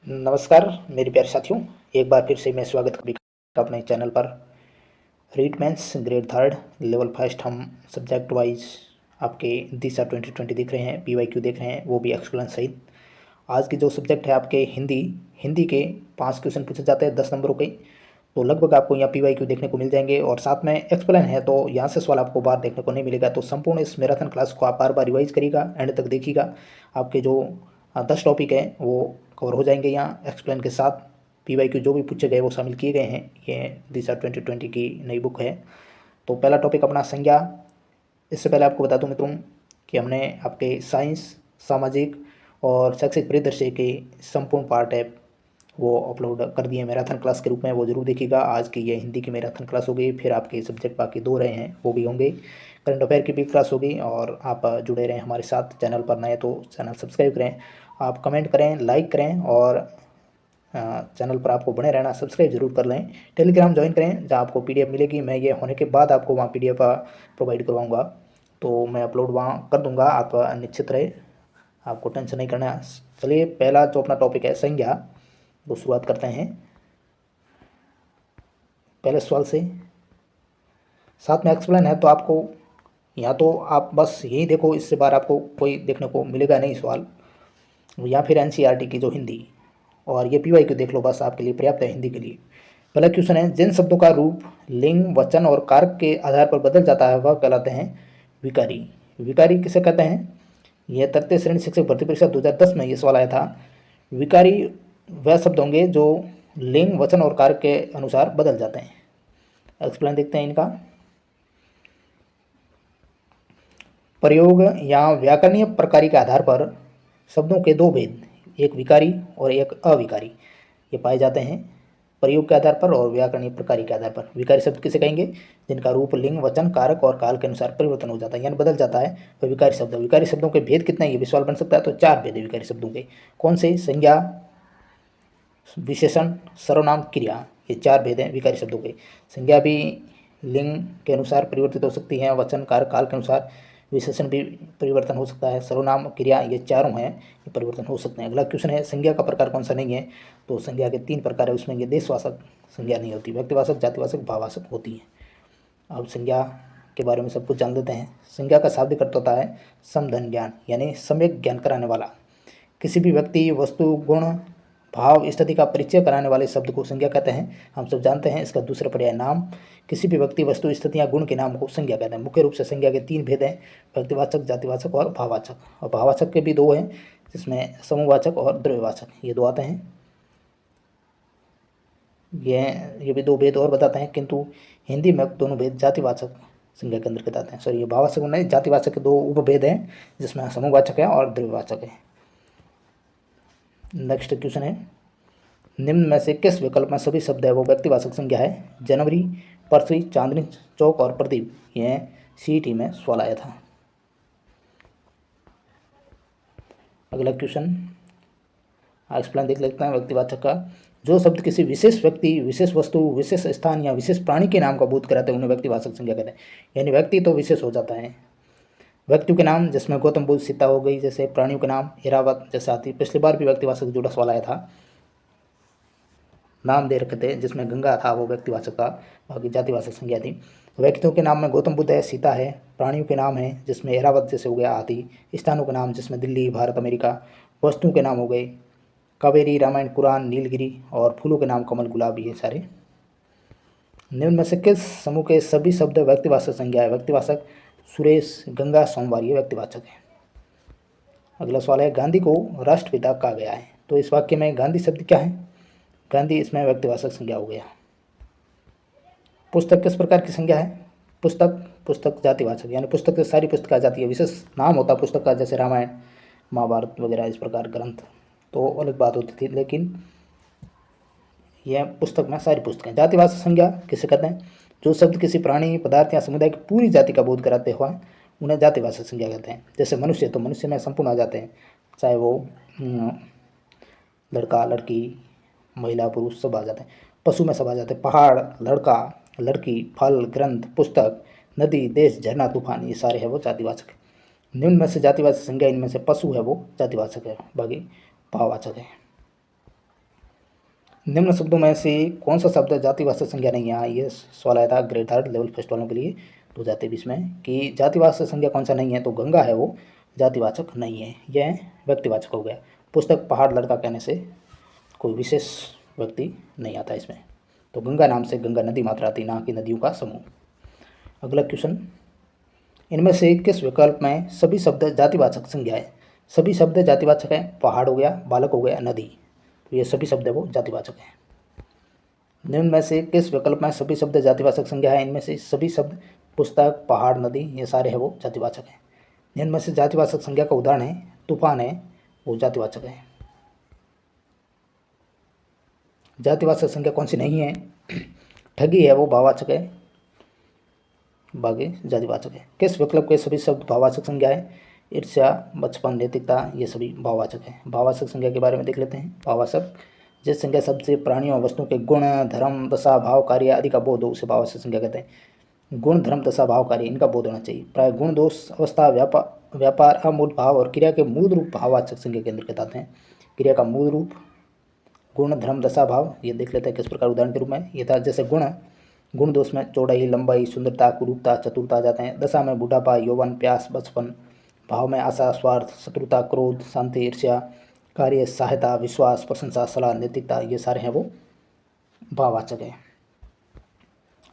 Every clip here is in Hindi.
नमस्कार मेरे प्यारे साथियों, एक बार फिर से मैं स्वागत करता अपने चैनल पर। REET mains grade third level first हम सब्जेक्ट वाइज आपके दिशा 2020 देख रहे हैं, पीवाईक्यू देख रहे हैं, वो भी एक्सप्लेन सहित। आज की जो सब्जेक्ट है आपके हिंदी हिंदी के 5 क्वेश्चन पूछे जाते हैं 10 नंबरों के, तो लगभग आपको यहाँ पीवाईक्यू देखने को मिल जाएंगे और साथ में एक्सप्लेन है, तो यहाँ से सवाल आपको बाहर देखने को नहीं मिलेगा। तो संपूर्ण इस मैराथन क्लास को आप बार बार रिवाइज करिएगा, एंड तक देखिएगा। आपके जो 10 टॉपिक हैं वो कवर हो जाएंगे यहाँ एक्सप्लेन के साथ। पीवाईक्यू जो भी पूछे गए वो शामिल किए गए हैं। ये दिशा 2020 की नई बुक है। तो पहला टॉपिक अपना संज्ञा। इससे पहले आपको बता दूं मित्रों कि हमने आपके साइंस, सामाजिक और शैक्षिक परिदृश्य के संपूर्ण पार्ट है वो अपलोड कर दिए मैराथन क्लास के रूप में, वो जरूर देखिएगा। आज की ये हिंदी की मैराथन क्लास हो गई, फिर आपके सब्जेक्ट बाकी 2 रहे हैं वो भी होंगे। करंट अफेयर की भी क्लास होगी और आप जुड़े रहें हमारे साथ। चैनल पर नए तो चैनल सब्सक्राइब करें, आप कमेंट करें, लाइक करें और चैनल पर आपको बने रहना, सब्सक्राइब जरूर कर लें। टेलीग्राम ज्वाइन करें जहां आपको पीडीएफ मिलेगी। मैं ये होने के बाद आपको वहां पीडीएफ प्रोवाइड करवाऊंगा, तो मैं अपलोड वहां कर दूंगा। आप निश्चित रहे, आपको टेंशन नहीं करना। चलिए पहला जो अपना टॉपिक है संज्ञा, तो शुरुआत करते हैं पहले सवाल से। साथ में एक्सप्लेन है, तो आपको या तो आप बस यही देखो, इससे बाहर आपको कोई देखने को मिलेगा नहीं सवाल, या फिर एनसीईआरटी की जो हिंदी और ये पीवाईक्यू देख लो, बस आपके लिए पर्याप्त है हिंदी के लिए। पहला क्वेश्चन है, जिन शब्दों का रूप लिंग, वचन और कारक के आधार पर बदल जाता है वह कहलाते हैं विकारी। विकारी किसे कहते हैं? यह तृतीय श्रेणी शिक्षक भर्ती परीक्षा 2010 में ये सवाल आया था। विकारी वह शब्द होंगे जो लिंग, वचन और कारक के अनुसार बदल जाते हैं। एक्सप्लेन देखते हैं इनका। प्रयोग या व्याकरणीय प्रकारी के आधार पर शब्दों के 2 भेद, एक विकारी और एक अविकारी, ये पाए जाते हैं प्रयोग के आधार पर और व्याकरणीय प्रकारी के आधार पर। विकारी शब्द किसे कहेंगे? जिनका रूप लिंग, वचन, कारक और काल के अनुसार परिवर्तन हो जाता है, यानी बदल जाता है, तो विकारी शब्द। विकारी शब्दों के भेद कितने, ये भी सवाल बन सकता है। तो 4 भेद है विकारी शब्दों के। कौन से? संज्ञा, विशेषण, सर्वनाम, क्रिया, ये 4 भेद हैं विकारी शब्दों के। संज्ञा भी लिंग के अनुसार परिवर्तित हो सकती है, वचन, कारक, काल के अनुसार। विशेषण भी परिवर्तन हो सकता है, सर्वनाम, क्रिया, ये चारों हैं, ये परिवर्तन हो सकते हैं। अगला क्वेश्चन है, संज्ञा का प्रकार कौन सा नहीं है? तो संज्ञा के 3 प्रकार है, उसमें ये देशवाचक संज्ञा नहीं होती, व्यक्तिवाचक, जातिवाचक, भाववाचक होती है। अब संज्ञा के बारे में सब कुछ जान लेते हैं। संज्ञा का शाब्दिक अर्थ होता है समधन ज्ञान, यानी सम्यक ज्ञान कराने वाला। किसी भी व्यक्ति, वस्तु, गुण, भाव, स्थिति का परिचय कराने वाले शब्द को संज्ञा कहते हैं। हम सब जानते हैं इसका दूसरा पर्याय नाम। किसी भी व्यक्ति, वस्तु, स्थिति या गुण के नाम को संज्ञा कहते हैं। मुख्य रूप से संज्ञा के 3 भेद हैं, व्यक्तिवाचक, जातिवाचक और भाववाचक। और भाववाचक के भी 2 हैं, जिसमें समूहवाचक और द्रव्यवाचक, ये 2 आते हैं। ये भी 2 भेद और बताते हैं, किंतु हिंदी में दोनों भेद जातिवाचक संज्ञा के अंतर्गत आते हैं। सॉरी, ये भाववाचक नहीं, जातिवाचक के 2 उपभेद हैं, जिसमें समूहवाचक है और द्रव्यवाचक है। नेक्स्ट क्वेश्चन है, निम्न में से किस विकल्प में सभी शब्द है वो व्यक्तिवाचक संज्ञा है? जनवरी, पृथ्वी, चांदनी चौक और प्रदीप, यह सीईटी में सवाल आया था। अगला क्वेश्चन एक्सप्लेन देख लेते हैं व्यक्तिवाचक का। जो शब्द किसी विशेष व्यक्ति, विशेष वस्तु, विशेष स्थान या विशेष प्राणी के नाम का बोध कराते हैं उन्हें व्यक्तिवाचक संज्ञा कहते हैं। यानी व्यक्ति तो विशेष हो जाता है। व्यक्तियों के नाम जिसमें गौतम बुद्ध, सीता हो गई, जैसे प्राणियों के नाम ऐरावत जैसे आती। पिछली बार भी व्यक्तिवाचक जुड़ा सवाल आया था, नाम दे रखे थे, जिसमें गंगा था वो व्यक्तिवाचक था, बाकी जातिवाचक संज्ञा थी। व्यक्तियों के नाम में गौतम बुद्ध है, सीता है। प्राणियों के नाम है जिसमें ऐरावत जैसे हो गया हाथी। स्थानों के नाम जिसमें दिल्ली, भारत, अमेरिका। वस्तुओं के नाम हो गए कावेरी, रामायण, कुरान, नीलगिरी। और फूलों के नाम कमल, गुलाब, ये सारे। निम्न में से किस समूह के सभी शब्द व्यक्तिवाचक संज्ञा है? व्यक्तिवाचक सुरेश, गंगा, सोमवार, ये व्यक्तिवाचक है। अगला सवाल है, गांधी को राष्ट्रपिता कहा गया है, तो इस वाक्य में गांधी शब्द क्या है? गांधी इसमें व्यक्तिवाचक संज्ञा हो गया। पुस्तक किस प्रकार की संज्ञा है? पुस्तक जातिवाचक, यानी पुस्तक से सारी पुस्तक आ जाती है। विशेष नाम होता पुस्तक का, जैसे रामायण, महाभारत वगैरह, इस प्रकार ग्रंथ तो अलग बात होती थी, लेकिन यह पुस्तक में सारी पुस्तकें। जातिवाचक संज्ञा किसे कहते हैं? जो शब्द किसी प्राणी, पदार्थ या समुदाय की पूरी जाति का बोध कराते हुए उन्हें जातिवाचक संज्ञा कहते हैं। जैसे मनुष्य, तो मनुष्य में संपूर्ण आ जाते हैं, चाहे वो लड़का, लड़की, महिला, पुरुष सब आ जाते हैं। पशु में सब आ जाते हैं, पहाड़, लड़का, लड़की, फल, ग्रंथ, पुस्तक, नदी, देश, झरना, तूफान, ये सारे हैं वो जातिवाचक है। निम्न में से जातिवाचक संज्ञा, इनमें से पशु है वो जातिवाचक है, बाकी भाववाचक है। निम्न शब्दों में से कौन सा शब्द जातिवाचक संज्ञा नहीं है? ये सवाल आया था ग्रेड थर्ड लेवल फर्स्ट वालों के लिए 2023 में कि जातिवाचक संज्ञा कौन सा नहीं है, तो गंगा है वो जातिवाचक नहीं है, यह व्यक्तिवाचक हो गया। पुस्तक पहाड़ लड़का कहने से कोई विशेष व्यक्ति नहीं आता इसमें, तो गंगा नाम से गंगा नदी मात्र आती, ना कि नदियों का समूह। अगला क्वेश्चन, इनमें से किस विकल्प में सभी शब्द जातिवाचक संज्ञा है? सभी शब्द जातिवाचक हैं, पहाड़ हो गया, बालक हो गया, नदी, तो ये सभी शब्द है वो जातिवाचक हैं। निम्न में से किस विकल्प में सभी शब्द जातिवाचक संज्ञा है? इनमें से सभी शब्द पुस्तक, पहाड़, नदी, ये सारे हैं वो जातिवाचक हैं। निम्न में से जातिवाचक संज्ञा का उदाहरण है तूफान है, वो जातिवाचक है। जातिवाचक संज्ञा कौन सी नहीं है? ठगी है, वो भाववाचक है, बाकी जातिवाचक है। किस विकल्प के सभी शब्द भाववाचक संज्ञा है? ईर्ष्या, बचपन, नैतिकता, ये सभी भाववाचक है। भाववाचक संज्ञा के बारे में देख लेते हैं। भाववाचक जिस संज्ञा शब्द से प्राणियों वस्तुओं के गुण, धर्म, दशा, भाव, कार्य आदि का बोध हो उसे भाववाचक संज्ञा कहते हैं। गुण, धर्म, दशा, भाव, कार्य इनका बोध होना चाहिए। प्राय गुण, दोष, अवस्था, व्यापार, अमूर्त भाव और क्रिया के मूल रूप भाववाचक संज्ञा के अंतर्गत आते हैं। क्रिया का मूल रूप गुण, धर्म, दशा, भाव, ये देख लेते हैं किस प्रकार उदाहरण के रूप में। ये था जैसे गुण दोष में चौड़ाई, लंबाई, सुंदरता, कुरूपता, चतुरता आ जाते हैं। दशा में बुढ़ापा, यौवन, प्यास, बचपन। भाव में आशा, स्वार्थ, शत्रुता, क्रोध, शांति, ईर्ष्या, कार्य, सहायता, विश्वास, प्रशंसा, सलाह, नैतिकता, ये सारे हैं वो भाववाचक है।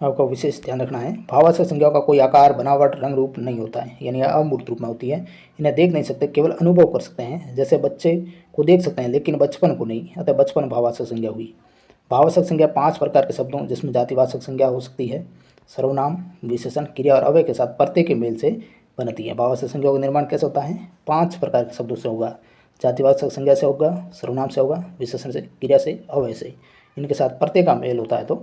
आपको विशेष ध्यान रखना है, भाववाचक संज्ञाओं का कोई आकार, बनावट, रंग, रूप नहीं होता है, यानी अमूर्त रूप में होती है। इन्हें देख नहीं सकते, केवल अनुभव कर सकते हैं। जैसे बच्चे को देख सकते हैं लेकिन बचपन को नहीं, अतः बचपन भाववाचक संज्ञा हुई। भाववाचक संज्ञा 5 प्रकार के शब्दों जिसमें जातिवाचक संज्ञा हो सकती है। सर्वनाम, विशेषण, क्रिया और अव्यय के साथ प्रत्यय के मेल से बनती है। भाववाचक संज्ञा का निर्माण कैसे होता है? 5 प्रकार के शब्दों से होगा। जातिवाचक संज्ञा से होगा, सर्वनाम से होगा, विशेषण से, क्रिया से, अव्यय से। इनके साथ प्रत्यय का मेल होता है तो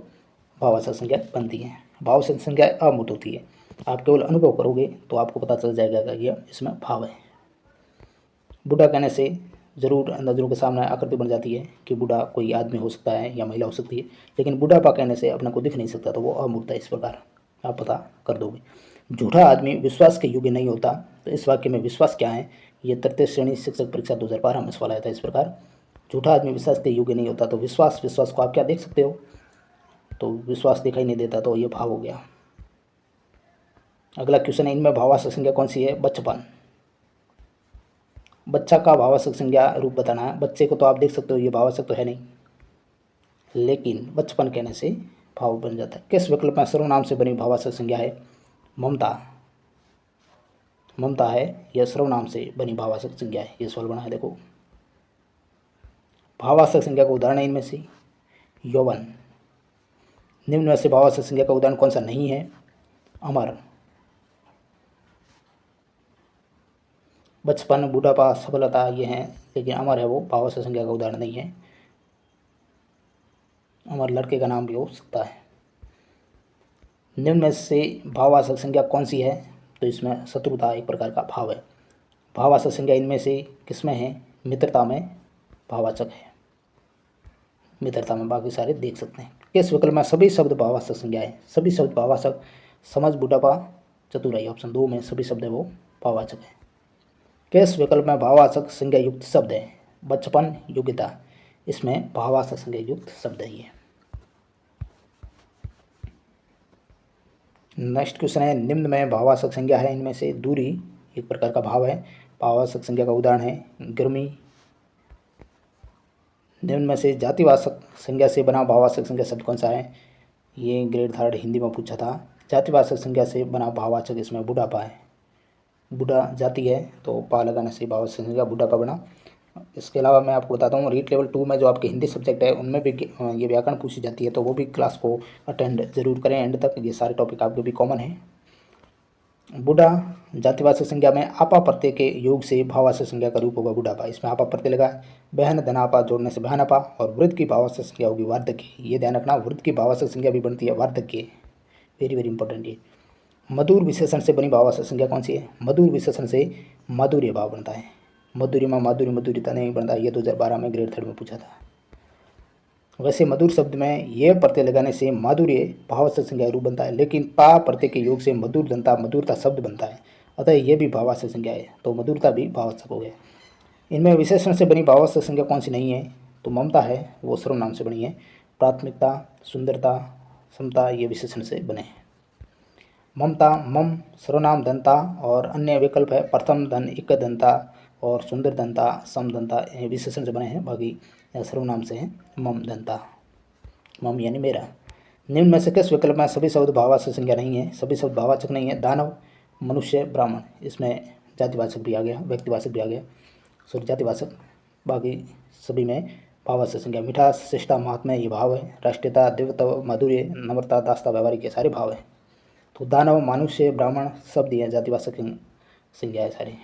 भाववाचक संज्ञा बनती है। भाववाचक संज्ञा अमूर्त होती है, आप केवल अनुभव करोगे तो आपको पता चल जाएगा कि यह इसमें भाव है। बूढ़ा कहने से जरूर नजरों के सामने आकृति बन जाती है कि बूढ़ा कोई आदमी हो सकता है या महिला हो सकती है, लेकिन बुढ़ापा कहने से अपने को दिख नहीं सकता, तो वो अमूर्त है। इस प्रकार आप पता कर दोगे। झूठा आदमी विश्वास के योग्य नहीं होता, तो इस वाक्य में विश्वास क्या है? ये तृतीय श्रेणी शिक्षक परीक्षा 2012 में सवाल आया था इस प्रकार। झूठा आदमी विश्वास के योग्य नहीं होता, तो विश्वास को आप क्या देख सकते हो? तो विश्वास दिखाई नहीं देता, तो ये भाव हो गया। अगला क्वेश्चन है, इनमें भाववाचक संज्ञा कौन सी है? बचपन। बच्चा का भाववाचक संज्ञा रूप बताना है। बच्चे को तो आप देख सकते हो, ये भाववाचक तो है नहीं, लेकिन बचपन कहने से भाव बन जाता है। किस विकल्प में सर्वनाम से बनी भाववाचक संज्ञा है? ममता। ममता है, यह सर्वनाम से बनी भाववाचक संज्ञा है। ये सवाल बना है, देखो। भाववाचक संज्ञा का उदाहरण है इनमें से यौवन। निम्न में से भाववाचक संज्ञा का उदाहरण कौन सा नहीं है? अमर। बचपन, बुढ़ापा, सफलता ये हैं, लेकिन अमर है वो भाववाचक संज्ञा का उदाहरण नहीं है। अमर लड़के का नाम भी हो सकता है। निम्न में से भाववाचक संज्ञा कौन सी है? तो इसमें शत्रुता एक प्रकार का भाव है। भाववाचक संज्ञा इनमें से किसमें है? मित्रता में भाववाचक है। मित्रता में, बाकी सारे देख सकते हैं। किस विकल्प में सभी शब्द भाववाचक संज्ञा है? सभी शब्द भाववाचक, समझ, बुढ़ापा, चतुराई, ऑप्शन 2 में सभी शब्द है वो भाववाचक है। किस विकल्प में भाववाचक संज्ञा युक्त शब्द है? बचपन, योग्यता, इसमें भाववाचक संज्ञा युक्त शब्द है ये। नेक्स्ट क्वेश्चन है, निम्न में भाववाचक संज्ञा है इनमें से दूरी एक प्रकार का भाव है। भाववाचक संज्ञा का उदाहरण है गर्मी। निम्न में से जातिवाचक संज्ञा से बना भाववाचक संज्ञा शब्द कौन सा है? ये ग्रेड थर्ड हिंदी में पूछा था। जातिवाचक संज्ञा से बना भाववाचक इसमें बुढ़ापा है। बूढ़ा जाति है, तो पा लगाने से भाववाचक संज्ञा बुढ़ापा बना। इसके अलावा मैं आपको बताता हूँ, रीट लेवल 2 में जो आपके हिंदी सब्जेक्ट है उनमें भी ये व्याकरण पूछी जाती है, तो वो भी क्लास को अटेंड जरूर करें एंड तक। ये सारे टॉपिक आपके भी कॉमन हैं। बूढ़ा जातिवाचक संज्ञा में आपा प्रत्यय के योग से भाववाचक संज्ञा का रूप होगा बुढ़ापा। इसमें आपा प्रत्यय लगा, बहन धनापा जोड़ने से बहनापा, और वृद्ध की भाववाचक संज्ञा होगी वार्धक्य। ये ध्यान रखना, वृद्ध की भाववाचक संज्ञा भी बनती है वार्धक्य। वेरी वेरी इंपॉर्टेंट ये। मधुर विशेषण से बनी भाववाचक संज्ञा कौन सी है? मधुर विशेषण से माधुर्य भाव बनता है। मधुर्य में माधुर्य, मधुरिता नहीं बनता। ये 2012 में ग्रेड थर्ड में पूछा था। वैसे मधुर शब्द में ये प्रत्यय लगाने से माधुर्य भाववाचक संज्ञा रूप बनता है, लेकिन पा प्रत्यय के योग से मधुर दंता मधुरता शब्द बनता है, अतः ये भी भाववाचक संज्ञा है, तो मधुरता भी भाववाचक हो गया। इनमें विशेषण से बनी भाववाचक संज्ञा कौन सी नहीं है? तो ममता है वो सर्वनाम से बनी है। प्राथमिकता, सुंदरता, समता ये विशेषण से बने हैं। ममता, मम सर्वनाम दंता और अन्य विकल्प है प्रथम धन इक दंता और सुंदर दंता सम दंता, ये विशेषण से बने हैं, बाकी सर्वनाम से हैं। मम दंता, मम यानी मेरा। निम्न में से किस विकल्प में सभी शब्द भाववाचक संज्ञा नहीं है? सभी शब्द भाववाचक नहीं है। दानव, मनुष्य, ब्राह्मण, इसमें जातिवाचक भी आ गया, व्यक्तिवाचक भी आ गया, सॉरी जातिवाचक, बाकी सभी में भाववाचक संज्ञा। मिठास, शिष्टा, महात्म्य ये भाव है। राष्ट्रीयता, दिव्यत्व, माधुर्य, नम्रता, दास्ता, व्यवहारिक, ये सारे भाव हैं। तो दानव, मनुष्य, ब्राह्मण शब्द ये जातिवाचक संज्ञा है सारी।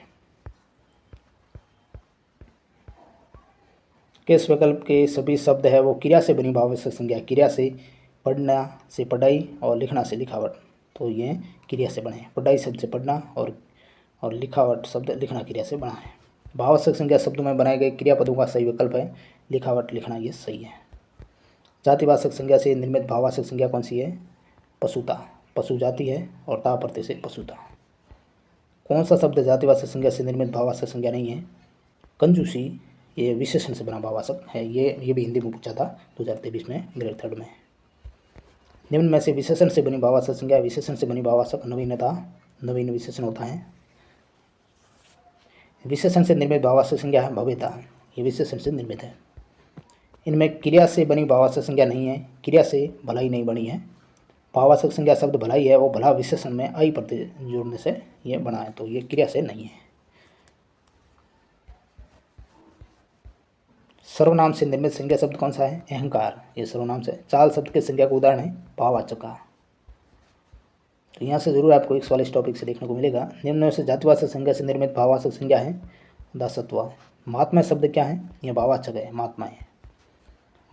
किस विकल्प के सभी शब्द है वो क्रिया से बनी भाववाचक संज्ञा? क्रिया से, पढ़ना से पढ़ाई और लिखना से लिखावट, तो ये क्रिया से बने। पढ़ाई शब्द से पढ़ना और लिखावट शब्द लिखना क्रिया से बना है। भाववाचक संज्ञा शब्दों में बनाए गए क्रियापदों का सही विकल्प है लिखावट, लिखना, ये सही है। जातिवाचक संज्ञा से निर्मित भाववाचक संज्ञा कौन सी है? पशुता, पशु जाति है और ता प्रत्यय से पशुता। कौन सा शब्द जातिवाचक संज्ञा से निर्मित भाववाचक संज्ञा नहीं है? कंजूसी, ये विशेषण से बना भाववाचक है। ये भी हिंदी में पूछा था 2023 में, ग्रेड 3 में। निम्न में से विशेषण से बनी भाववाचक संज्ञा। विशेषण से बनी भाववाचक नवीनता, नवीन विशेषण होता है। विशेषण से निर्मित भाववाचक संज्ञा है भव्यता, ये विशेषण से निर्मित है। इनमें क्रिया से बनी भाववाचक संज्ञा नहीं है। क्रिया से भलाई नहीं बनी है। भाववाचक संज्ञा शब्द भलाई है वो भला विशेषण में आई प्रत्यय जोड़ने से ये बना है, तो ये क्रिया से नहीं है। सर्वनाम से निर्मित संज्ञा शब्द कौन सा है? अहंकार, ये सर्वनाम से। चाल शब्द के संज्ञा का उदाहरण है भाववाचक का। तो यहाँ से जरूर आपको एक सवाल इस टॉपिक से देखने को मिलेगा। निम्न में से जातिवाचक संज्ञा से निर्मित भाववाचक संज्ञा है दासत्व। महात्मा शब्द क्या है? यह भाववाचक है, महात्मा है।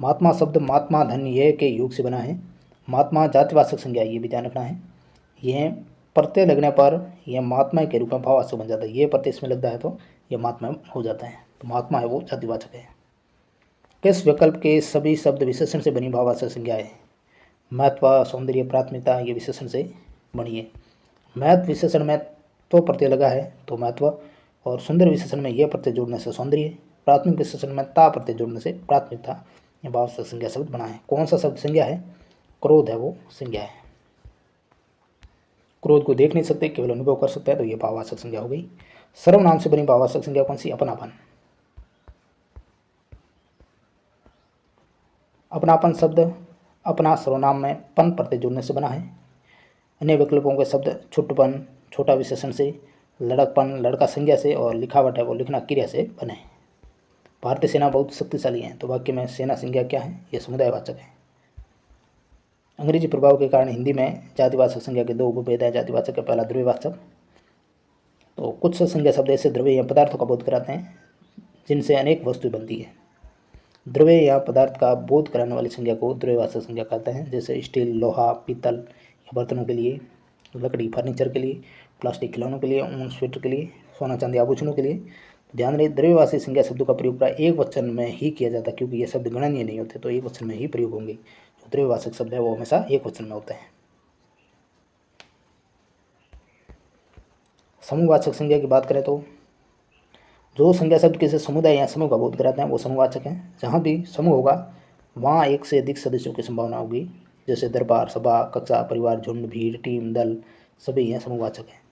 महात्मा शब्द महात्मा धन ये के योग से बना है। महात्मा जातिवाचक संज्ञा, ये भी ध्यान रखना है। यह प्रत्यय लगने पर यह महात्मा के रूप में भाववाचक बन जाता है। ये प्रत्यय इसमें लगता है तो यह महात्मा हो जाता है, तो महात्मा है वो जातिवाचक है। किस विकल्प के सभी शब्द विशेषण से बनी भाववाचक संज्ञा है? महत्व, सौंदर्य, प्राथमिकता, ये विशेषण से बनी है। महत्व विशेषण में तो प्रत्यय लगा है तो महत्व, और सुंदर विशेषण में यह प्रत्यय जोड़ने से सौंदर्य, प्राथमिक विशेषण में ता प्रत्यय जोड़ने से प्राथमिकता, यह भाववाचक संज्ञा शब्द बना है। कौन सा शब्द संज्ञा है? क्रोध है वो संज्ञा है। क्रोध को देख नहीं सकते, केवल अनुभव कर सकते हैं, तो यह भाववाचक संज्ञा हो गई। सर्वनाम से बनी भाववाचक संज्ञा कौन सी? अपनापन। अपनापन शब्द अपना सर्वनाम में पन प्रत्यय जोड़ने से बना है। अन्य विकल्पों के शब्द छुट्टपन, छोटा विशेषण से, लड़कपन, लड़का संज्ञा से, और लिखावट है वो लिखना क्रिया से बने। भारतीय सेना बहुत शक्तिशाली है, तो वाक्य में सेना संज्ञा क्या है? यह समुदायवाचक है। अंग्रेजी प्रभाव के कारण हिंदी में जातिवाचक संज्ञा के दो उपभेद है। जातिवाचक का पहला द्रव्यवाचक, तो कुछ संज्ञा शब्द ऐसे द्रव्य या पदार्थों का बोध कराते हैं जिनसे अनेक वस्तु बनती है। द्रव्य या पदार्थ का बोध कराने वाली संज्ञा को द्रव्यवाचक संज्ञा कहते हैं, जैसे स्टील, लोहा, पीतल या बर्तनों के लिए, लकड़ी फर्नीचर के लिए, प्लास्टिक खिलौनों के लिए, ऊन स्वेटर के लिए, सोना चांदी आभूषणों के लिए। ध्यान रहे द्रव्यवाची संज्ञा शब्दों का प्रयोग प्राय एक वचन में ही किया जाता है, क्योंकि ये शब्द गणनीय नहीं होते, तो एक वचन में ही प्रयोग होंगे। जो द्रव्यवाचक शब्द है वो हमेशा एक वचन में होते हैं। समूहवाचक संज्ञा की बात करें तो जो संज्ञा शब्द किसी समुदाय या समूह का बोध कराते हैं वो समूहवाचक हैं। जहाँ भी समूह होगा वहाँ एक से अधिक सदस्यों की संभावना होगी, जैसे दरबार, सभा, कक्षा, परिवार, झुंड, भीड़, टीम, दल, सभी यह समूहवाचक हैं।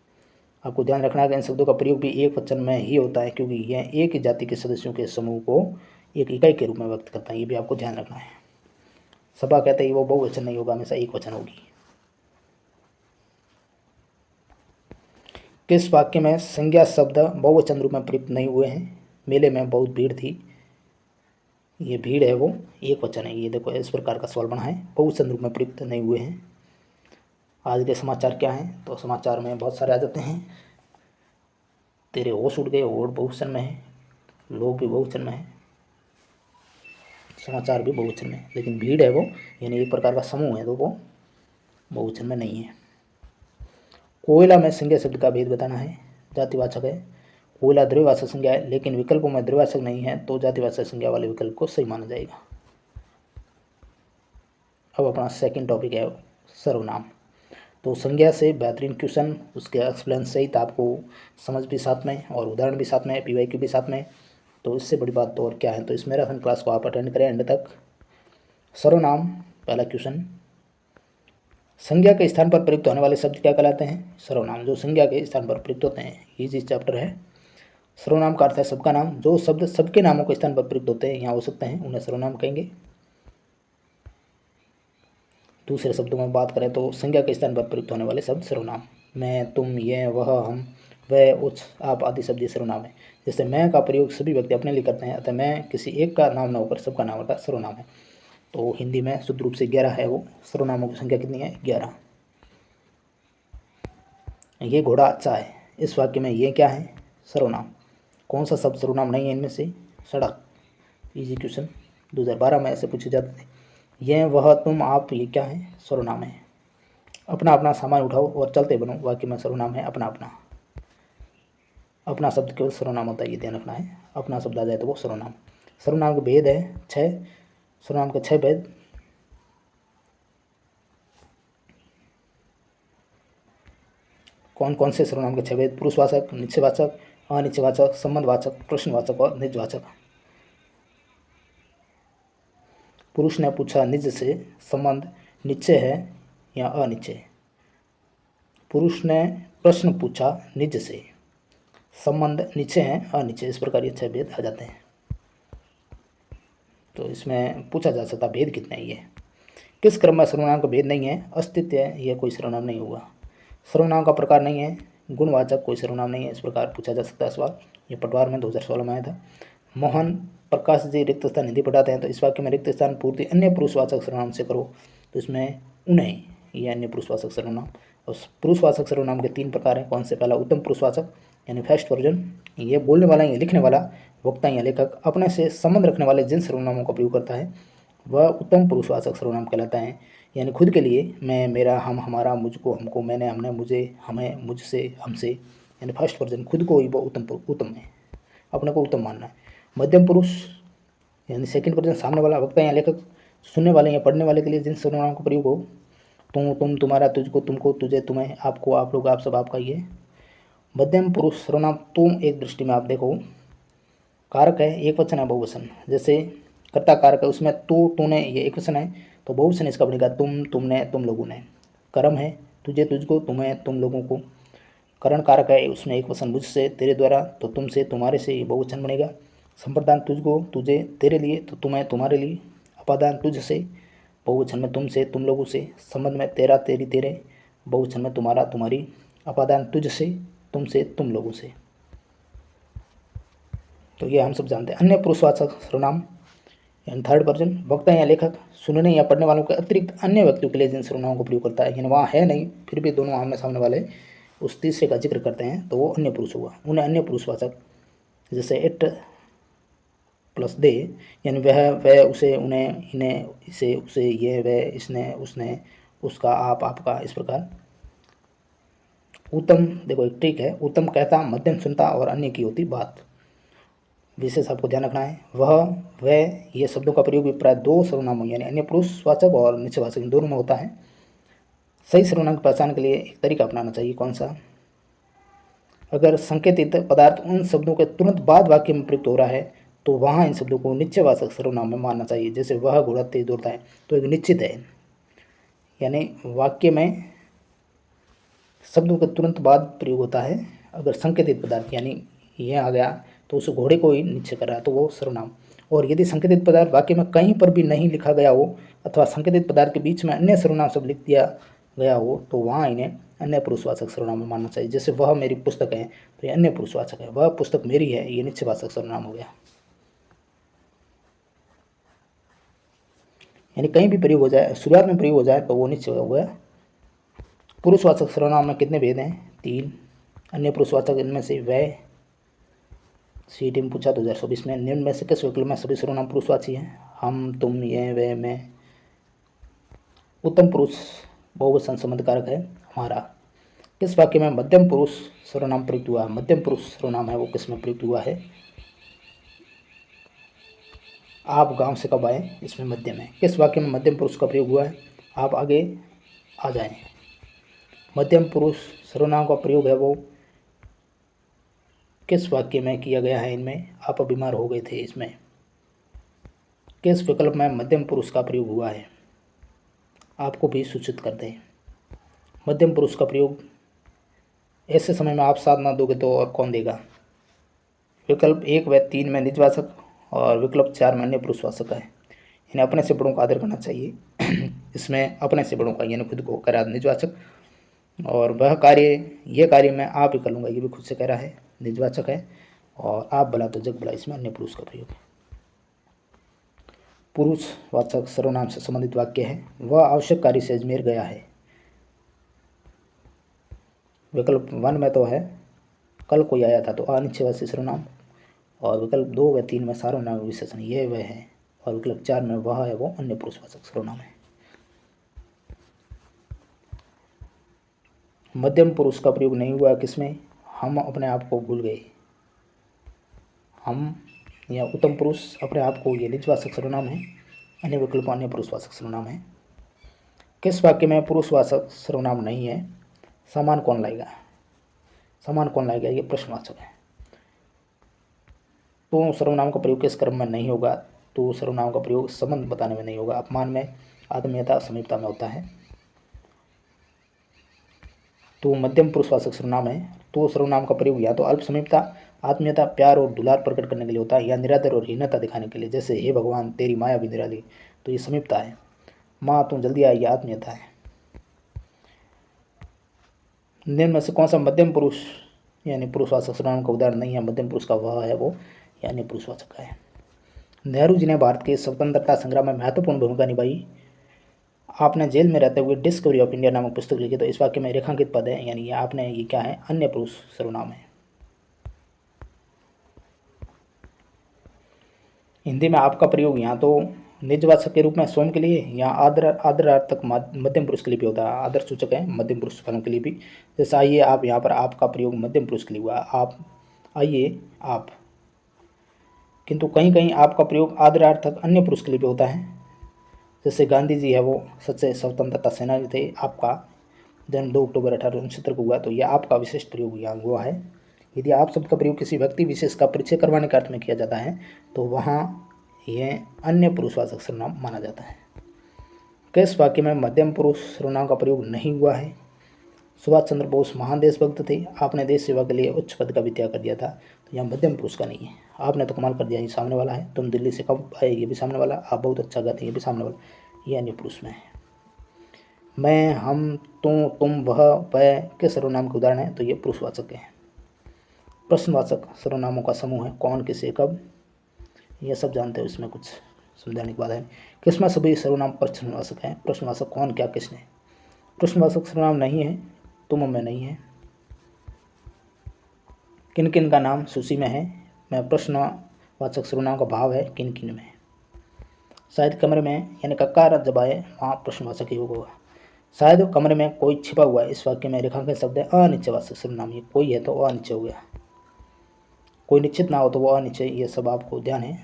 आपको ध्यान रखना है कि इन शब्दों का प्रयोग भी एक वचन में ही होता है, क्योंकि यह एक ही जाति के सदस्यों के समूह को एक इकाई के रूप में व्यक्त करता है। ये भी आपको ध्यान रखना है। सभा कहते ही वो बहुवचन नहीं होगा, हमेशा एक वचन होगी। किस वाक्य में संज्ञा शब्द बहुवचन रूप में प्रयुक्त नहीं हुए हैं? मेले में बहुत भीड़ थी, ये भीड़ है वो एक वचन है। ये देखो इस प्रकार का सवाल बना है, बहुवचन रूप में प्रयुक्त नहीं हुए हैं। आज के समाचार क्या हैं? तो समाचार में बहुत सारे आ जाते हैं। तेरे होश उड़ गए, होड़ बहुवचन में है, लोग भी बहुवचन में है, समाचार भी बहुवचन में है, लेकिन भीड़ है वो यानी एक प्रकार का समूह है, तो वो बहुवचन में नहीं है। कोयला में संज्ञा शब्द का भेद बताना है। जातिवाचक है, कोयला द्रव्यवाचक संज्ञा है, लेकिन विकल्पों में द्रव्यवाचक नहीं है, तो जातिवाचक संज्ञा वाले विकल्प को सही माना जाएगा। अब अपना सेकंड टॉपिक है सर्वनाम। तो संज्ञा से बेहतरीन क्वेश्चन, उसके एक्सप्लेन सहित आपको समझ भी साथ में और उदाहरण भी साथ में, पीवाईक्यू भी साथ में, तो इससे बड़ी बात तो और क्या है। तो इस मैराथन क्लास को आप अटेंड करें एंड तक। सर्वनाम, पहला क्वेश्चन, संज्ञा के स्थान पर प्रयुक्त होने वाले शब्द क्या कहलाते हैं? सर्वनाम। जो संज्ञा के स्थान पर प्रयुक्त होते हैं, ये चीज चैप्टर है। सर्वनाम का अर्थ है सबका नाम। जो शब्द सबके नामों के स्थान पर प्रयुक्त होते हैं, यहाँ हो सकते हैं, उन्हें सर्वनाम कहेंगे। दूसरे शब्दों में बात करें तो संज्ञा के स्थान पर प्रयुक्त होने वाले शब्द सर्वनाम। मैं, तुम, यह, वह, हम, वह, उस, आप आदि शब्द सर्वनाम है। जैसे मैं का प्रयोग सभी व्यक्ति अपने लिए करते हैं, अतः मैं किसी एक का नाम न होकर सबका नाम का सर्वनाम है। तो हिंदी में शुद्ध रूप से 11 है। वो सर्वनामों की संख्या कितनी है? 11। ये घोड़ा अच्छा है। इस वाक्य में ये क्या है? सर्वनाम। कौन सा शब्द सर्वनाम नहीं है इनमें से? सड़क। इजी क्वेश्चन 2012 में ऐसे पूछे जाते थे। यह, वह, तुम, आप, ये क्या है? सर्वनाम है। अपना अपना सामान उठाओ और चलते बनो, वाक्य में सर्वनाम है अपना अपना। अपना शब्द केवल सर्वनाम होता है, ये ध्यान रखना है। अपना शब्द आ जाए तो वो सर्वनाम। सर्वनाम के भेद है 6। सर्वनाम के 6 भेद। कौन कौन से सर्वनाम के 6 भेद? पुरुषवाचक, निश्चयवाचक, अनिश्चयवाचक, संबंधवाचक, प्रश्नवाचक और निजवाचक। पुरुष ने पूछा निज से, संबंध निश्चय है या अनिश्चय। पुरुष ने प्रश्न पूछा निज से, संबंध निश्चय है अनिश्चय। इस प्रकार ये 6 भेद आ जाते हैं। तो इसमें पूछा जा सकता भेद कितने हैं ये। किस क्रम में सर्वनाम का भेद नहीं है? अस्तित्व है, यह कोई सर्वनाम नहीं होगा। सर्वनाम का प्रकार नहीं है, गुणवाचक कोई सर्वनाम नहीं है। इस प्रकार पूछा जा सकता है सवाल। ये पटवार में 2016 में आया था। मोहन प्रकाश जी रिक्त स्थान हिंदी पढ़ाते हैं, तो इस वाक्य में रिक्त स्थान पूर्ति अन्य पुरुषवाचक सर्वनाम से करो। तो इसमें उन्हें, ये अन्य पुरुषवाचक सर्वनाम। और पुरुषवाचक सर्वनाम के 3 प्रकार हैं। कौन से? पहला उत्तम पुरुषवाचक यानी फर्स्ट वर्जन। ये बोलने वाला या लिखने वाला, वक्ता या लेखक अपने से संबंध रखने वाले जिन सर्वनामों का प्रयोग करता है वह उत्तम पुरुषवाचक सर्वनाम कहलाता है। यानी खुद के लिए मैं, मेरा, हम, हमारा, मुझको, हमको, मैंने, हमने, मुझे, हमें, मुझसे, हमसे, यानी फर्स्ट वर्जन खुद को ही वो उत्तम है, अपने को उत्तम मानना है। मध्यम पुरुष यानी सेकंड वर्जन सामने वाला, वक्ता या लेखक सुनने वाले या पढ़ने वाले के लिए जिन सर्वनामों का प्रयोग हो, तुम, तुम्हारा, तुझको, तुमको, तुझे, तुम्हें, आपको, आप लोग, आप सब, आपका, ये मध्यम पुरुष सर्वनाम। तुम एक दृष्टि में आप देखो कारक है, एक वचन है, बहुवचन। जैसे कर्ता कारक है, उसमें तू, तूने, ये एक वचन है, तो बहुवचन इसका बनेगा तुम, तुमने, तुम लोगों ने। कर्म है तुझे, तुझको, तुम्हें, तुम लोगों को। करण कारक है, उसमें एक वचन मुझसे, तेरे द्वारा, तो तुमसे, तुम्हारे से, ये बहुवचन बनेगा। संप्रदान तुझको, तुझे, तेरे लिए, तो तुम्हें, तुम्हारे लिए। अपादान तुझसे, बहुवचन में तुमसे, तुम लोगों से। संबंध में तेरा, तेरी, तेरे, बहुवचन में तुम्हारा, तुम्हारी। अपादान तुझसे, तुमसे, तुम लोगों से। तो ये हम सब जानते हैं। अन्य पुरुषवाचक सर्वनाम यानी थर्ड वर्जन, वक्ता या लेखक सुनने या पढ़ने वालों के अतिरिक्त अन्य व्यक्तियों के लिए जिन सर्वनामों का प्रयोग करता है, यानी वहाँ है नहीं फिर भी दोनों आमने सामने वाले उस तीसरे का जिक्र करते हैं, तो वो अन्य पुरुष हुआ। उन्हें अन्य पुरुषवाचक, जैसे इट प्लस दे, यानी वह, उसे, उन्हें, इन्हें, इसे, उसे, ये, वह, इसने, उसने, उसका, आप, आपका। इस प्रकार उत्तम, देखो एक ट्रिक है, उत्तम कहता, मध्यम सुनता और अन्य की होती बात। विशेष आपको ध्यान रखना है। वह, ये शब्दों का प्रयोग भी प्राय 2 सर्वनामों यानी अन्य पुरुषवाचक और निश्चयवाचक दोनों में होता है। सही सर्वनाम की पहचान के लिए एक तरीका अपनाना चाहिए। कौन सा? अगर संकेतित पदार्थ उन शब्दों के तुरंत बाद वाक्य में प्रयुक्त हो रहा है तो वहाँ इन शब्दों को निश्चयवाचक सर्वनाम में मानना चाहिए। जैसे वह घोड़ा तेज दौड़ता है, तो एक निश्चित है, यानी वाक्य में शब्दों के तुरंत बाद प्रयोग होता है। अगर संकेतित पदार्थ यानी ये आ गया तो उस घोड़े को ही निश्चय कर रहा है, तो वो सर्वनाम। और यदि संकेतित पदार्थ वाक्य में कहीं पर भी नहीं लिखा गया हो अथवा संकेतित पदार्थ के बीच में अन्य सर्वनाम शब्द लिख दिया गया हो तो वहाँ इन्हें अन्य पुरुषवाचक सर्वनाम में मानना चाहिए। जैसे वह मेरी पुस्तक है, तो ये अन्य पुरुषवाचक है। वह पुस्तक मेरी है, ये निश्चयवाचक सर्वनाम हो गया। यानी कहीं भी प्रयोग हो जाए, शुरुआत में प्रयोग हो जाए तो वो निश्चय हो गया। पुरुषवाचक सर्वनाम में कितने भेद हैं? 3। अन्य पुरुषवाचक इनमें से वह, सीईटी में पूछा 2024 में, निम्न में से किस विकल्प में सभी सर्वनाम पुरुषवाची हैं? हम, तुम, ये, वे, मैं। उत्तम पुरुष बहुवचन संबंध कारक है हमारा। किस वाक्य में मध्यम पुरुष सर्वनाम प्रयुक्त हुआ? मध्यम पुरुष सर्वनाम है वो किस में प्रयुक्त हुआ है? आप गांव से कब आए, इसमें मध्यम है। किस वाक्य में मध्यम पुरुष का प्रयोग हुआ है? आप आगे आ जाएं। मध्यम पुरुष सर्वनाम का प्रयोग है वो किस वाक्य में किया गया है इनमें? आप बीमार हो गए थे इसमें किस विकल्प में मध्यम पुरुष का प्रयोग हुआ है? आपको भी सूचित कर दें। मध्यम पुरुष का प्रयोग ऐसे समय में आप साथ ना दोगे तो और कौन देगा? विकल्प 1 व 3 में निजवाचक और विकल्प 4 में अन्य पुरुषवाचक है। इन्हें अपने से बड़ों का आदर करना चाहिए। इसमें अपने से बड़ों का यानी खुद को कह रहा है निजवाचक, और वह कार्य ये कार्य मैं आप ही कर लूँगा, ये भी खुद से कह रहा है, निजवाचक है। और आप भला तो जग भला, इसमें अन्य पुरुष का प्रयोग है। पुरुषवाचक सर्वनाम से संबंधित वाक्य है। वह आवश्यक कार्य से अजमेर गया है। विकल्प 1 में तो है कल कोई आया था, तो अनिश्चयवाची सर्वनाम, और विकल्प 2 व 3 में सार्वनाम विशेषण ये वह है, और विकल्प 4 में वह है वो अन्य पुरुषवाचक सर्वनाम है। मध्यम पुरुष का प्रयोग नहीं हुआ किसमें? हम अपने आप को भूल गए। हम या उत्तम पुरुष अपने आप को, ये निजवाचक सर्वनाम है। अन्य विकल्प अन्य पुरुषवाचक सर्वनाम है। किस वाक्य में पुरुषवाचक सर्वनाम नहीं है? सामान कौन लाएगा? सामान कौन लाएगा ये प्रश्नवाचक है। तो सर्वनाम का प्रयोग किस क्रम में नहीं होगा? तो सर्वनाम का प्रयोग संबंध बताने में नहीं होगा। अपमान में, आत्मीयता, समीपता में होता है। तो मध्यम पुरुषवाचक सर्वनाम है। तो सर्वनाम का प्रयोग या तो अल्प समीपता, आत्मीयता, प्यार और दुलार प्रकट करने के लिए होता है, या निरादर और हीनता दिखाने के लिए, जैसे हे भगवान तेरी माया भी निराली, तो ये समीपता है। माँ तुम जल्दी आई, ये आत्मीयता है। निम्न में से कौन सा मध्यम पुरुष यानी पुरुषवाचक सर्वनाम का उदाहरण नहीं है? मध्यम पुरुष का वह है वो यानी पुरुषवाचक है। नेहरू जी ने भारत के स्वतंत्रता संग्राम में महत्वपूर्ण भूमिका निभाई। आपने जेल में रहते हुए डिस्कवरी ऑफ इंडिया नामक पुस्तक लिखी, तो इस वाक्य में रेखांकित पद है, यानी आपने ये क्या है? अन्य पुरुष सर्वनाम है। हिंदी में आपका प्रयोग यहाँ तो निजवाचक के रूप में स्वयं के लिए, या आदरार्थक मध्यम पुरुष के लिए भी होता है। आदर सूचक है मध्यम पुरुष वालों के लिए भी। जैसे आइए आप, यहाँ पर आपका प्रयोग मध्यम पुरुष के लिए हुआ, आप आइए आप। किंतु कहीं कहीं आपका प्रयोग आदरार्थक अन्य पुरुष के लिए भी होता है। जैसे गांधी जी है वो सच्चे स्वतंत्रता सेनानी थे, आपका जन्म 2 अक्टूबर 1869 को हुआ, तो यह आपका विशिष्ट प्रयोग यहाँ हुआ है। यदि आप शब्द का प्रयोग किसी व्यक्ति विशेष का परिचय करवाने के अर्थ में किया जाता है, तो वहाँ यह अन्य पुरुषवाचक सर्वनाम माना जाता है। किस वाक्य में मध्यम पुरुष सर्वनाम का प्रयोग नहीं हुआ है? सुभाष चंद्र बोस महान देशभक्त थे, आपने देश सेवा के लिए उच्च पद का भी त्याग कर दिया था, तो यहाँ मध्यम पुरुष का नहीं है। आपने तो कमाल कर दिया, ये सामने वाला है। तुम दिल्ली से कब आए, ये भी सामने वाला। आप बहुत अच्छा गाते, ये भी सामने वाला, ये अन्य पुरुष में है। मैं, हम, तुम, वह, वह के सर्वनाम के उदाहरण है, तो ये पुरुषवाचक है। प्रश्नवाचक सर्वनामों का समूह है, कौन, किसे, कब, यह सब जानते हो, इसमें कुछ समझाने की बात है। किसमें सभी सर्वनाम प्रश्नवाचक हैं? प्रश्नवाचक कौन, क्या, किसने। प्रश्नवाचक सर्वनाम नहीं है, तुम में नहीं है। किन किन का नाम सूची में है? मैं प्रश्नवाचक सर्वनाम का भाव है किन किन में। शायद कमरे में, यानी कक्कार जब आए वहाँ प्रश्नवाचक ही होगा। शायद कमरे में कोई छिपा हुआ है, इस वाक्य में रेखांकित शब्द है अनिश्चयवाचक सर्वनाम। ये कोई है तो अनिश्चय हो गया, कोई निश्चित ना हो तो वो अनिश्चय, ये सब आपको ध्यान है।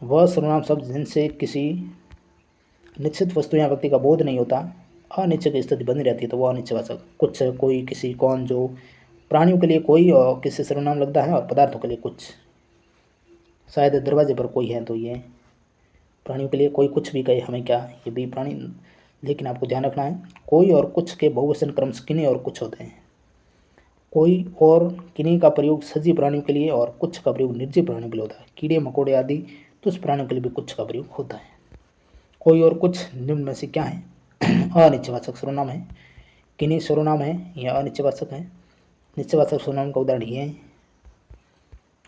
वह सर्वनाम शब्द जिनसे किसी निश्चित वस्तु या व्यक्ति का बोध नहीं होता, अनिश्चय की स्थिति बनी रहती है, तो वो अनिश्चयवाचक। कुछ, कोई, किसी, कौन, जो। प्राणियों के लिए कोई और किसी सर्वनाम लगता है, और पदार्थों के लिए कुछ। शायद दरवाजे पर कोई है, तो ये प्राणियों के लिए कोई कुछ भी कहे हमें क्या, ये भी प्राणी। लेकिन आपको ध्यान रखना है, कोई और कुछ के बहुवचन क्रम किन्हीं और कुछ होते हैं। कोई और किन्हीं का प्रयोग सजीव प्राणियों के लिए और कुछ का प्रयोग निर्जीव प्राणियों के लिए होता है। कीड़े मकोड़े आदि तुच्छ प्राणियों के लिए भी कुछ का प्रयोग होता है। कोई और कुछ निम्न में से क्या है? अनिश्चयवाचक सर्वनाम है। किन्हीं सर्वनाम है, यह अनिश्चयवाचक है। निश्चयवाचक सर्वनाम का उदाहरण ये है,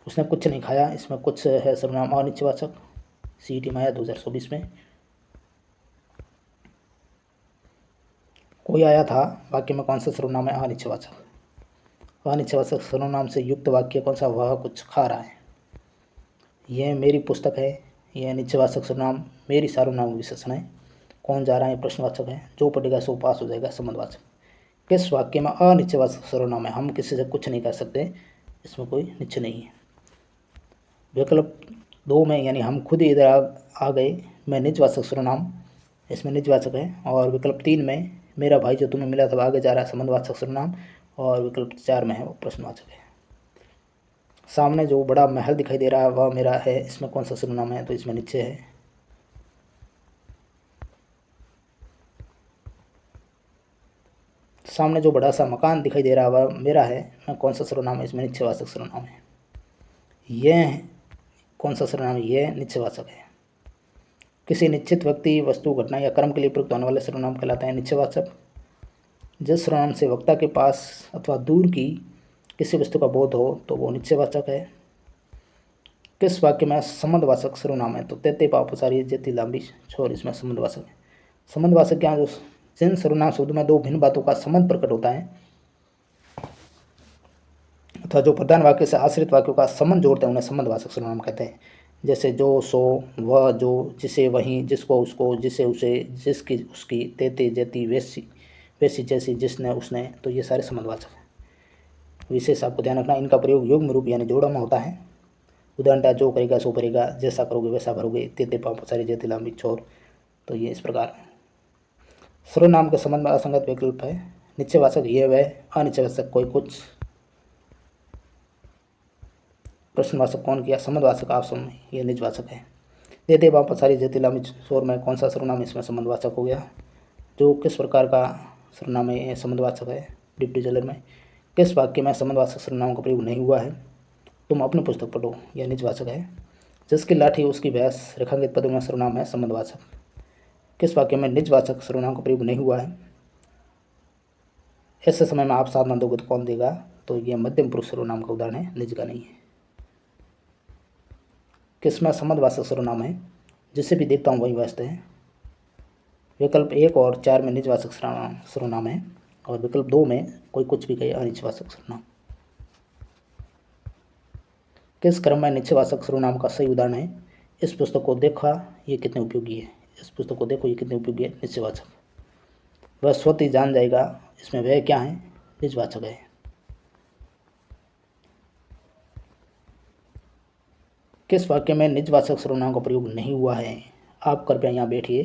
उसने कुछ नहीं खाया, इसमें कुछ है सर्वनाम अनिश्चयवाचक। CET में आया 2024 में। कोई आया था वाक्य में कौन सा सर्वनाम है? अनिश्चयवाचक। अनिश्चयवाचक सर्वनाम से युक्त वाक्य कौन सा? वह कुछ खा रहा है। यह मेरी पुस्तक है, यह अनिश्चयवाचक सर्वनाम। मेरी सार्वनाम विशेषण है। कौन जा रहा है? प्रश्नवाचक है। जो पढ़ेगा सो पास हो जाएगा, संबंधवाचक। किस वाक्य में अनिश्चयवाचक सर्वनाम है? हम किसी से कुछ नहीं कर सकते, इसमें कोई निश्चय नहीं है। विकल्प 2 में, यानी हम खुद ही इधर आ गए, मैं निजवाचक सर्वनाम, इसमें निजवाचक है। और विकल्प 3 में, मेरा भाई जो तुम्हें मिला था आगे जा रहा है, संबंधवाचक सर्वनाम। और विकल्प 4 में है वो प्रश्नवाचक है। सामने जो बड़ा महल दिखाई दे रहा है वह मेरा है, इसमें कौन सा सर्वनाम है? तो इसमें निश्चय है। सामने जो बड़ा सा मकान दिखाई दे रहा है वह मेरा है, मैं कौन सा सर्वनाम है? इसमें निश्चयवाचक सर्वनाम है। यह कौन सा सर्वनाम है? यह निश्चयवाचक है। किसी निश्चित व्यक्ति, वस्तु, घटना या कर्म के लिए प्रयुक्त होने वाले सर्वनाम कहलाते हैं निश्चयवाचक। जिस सर्वनाम से वक्ता के पास अथवा दूर की किसी वस्तु का बोध हो तो वो निश्चयवाचक है। किस वाक्य में संबंधवाचक सर्वनाम है? तो तेते पापसारी जेती लांबी छोर, इसमें संबंधवाचक है। संबंधवाचक क्या? जो जिन सर्वनाम शब्द में दो भिन्न बातों का संबंध प्रकट होता है अथवा जो प्रधान वाक्य से आश्रित वाक्यों का संबंध जोड़ते हैं उन्हें संबंधवाचक सर्वनाम कहते हैं। जैसे जो, सो, वह, जो, जिसे, वहीं, जिसको, उसको, जिसे, उसे, जिसकी, उसकी, तेते, जैती, वैसी, वैसी, जैसी, जिसने, उसने, तो ये सारे संबंधवाचक हैं। विशेष आपको ध्यान रखना, इनका प्रयोग युग्म रूप यानी जोड़ा में होता है। उदाहरण, जो करेगा सो भरेगा, जैसा करोगे वैसा भरोगे, तेते पाप सारी जेती लांबी छोर। तो ये इस प्रकार सर्वनाम के संबंध में असंगत विकल्प है। निश्चयवाचक ये वह, अनिश्चयवाचक कोई कुछ, प्रश्नवाचक कौन किया, संबंधवाचक आप सब, ये निजवाचक है। तेते पाप सारी जेती लांबी छोर में कौन सा सर्वनाम इसमें संबंधवाचक हो गया? जो किस प्रकार का सर्वनाम है? संबंधवाचक है। डिप्टी जेलर में किस वाक्य में संबंधवाचक सर्वनाम का प्रयोग नहीं हुआ है? तुम अपनी पुस्तक पढ़ो, यह निजवाचक है। जिसकी लाठी उसकी भैंस, रेखांकित पदों में सर्वनाम है संबंधवाचक। किस वाक्य में निजवाचक सर्वनाम का प्रयोग नहीं हुआ है? ऐसे समय में आप साथ ना दोगे तो कौन देगा? तो यह मध्यम पुरुष सर्वनाम का उदाहरण है, निज का नहीं है। किसमें संबंधवाचक सर्वनाम है? जिसे भी देखता हूँ वही वास्तव है। विकल्प 1 और 4 में निजवाचक सर्वनाम है और विकल्प 2 में कोई कुछ भी कहे अनिश्चयवाचक सर्वनाम। किस क्रम में निश्चयवाचक सर्वनाम का सही उदाहरण है? इस पुस्तक को देखा, ये कितने उपयोगी है। इस पुस्तक को देखो, ये कितने उपयोगी है, निश्चयवाचक। वह स्वतः ही जान जाएगा, इसमें वह क्या है? निजवाचक है। किस वाक्य में निजवाचक सर्वनाम का प्रयोग नहीं हुआ है? आप कृपया यहाँ बैठिए,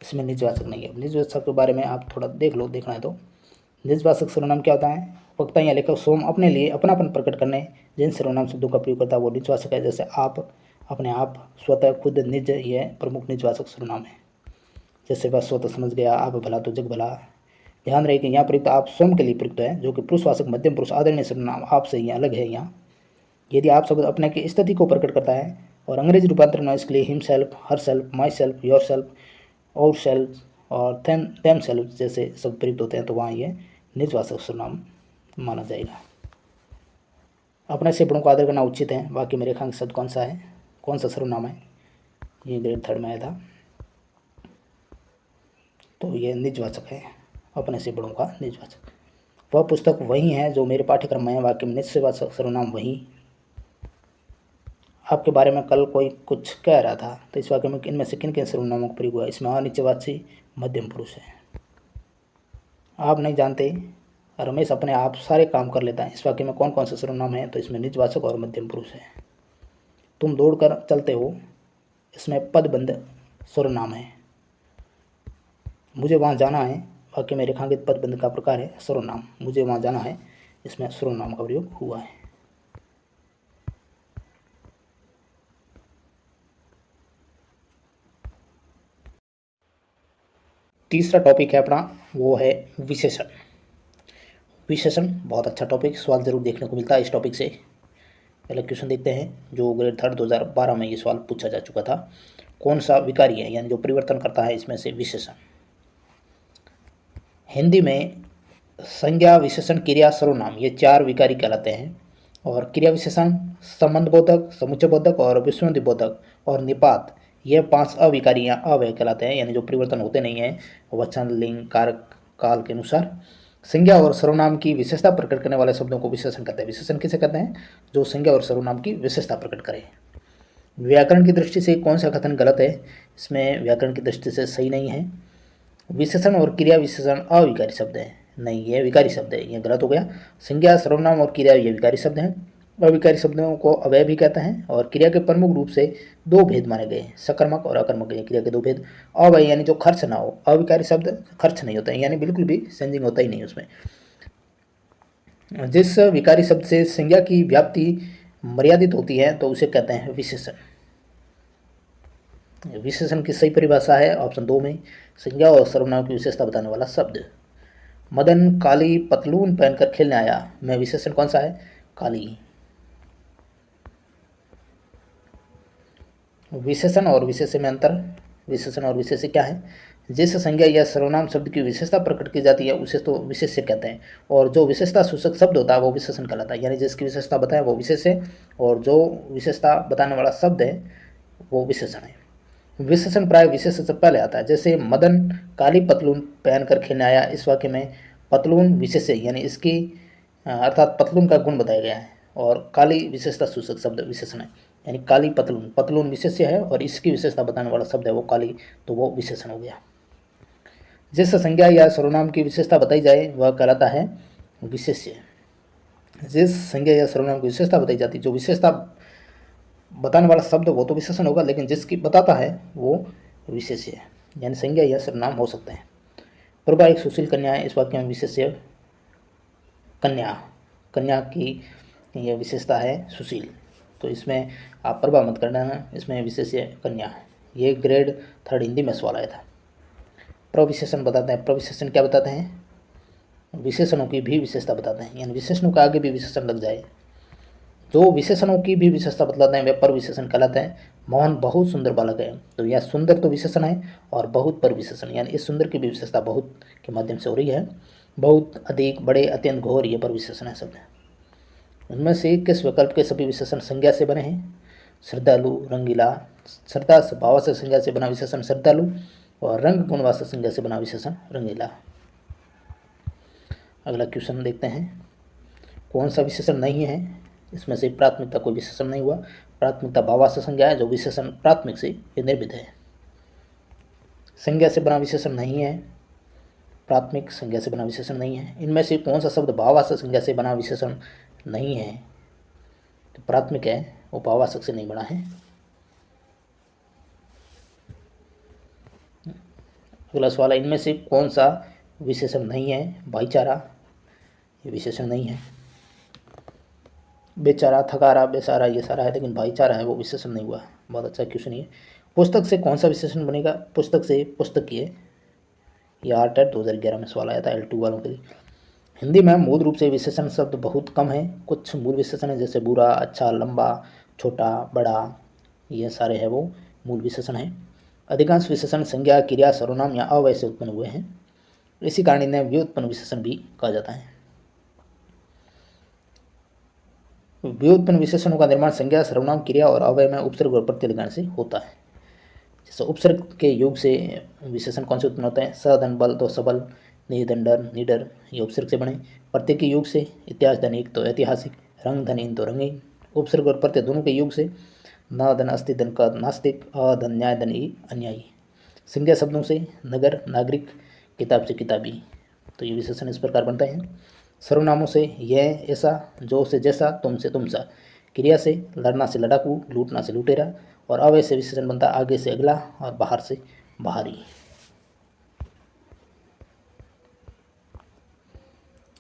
इसमें निजवाचक नहीं है। निजवाचक के बारे में आप थोड़ा देख लो, देखना है तो। निजवाचक सर्वनाम क्या होता है? वक्ता या लेखक स्वयं अपने लिए अपनापन प्रकट करने जिन सर्वनाम शब्दों का प्रयोग करता है वो निजवाचक है। जैसे आप, अपने आप, स्वतः, खुद, निज, ये प्रमुख निजवाचक सर्वनाम है। जैसे वह स्वतः समझ गया, आप भला तो जग भला। ध्यान रहे कि यहाँ प्रयुक्त आप स्वयं के लिए प्रयुक्त है, जो कि पुरुषवाचक मध्यम पुरुष आदरणीय सर्वनाम आपसे ही अलग है। यहाँ यदि आप शब्द अपने की स्थिति को प्रकट करता है और अंग्रेजी रूपांतरण में इसके लिए him self, her self, my self, your self, और सेल्फ और देम सेल्फ जैसे शब्द प्रयुक्त होते हैं तो वहाँ ये निजवाचक सर्वनाम माना जाएगा। अपने से बड़ों को आदर करना उचित है। वाक्य में रेखांक शब्द कौन सा है? कौन सा सर्वनाम है? ये ग्रेड 3 में आया था, तो ये निजवाचक है। अपने से बड़ों का निजवाचक। वह पुस्तक वही है जो मेरे पाठ्यक्रम में है। वाक्य में निजवाचक सर्वनाम वही। आपके बारे में कल कोई कुछ कह रहा था, तो इस वाक्य में इनमें से किन किन सर्वनामों का प्रयोग हुआ? इसमें अनिश्चयवाची मध्यम पुरुष है। आप नहीं जानते, रमेश अपने आप सारे काम कर लेता है। इस वाक्य में कौन कौन से सर्वनाम है? तो इसमें निजवाचक और मध्यम पुरुष है। तुम दौड़कर चलते हो, इसमें पदबंध सर्वनाम है। मुझे वहाँ जाना है, वाक्य में रेखांकित पदबंध का प्रकार है सर्वनाम। मुझे वहाँ जाना है, इसमें सर्वनाम का प्रयोग हुआ है। तीसरा टॉपिक है अपना, वो है विशेषण। विशेषण बहुत अच्छा टॉपिक, सवाल जरूर देखने को मिलता है इस टॉपिक से। पहले क्वेश्चन देखते हैं, जो ग्रेड 3 2012 में ये सवाल पूछा जा चुका था। कौन सा विकारी है, यानी जो परिवर्तन करता है इसमें से विशेषण? हिंदी में संज्ञा, विशेषण, क्रिया, सर्वनाम, ये 4 विकारी कहलाते हैं। और क्रिया विशेषण संबंध बोधक, समुच्चय बोधक और विसंधि बोधक और निपात, ये 5 अविकारी या अव्यय कहलाते हैं, यानी जो परिवर्तन होते नहीं हैं वचन, लिंग, कारक, काल के अनुसार। संज्ञा और सर्वनाम की विशेषता प्रकट करने वाले शब्दों को विशेषण कहते हैं। विशेषण किसे कहते हैं? जो संज्ञा और सर्वनाम की विशेषता प्रकट करे। व्याकरण की दृष्टि से कौन सा कथन गलत है? इसमें व्याकरण की दृष्टि से सही नहीं है। विशेषण और क्रिया विशेषण अविकारी शब्द है, नहीं ये विकारी शब्द है, ये गलत हो गया। संज्ञा, सर्वनाम और क्रिया ये विकारी शब्द हैं। अविकारी शब्दों को अव्यय भी कहते हैं। और क्रिया के प्रमुख रूप से 2 भेद माने गए, सकर्मक और अकर्मक। क्रिया के 2 भेद। अव्यय यानी जो खर्च ना हो, अविकारी शब्द खर्च नहीं होता है, यानी बिल्कुल भी चेंजिंग होता ही नहीं उसमें। जिस विकारी शब्द से संज्ञा की व्याप्ति मर्यादित होती है तो उसे कहते हैं विशेषण। विशेषण की सही परिभाषा है ऑप्शन 2 में, संज्ञा और सर्वनाम की विशेषता बताने वाला शब्द। मदन काली पतलून पहनकर खेलने आया, में विशेषण कौन सा है? काली। विशेषण और विशेष्य में अंतर। विशेषण और विशेष्य क्या है? जिस संज्ञा या सर्वनाम शब्द की विशेषता प्रकट की जाती है उसे तो विशेष्य कहते हैं, और जो विशेषता सूचक शब्द होता है वो विशेषण कहलाता है। यानी जिसकी विशेषता बताए वो विशेष्य, और जो विशेषता बताने वाला शब्द है वो विशेषण है। विशेषण प्राय विशेष्य से पहले आता है। जैसे मदन काली पतलून पहनकर खेलने आया, इस वाक्य में पतलून विशेष्य यानी इसकी अर्थात पतलून का गुण बताया गया है, और काली विशेषता सूचक शब्द विशेषण है। यानी काली पतलून, पतलून विशेष्य है और इसकी विशेषता बताने वाला शब्द है वो काली, तो वो विशेषण हो गया। जिस संज्ञा या सर्वनाम की विशेषता बताई जाए वह कहलाता है विशेष्य। जिस संज्ञा या सर्वनाम की विशेषता बताई जाती है, जो विशेषता बताने वाला शब्द वो तो विशेषण होगा, लेकिन जिसकी बताता है वो विशेष्य है, यानी संज्ञा या सर्वनाम हो सकते हैं। प्रभा एक सुशील कन्या है, इस वाक्य में विशेष्य कन्या, कन्या की यह विशेषता है सुशील, तो इसमें आप प्रभा मत करना है, इसमें विशेष्य कन्या है। ये ग्रेड 3 हिंदी में सवाल आया था। प्रविशेषण बताते हैं। प्रविशेषण क्या बताते हैं? विशेषणों की भी विशेषता बताते हैं, यानी विशेषणों के आगे भी विशेषण लग जाए। जो विशेषणों की भी विशेषता बतलाते हैं वे पर विशेषण कहलाते हैं। मोहन बहुत सुंदर बालक है, तो यह सुंदर तो विशेषण है और बहुत पर विशेषण, यानी इस सुंदर की भी विशेषता बहुत के माध्यम से हो रही है। बहुत, अधिक, बड़े, अत्यंत, घोर, ये पर विशेषण है शब्द। उनमें से किस विकल्प के सभी विशेषण संज्ञा से बने हैं? श्रद्धालु, रंगीला। श्रद्धा स्वभाव से संज्ञा से बना विशेषण श्रद्धालु, और रंग गुणवाचक संज्ञा से बना विशेषण रंगीला। अगला क्वेश्चन देखते हैं। कौन सा विशेषण नहीं है? इसमें से प्राथमिकता कोई विशेषण नहीं हुआ। प्राथमिकता भावार्थ संज्ञा है, जो विशेषण प्राथमिक से निर्मित है। संज्ञा से बना विशेषण नहीं है, प्राथमिक संज्ञा से बना विशेषण नहीं है। इनमें से कौन सा शब्द भावार्थ संज्ञा से बना विशेषण नहीं है? तो प्राथमिक है, वो भावार्थ से नहीं बना है। अगला सवाल है, इनमें से कौन सा विशेषण नहीं है? भाईचारा, ये विशेषण नहीं है। बेचारा, थकारा, बेसारा, ये सारा है, लेकिन भाईचारा है वो विशेषण नहीं हुआ। बहुत अच्छा क्वेश्चन है। पुस्तक से कौन सा विशेषण बनेगा? पुस्तक से पुस्तकीय, ये आर्ट 2011 में सवाल आया था L2 वालों के लिए। हिंदी में मूल रूप से विशेषण शब्द बहुत कम है। कुछ मूल विशेषण है जैसे बुरा, अच्छा, लंबा, छोटा, बड़ा, ये सारे हैं वो मूल विशेषण हैं। अधिकांश विशेषण संज्ञा, क्रिया, सर्वनाम या अव्यय से उत्पन्न हुए हैं। इसी कारण इन्हें व्युत्पन्न विशेषण भी कहा जाता है। व्युत्पन्न विशेषणों का निर्माण संज्ञा, सर्वनाम, क्रिया और अव्यय में उपसर्ग और प्रत्यय लगाने से होता है। जैसे उपसर्ग के योग से विशेषण कौन से उत्पन्न होते हैं? स धन बल तो सबल, नि धन डर निडर, ये उपसर्ग से बने। प्रत्यय के योग से इतिहास धन एक तो ऐतिहासिक, रंग धन इन तो रंगीन। उपसर्ग और प्रत्यय दोनों के योग से न धन अस्ति धन का नास्तिक, अ धन न्याय धन ई अन्यायी। संज्ञा शब्दों से नगर नागरिक, किताब से किताबी, तो ये विशेषण इस प्रकार बनते हैं। सर्वनामों से यह ऐसा, जो से जैसा, तुम से तुम सा। क्रिया से लड़ना से लड़ाकू, लूटना से लुटेरा, और अव्यय से विशेषण बनता आगे से अगला और बाहर से बाहरी।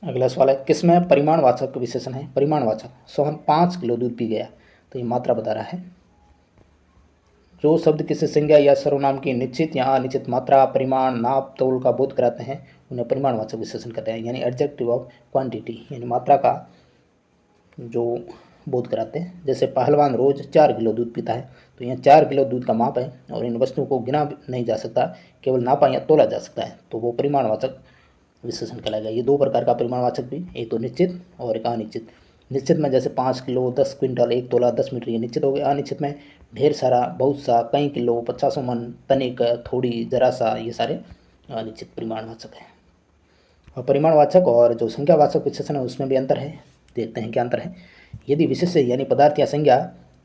अगला सवाल है, किसमें परिमाणवाचक विशेषण है? परिमाणवाचक, सोहन 5 किलो दूध पी गया, तो ये मात्रा बता रहा है। जो शब्द किसी संज्ञा या सर्वनाम की निश्चित या अनिश्चित मात्रा, परिमाण, नाप, तौल का बोध कराते हैं उन्हें परिमाणवाचक विशेषण कहते हैं, यानी एडजेक्टिव ऑफ क्वांटिटी, यानी मात्रा का जो बोध कराते हैं। जैसे पहलवान रोज 4 किलो दूध पीता है, तो यहाँ 4 किलो दूध का माप है और इन वस्तुओं को गिना नहीं जा सकता, केवल नापा या तोला जा सकता है, तो वो परिमाणवाचक विशेषण कहलाएगा। ये 2 प्रकार का परिमाणवाचक भी, एक तो निश्चित और एक अनिश्चित। निश्चित में जैसे 5 किलो, 10 क्विंटल, 1 तोला, 10 मीटर, ये निश्चित हो गए। अनिश्चित में ढेर सारा, बहुत सा, कई किलो, 50 मन, तनिक, थोड़ी, जरा सा, ये सारे अनिश्चित परिमाणवाचक हैं। और परिमाणवाचक और जो संख्यावाचक विशेषण है उसमें भी अंतर है। देखते हैं क्या अंतर है। यदि विशेष्य यानी पदार्थ या संज्ञा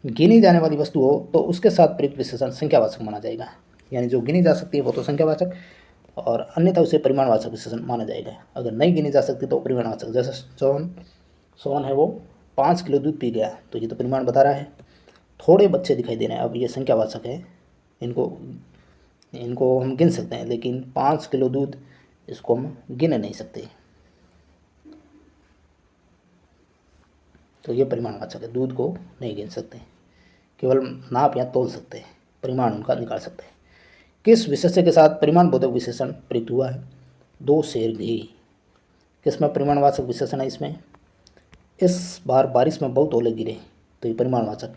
गिनी जाने वाली वस्तु हो तो उसके साथ प्रयुक्त विशेषण संख्यावाचक माना जाएगा, यानी जो गिनी जा सकती है वो तो संख्यावाचक, और अन्यथा उसे परिमाणवाचक विशेषण माना जाएगा। अगर नहीं गिनी जा सकती तो परिमाणवाचक। जैसे सोहन है वो 5 किलो दूध पी गया, तो ये तो परिमाण बता रहा है। थोड़े बच्चे दिखाई दे रहे हैं, अब ये संख्यावाचक है, इनको हम गिन सकते हैं, लेकिन 5 किलो दूध इसको हम गिन नहीं सकते। तो ये परिमाणवाचक है। दूध को नहीं गिन सकते, केवल नाप या तोल सकते हैं, परिमाण उनका निकाल सकते हैं। किस विशेषण के साथ परिमाण बोधक विशेषण प्रयुक्त हुआ है? 2 सेर घी। किसमें परिमाणवाचक विशेषण है? इसमें इस बार बारिश में बहुत ओले गिरे, तो ये परिमाणवाचक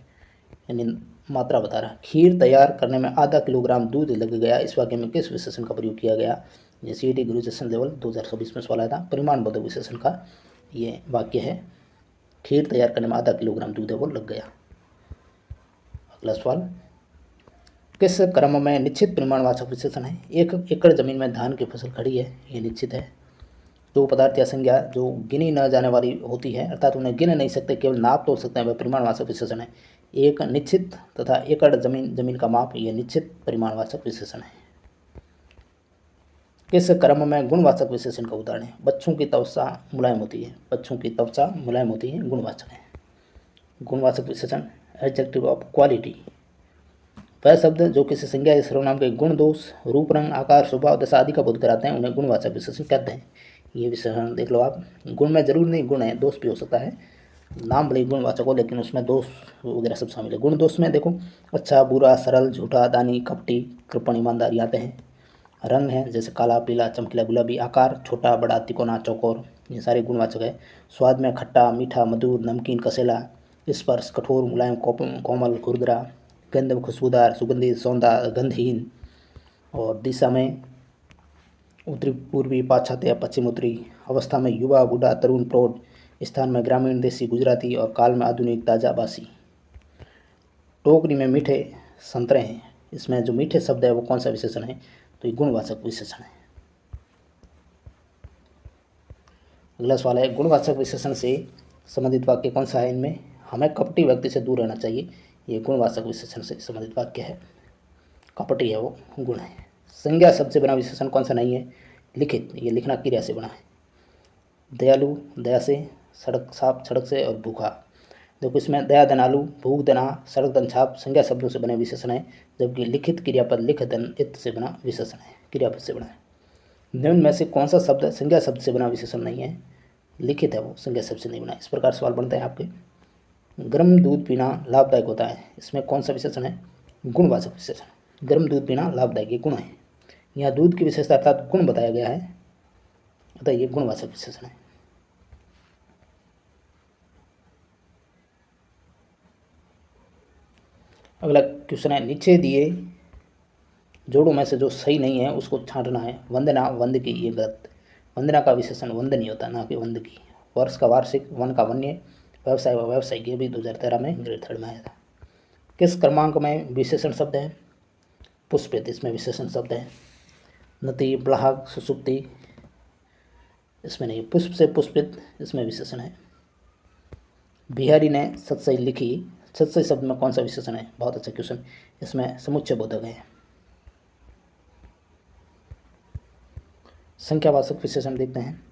यानी मात्रा बता रहा है। खीर तैयार करने में आधा किलोग्राम दूध लग गया, इस वाक्य में किस विशेषण का प्रयोग किया गया? ये सीईटी ग्रेजुएशन लेवल 2024 में सवाल आया था। परिमाण बोधक विशेषण का ये वाक्य है, खीर तैयार करने में आधा किलोग्राम दूध है वो लग गया। अगला सवाल, किस क्रम में निश्चित परिमाणवाचक विशेषण है? 1 एकड़ जमीन में धान की फसल खड़ी है, ये निश्चित है। जो पदार्थ या संज्ञा जो गिनी न जाने वाली होती है, अर्थात उन्हें गिन नहीं सकते, केवल नाप तोल सकते हैं, वह परिमाणवाचक विशेषण है। एक निश्चित तथा एकड़ जमीन का माप, ये निश्चित परिमाणवाचक विशेषण है। किस क्रम में गुणवाचक विशेषण का उदाहरण है? बच्चों की त्वचा मुलायम होती है, बच्चों की त्वचा मुलायम होती है, गुणवाचक है। गुणवाचक विशेषण एडजेक्टिव ऑफ क्वालिटी, वह शब्द जो किसी संज्ञा या सर्वनाम के गुण, दोष, रूप, रंग, आकार, स्वभाव, दशा आदि का बोध कराते हैं, उन्हें गुणवाचक विशेषण कहते हैं। ये विशेषण देख लो आप। गुण में जरूर नहीं गुण है, दोष भी हो सकता है, नाम भले गुणवाचक हो लेकिन उसमें दोष वगैरह सब शामिल है। गुण दोष में देखो, अच्छा, बुरा, सरल, झूठा, दानी, कपटी, कृपण, ईमानदारी आते हैं। रंग है जैसे काला, पीला, चमकीला, गुलाबी। आकार छोटा, बड़ा, तिकोना, चौकोर, ये सारे गुणवाचक है। स्वाद में खट्टा, मीठा, मधुर, नमकीन, कसेला। स्पर्श कठोर, मुलायम, कोमल, खुरदरा। गंध खुशबूदार, सुगंधित, सौंदा, गंधहीन। और दिशा में उत्तरी पूर्वी, पाश्चात्य, पश्चिम उत्तरी। अवस्था में युवा, बूढ़ा, तरुण, प्रौढ़। स्थान में ग्रामीण, देसी, गुजराती। और काल में आधुनिक, ताजा, बासी। टोकरी में मीठे संतरे हैं, इसमें जो मीठे शब्द है वो कौन सा विशेषण है? तो ये गुणवाचक विशेषण है। अगला सवाल है, गुणवाचक विशेषण से संबंधित वाक्य कौन सा है? इनमें हमें कपटी व्यक्ति से दूर रहना चाहिए, ये गुणवाचक विशेषण से संबंधित वाक्य है। कपटी है वो गुण है। संज्ञा शब्द से बना विशेषण कौन सा नहीं है? लिखित, ये लिखना क्रिया से बना है। दयालु, दया से। सड़क साफ, सड़क से। और भूखा, देखो इसमें दया दनालु, भूख दना, सड़क दन छाप संज्ञा शब्दों से बने विशेषण है, जबकि लिखित क्रियापद लिख दन इत से बना विशेषण है, क्रियापद से बना है। निम्न में से कौन सा शब्द संज्ञा शब्द से बना विशेषण नहीं है? लिखित है वो, संज्ञा शब्द से नहीं बना। इस प्रकार सवाल बनते हैं आपके। गर्म दूध पीना लाभदायक होता है, इसमें कौन सा विशेषण है? गुणवाचक विशेषण। गर्म दूध पीना लाभदायक, ये गुण है। यहाँ दूध की विशेषता अर्थात गुण बताया गया है, अतः ये गुणवाचक विशेषण है। अगला क्वेश्चन है, नीचे दिए जोड़ों में से जो सही नहीं है उसको छांटना है। वंदना, वंद की, ये गलत। वंदना का विशेषण वंदनीय होता है, ना कि वंद की। वर्ष का वार्षिक, वन का वन्य, व्यवसाय व व्यावसायिक, ये भी 2013 में ग्रेड 3 में आया था। किस क्रमांक में विशेषण शब्द है? पुष्पित, इसमें विशेषण शब्द है। नति, ब्लाहक, सुसुप्ति, इसमें नहीं। पुष्प से पुष्पित, इसमें विशेषण है। बिहारी ने सतसई लिखी, सतसई शब्द में कौन सा विशेषण है? बहुत अच्छा क्वेश्चन, इसमें समुच्चय बोधक है। संख्यावाचक विशेषण देखते हैं।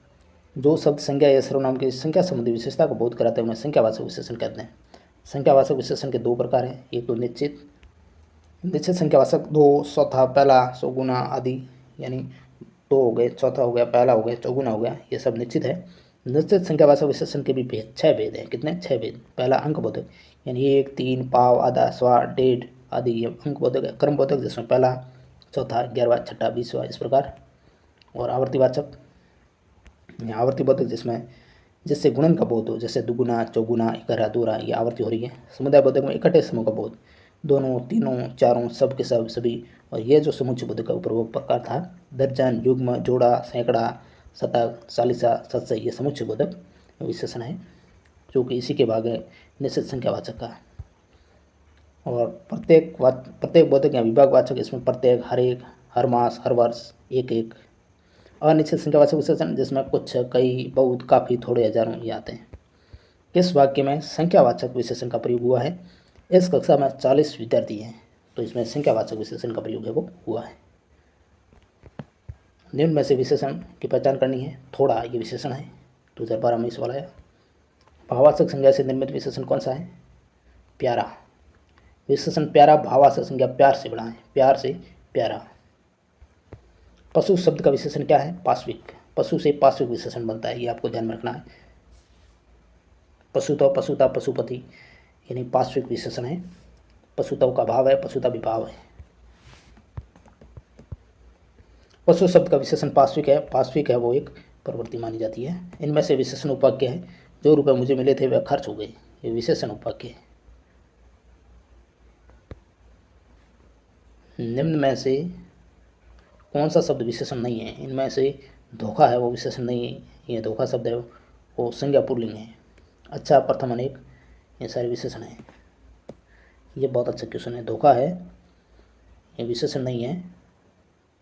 जो शब्द संज्ञा या सर्वनाम की संख्या संबंधी विशेषता को बोध कराते हैं उन्हें संख्यावाचक विशेषण कहते हैं। संख्यावाचक विशेषण के 2 प्रकार हैं, एक तो निश्चित संख्यावाचक, 2, चौथा, पहला, चौगुना आदि, यानी 2 हो गए, चौथा हो गया, पहला हो गया, चौगुना हो गया, ये सब निश्चित है। निश्चित संख्यावाचक विशेषण के भी भेद 6 भेद हैं। कितने? 6 भेद। पहला अंक बोधक, यानी 1, 3, पाव, आधा, सवा, डेढ़ आदि, ये अंक बोधक है। क्रम बोधक जिसमें पहला, चौथा, 11वां, छठा, 20वां, इस प्रकार। और आवर्तीवाचक, आवर्ती बोधक जिससे गुणन का बोध हो, जैसे दुगुना, चौगुना, इकहरा, दोहरा, ये आवर्ती हो रही है। समुदाय बोधक में इकट्ठे समूह का बोध, दोनों, तीनों, चारों, सब के सब, सभी। और ये जो समुच्चय बोधक का ऊपर वो प्रकार था, दर्जन, युग्म, जोड़ा, सैकड़ा, शतक, चालीसा, सतसई, ये समुच्चय बोधक विशेषण है, जो कि इसी के भाग है निश्चित संख्यावाचक का। और प्रत्येक बोधक या विभागवाचक, इसमें प्रत्येक, हर एक, हर मास, हर वर्ष, एक एक। अनिश्चित संख्यावाचक विशेषण जिसमें कुछ, कई, बहुत, काफ़ी, थोड़े, हजारों, ये आते हैं। किस वाक्य में संख्यावाचक विशेषण का प्रयोग हुआ है? इस कक्षा में 40 विद्यार्थी हैं, तो इसमें संख्यावाचक विशेषण का प्रयोग है वो हुआ है। निम्न में से विशेषण की पहचान करनी है। थोड़ा, ये विशेषण है, 2012 में इस वाला है। भाववाचक संज्ञा से निर्मित विशेषण कौन सा है? प्यारा। विशेषण प्यारा भाववाचक संज्ञा प्यार से बना है, प्यार से प्यारा। पशु शब्द का विशेषण क्या है? पाश्विक। पशु से पाश्विक विशेषण बनता है, ये आपको ध्यान में रखना है। पशुत्व, पशुता, पशुपति यानी पार्श्विक विशेषण है। पशुत्व का भाव है, पशुता विभाव है। पशु शब्द का विशेषण पार्श्विक है। पार्श्विक है वो एक प्रवृत्ति मानी जाती है। इनमें से विशेषण उपवाक्य है, जो रुपए मुझे मिले थे वह खर्च हो गए, ये विशेषण उपवाक्य है। निम्न में से कौन सा शब्द विशेषण नहीं है? इनमें से धोखा है वो विशेषण नहीं है, ये धोखा शब्द है वो संज्ञा पुल्लिंग है। अच्छा, प्रथम, अनेक, ये सारे विशेषण हैं। ये बहुत अच्छा क्वेश्चन है। धोखा है, ये विशेषण नहीं है,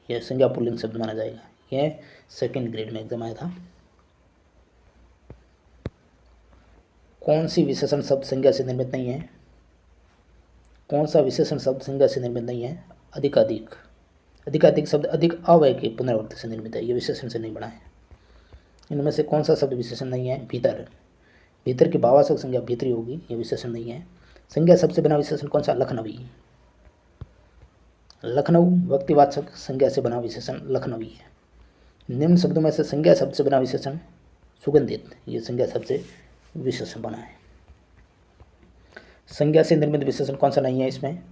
यह संज्ञा पुल्लिंग शब्द माना जाएगा। यह सेकंड ग्रेड में एग्जाम आया था। कौन सी विशेषण शब्द संज्ञा से निर्मित नहीं है? कौन सा विशेषण शब्द संज्ञा से निर्मित नहीं है? अधिकाधिक। अधिकाधिक शब्द अधिक अव्यय के पुनरावृत्ति से निर्मित है, ये विशेषण से नहीं बना है। इनमें से कौन सा शब्द विशेषण नहीं है? भीतर। भीतर की भावात्मक संज्ञा भीतरी होगी, ये विशेषण नहीं है। संज्ञा शब्द से बना विशेषण कौन सा? लखनवी। लखनऊ व्यक्तिवाचक संज्ञा से बना विशेषण लखनवी है। निम्न शब्दों में से संज्ञा शब्द से बना विशेषण सुगंधित, ये संज्ञा शब्द से विशेषण बना है। संज्ञा से निर्मित विशेषण कौन सा नहीं है इसमें?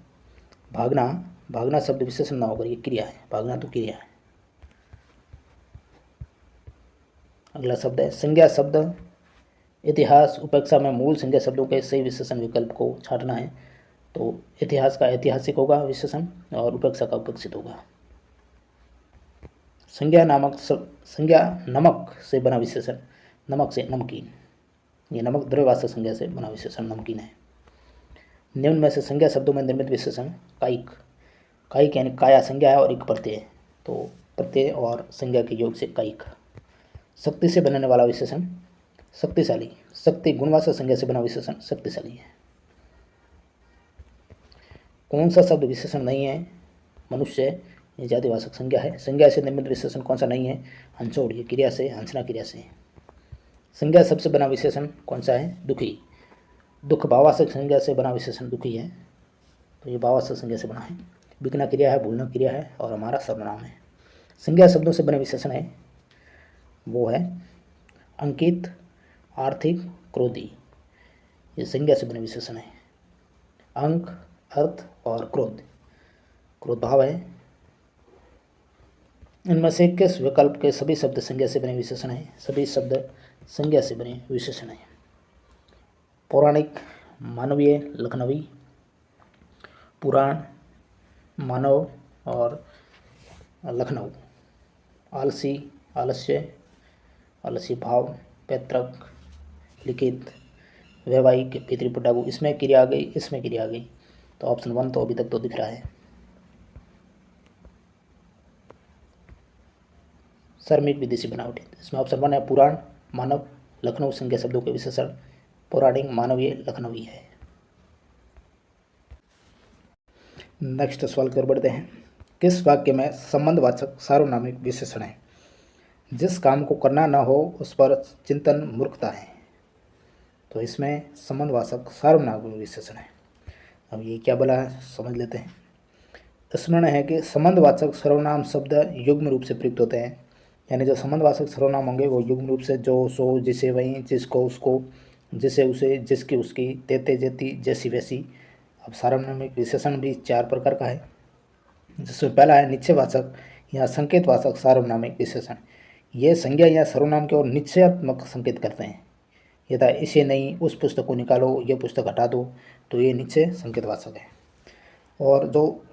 भागना। भागना शब्द विशेषण ना होकर ये क्रिया है, भागना तो क्रिया है। अगला शब्द है संज्ञा शब्द। इतिहास, उपेक्षा में मूल संज्ञा शब्दों के सही विशेषण विकल्प को छांटना है, तो इतिहास का ऐतिहासिक होगा विशेषण और उपेक्षा का उपेक्षित होगा। संज्ञा नमक से बना विशेषण, नमक से नमकीन, ये नमक द्रव्यवाचक संज्ञा से बना विशेषण नमकीन है। निम्न में से संज्ञा शब्दों में निर्मित विशेषण कायिक। कायिक यानी काया संज्ञा है और एक प्रत्यय, तो प्रत्यय और संज्ञा के योग से कायिक। शक्ति से बनने वाला विशेषण शक्तिशाली। शक्ति गुणवाचक संज्ञा से बना विशेषण शक्तिशाली है। कौन सा शब्द विशेषण नहीं है? मनुष्य, ये जातिवाचक संज्ञा है। संज्ञा से निर्मित विशेषण कौन सा नहीं है? हंसोड़, ये क्रिया से, हंसना क्रिया से। संज्ञा शब्द से बना विशेषण कौन सा है? दुखी। दुख भावात्मक संज्ञा से बना विशेषण दुखी है, तो ये भावात्मक संज्ञा से बना है। बिकना क्रिया है, भूलना क्रिया है और हमारा सर्वनाम है। संज्ञा शब्दों से बने विशेषण है वो है अंकित, आर्थिक, क्रोधी, ये संज्ञा से बने विशेषण है। अंक, अर्थ और क्रोध, क्रोध भाव है। इनमें से किस विकल्प के सभी शब्द संज्ञा से बने विशेषण है? सभी शब्द संज्ञा से बने विशेषण है। पौराणिक, मानवीय, लखनवी। पुराण, मानव और लखनऊ। आलसी, आलस्य, आलसी भाव। पैतृक, लिखित, वैवाहिक, पितृपुटागु, इसमें क्रिया आ गई, इसमें क्रिया आ गई, तो ऑप्शन 1 तो अभी तक तो दिख रहा है। श्रमिक, विदेशी बनावटी, इसमें ऑप्शन 1 है पुराण, मानव, लखनऊ संज्ञा शब्दों के विशेषण पौराणिक, मानवीय, लखनवी है। नेक्स्ट सवाल की ओर बढ़ते हैं। किस वाक्य में संबंधवाचक सार्वनामिक विशेषण है? जिस काम को करना न हो उस पर चिंतन मूर्खता है, तो इसमें संबंधवाचक सार्वनामिक विशेषण है। अब ये क्या बोला है समझ लेते हैं। स्मरण है कि संबंधवाचक सर्वनाम शब्द युग्म रूप से प्रयुक्त होते हैं, यानी जो संबंधवाचक सर्वनाम होंगे वो युग्म रूप से जो, सो, जिसे, वहीं, जिसको, उसको, जिसे, उसे, जिसकी, उसकी, तेते, जेती, जैसी, वैसी। अब सार्वनामिक विशेषण भी 4 प्रकार का है, जिसमें पहला है निश्चयवाचक या संकेतवाचक सार्वनामिक विशेषण। ये संज्ञा या सर्वनाम की ओर निश्चयात्मक संकेत करते हैं, यथा इसे नहीं, उस पुस्तक को निकालो, यह पुस्तक हटा दो, तो ये निश्चय संकेतवाचक है। और जो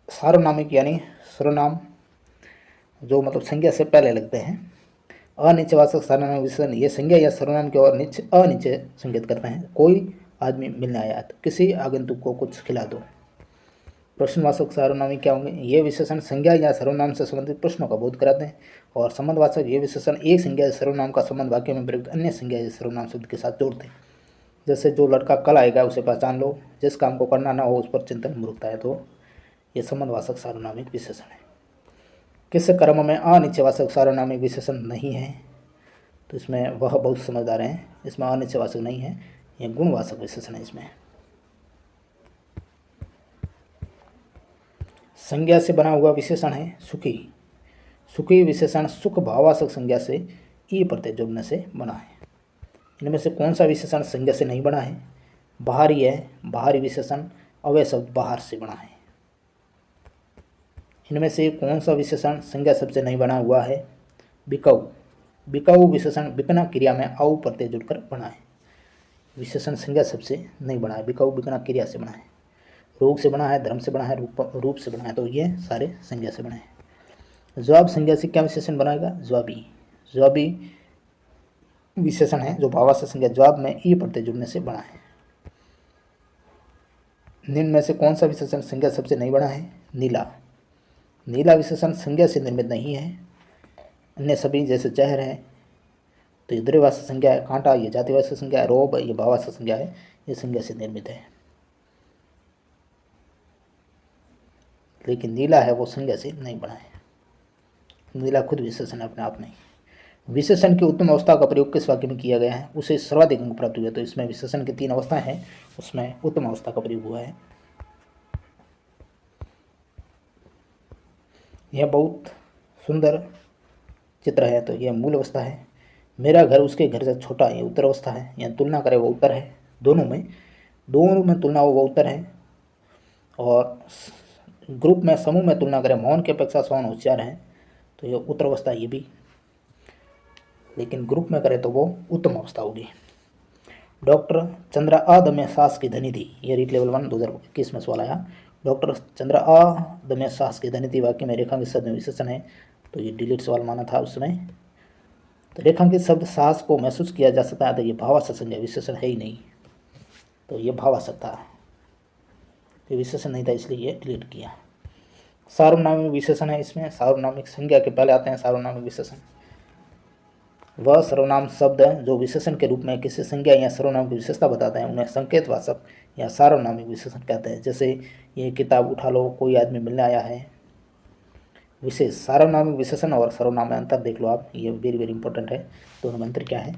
सार्वनामिक यानी सर्वनाम जो मतलब संज्ञा से पहले लगते हैं, अनिश्चयवाचक सार्वनामिक विशेषण, ये संज्ञा या सर्वनाम की ओर अनिश्चय संकेत करते हैं। कोई आदमी मिलने आया तो किसी आगंतुक को कुछ खिला दो। प्रश्नवाचक सार्वनामिक क्या होंगे? ये विशेषण संज्ञा या सर्वनाम से संबंधित प्रश्नों का बोध कराते हैं। और संबंधवाचक ये विशेषण एक संज्ञा या सर्वनाम का संबंध वाक्य में प्रयुक्त अन्य संज्ञा या सर्वनाम शब्द के साथ जोड़ते हैं। जैसे जो लड़का कल आएगा उसे पहचान लो, जिस काम को करना ना हो उस पर चिंतन मूर्खता है, तो ये संबंधवाचक सार्वनामिक विशेषण है। किस कर्म में अनिश्चयवाचक सार्वनामिक विशेषण नहीं है? तो इसमें वह बहुत समझदार हैं, इसमें अनिश्चयवाचक नहीं है, ये गुणवाचक विशेषण है। इसमें संज्ञा से बना हुआ विशेषण है सुखी। सुखी विशेषण सुख भाववाचक संज्ञा से ई प्रत्यय जोड़ने से बना है। इनमें से कौन सा विशेषण संज्ञा से नहीं बना है? बाहरी है, बाहरी विशेषण अव्यय शब्द बाहर से बना है। इनमें से कौन सा विशेषण संज्ञा शब्द से नहीं बना हुआ है? बिकाऊ। बिकाऊ विशेषण बिकना क्रिया में आऊ प्रत्यय जुड़कर बना है। विशेषण संज्ञा शब्द से नहीं बना है, बिकाऊ बिकना क्रिया से बना है। रोग से बना है, धर्म से बना है, रूप से बना है, तो ये सारे संज्ञा से बना है। जवाब संज्ञा से क्या विशेषण बनाएगा? जवाबी। जवाबी विशेषण है जो भावार्थ संज्ञा जवाब में ई प्रत्यय जुड़ने से बना है। निम्न में से कौन सा विशेषण संज्ञा शब्द से नहीं बना है? नीला। नीला विशेषण संज्ञा से निर्मित नहीं है। अन्य सभी जैसे चहर है तो ये द्रव्यवाचक संज्ञा है, कांटा ये जातिवाचक संज्ञा है, रोब ये भावार्थ संज्ञा है, ये संज्ञा से निर्मित है। लेकिन नीला है वो संज्ञा से नहीं बना है। नीला खुद विशेषण है अपने आप में। विशेषण की उत्तम अवस्था का प्रयोग किस वाक्य में किया गया है? उसे सर्वाधिक अंक प्राप्त हुए। तो इसमें विशेषण की 3 अवस्थाएं हैं, उसमें उत्तम अवस्था का प्रयोग हुआ है। यह बहुत सुंदर चित्र है। तो यह मूल अवस्था है। मेरा घर उसके घर से छोटा, ये उत्तर अवस्था है। यहाँ तुलना करें वो उत्तर है। दोनों में तुलना हो वो उत्तर है। और ग्रुप में समूह में तुलना करें मौन की अपेक्षा सौन होशियार है, तो ये उत्तर अवस्था ये भी। लेकिन ग्रुप में करें तो वो उत्तम अवस्था होगी। डॉक्टर चंद्रा अदम्य साहस की धनी थी। ये रीट लेवल 1 2021 में सवाल आया। डॉक्टर चंद्रा अदम्य साहस की धनी थी वाक्य में रेखांकित शब्द में विशेषण है, तो ये डिलीट सवाल माना था उसमें। तो रेखांकित शब्द साहस को महसूस किया जा सकता है, तो ये भावार्थ संज्ञा विशेषण है ही नहीं, तो ये भावार्थ था, ये विशेषण नहीं था इसलिए ये डिलीट किया। सार्वनामिक विशेषण है इसमें। सार्वनामिक संज्ञा के पहले आते हैं सार्वनामिक विशेषण। वह सर्वनाम शब्द जो विशेषण के रूप में किसी संज्ञा या सर्वनाम की विशेषता बताते हैं उन्हें संकेतवाचक या सार्वनामिक विशेषण कहते हैं। जैसे ये किताब उठा लो, कोई आदमी मिलने आया है। विशेष सार्वनामिक विशेषण और सर्वनाम में अंतर देख लो आप, ये वेरी वेरी इंपॉर्टेंट है। दोनों में अंतर क्या है?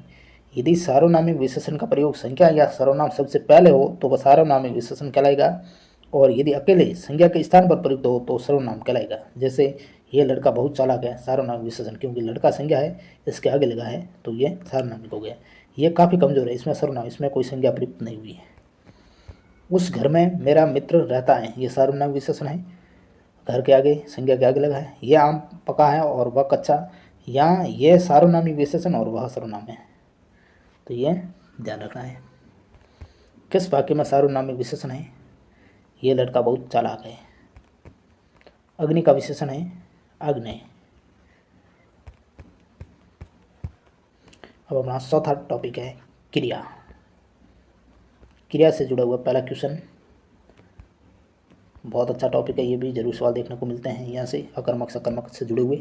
यदि सार्वनामिक विशेषण का प्रयोग संज्ञा या सर्वनाम शब्द से पहले हो तो वह सार्वनामिक विशेषण कहलाएगा, और यदि अकेले संज्ञा के स्थान पर प्रयुक्त हो तो सर्वनाम कहलाएगा। जैसे ये लड़का बहुत चालाक है, सार्वनामिक विशेषण, क्योंकि लड़का संज्ञा है, इसके आगे लगा है तो ये सार्वनामिक हो गया। ये काफ़ी कमजोर है, इसमें सर्वनाम, इसमें कोई संज्ञा प्रयुक्त नहीं हुई है। उस घर में मेरा मित्र रहता है, ये सार्वनामिक विशेषण है, घर के आगे संज्ञा के आगे लगा है। ये आम पका है और वह कच्चा, यहाँ ये सार्वनामिक विशेषण और वह सर्वनाम है, तो ये ध्यान रखना है। किस वाक्य में सार्वनामिक विशेषण है? ये लड़का बहुत चालाक है। अग्नि का विशेषण है अग्नि। अब अपना चौथा टॉपिक है क्रिया। क्रिया से जुड़ा हुआ पहला क्वेश्चन, बहुत अच्छा टॉपिक है, ये भी जरूर सवाल देखने को मिलते हैं यहाँ से। अकर्मक सकर्मक से जुड़े हुए,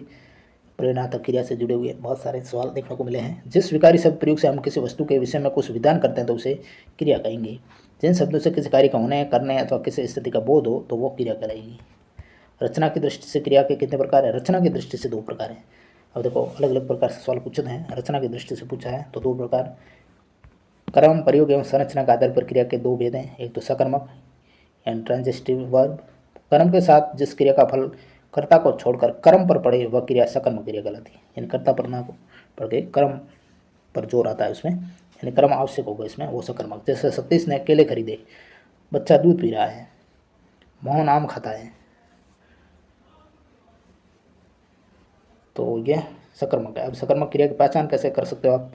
प्रेरणात्मक क्रिया से जुड़े हुए बहुत सारे सवाल देखने को मिले हैं। जिस विकारी शब्द प्रयोग से हम किसी वस्तु के विषय में कुछ विधान करते हैं तो उसे क्रिया कहेंगे। जिन शब्दों से किसी कार्य का होने, करने अथवा किसी स्थिति का बोध हो तो वो क्रिया कहलाएगी। रचना की दृष्टि से क्रिया के कितने प्रकार है? रचना की दृष्टि से 2 प्रकार है। अब देखो अलग अलग प्रकार से सवाल पूछते हैं। रचना की दृष्टि से पूछा है तो 2 प्रकार। कर्म, प्रयोग एवं संरचना के आधार पर क्रिया के 2 भेद हैं। एक तो सकर्मक एंड ट्रांजिटिव वर्ब, कर्म के साथ जिस क्रिया का फल कर्ता को छोड़कर कर्म पर पड़े वह क्रिया सकर्मक क्रिया कहलाती है। यानी कर्ता पर ना पड़ के कर्म पर जोर आता है उसमें, यानी कर्म आवश्यक होगा इसमें, वो सकर्मक। जैसे सतीश ने केले खरीदे, बच्चा दूध पी रहा है, मोहन आम खाता है, तो यह सकर्मक है। अब सकर्मक क्रिया की पहचान कैसे कर सकते हो आप?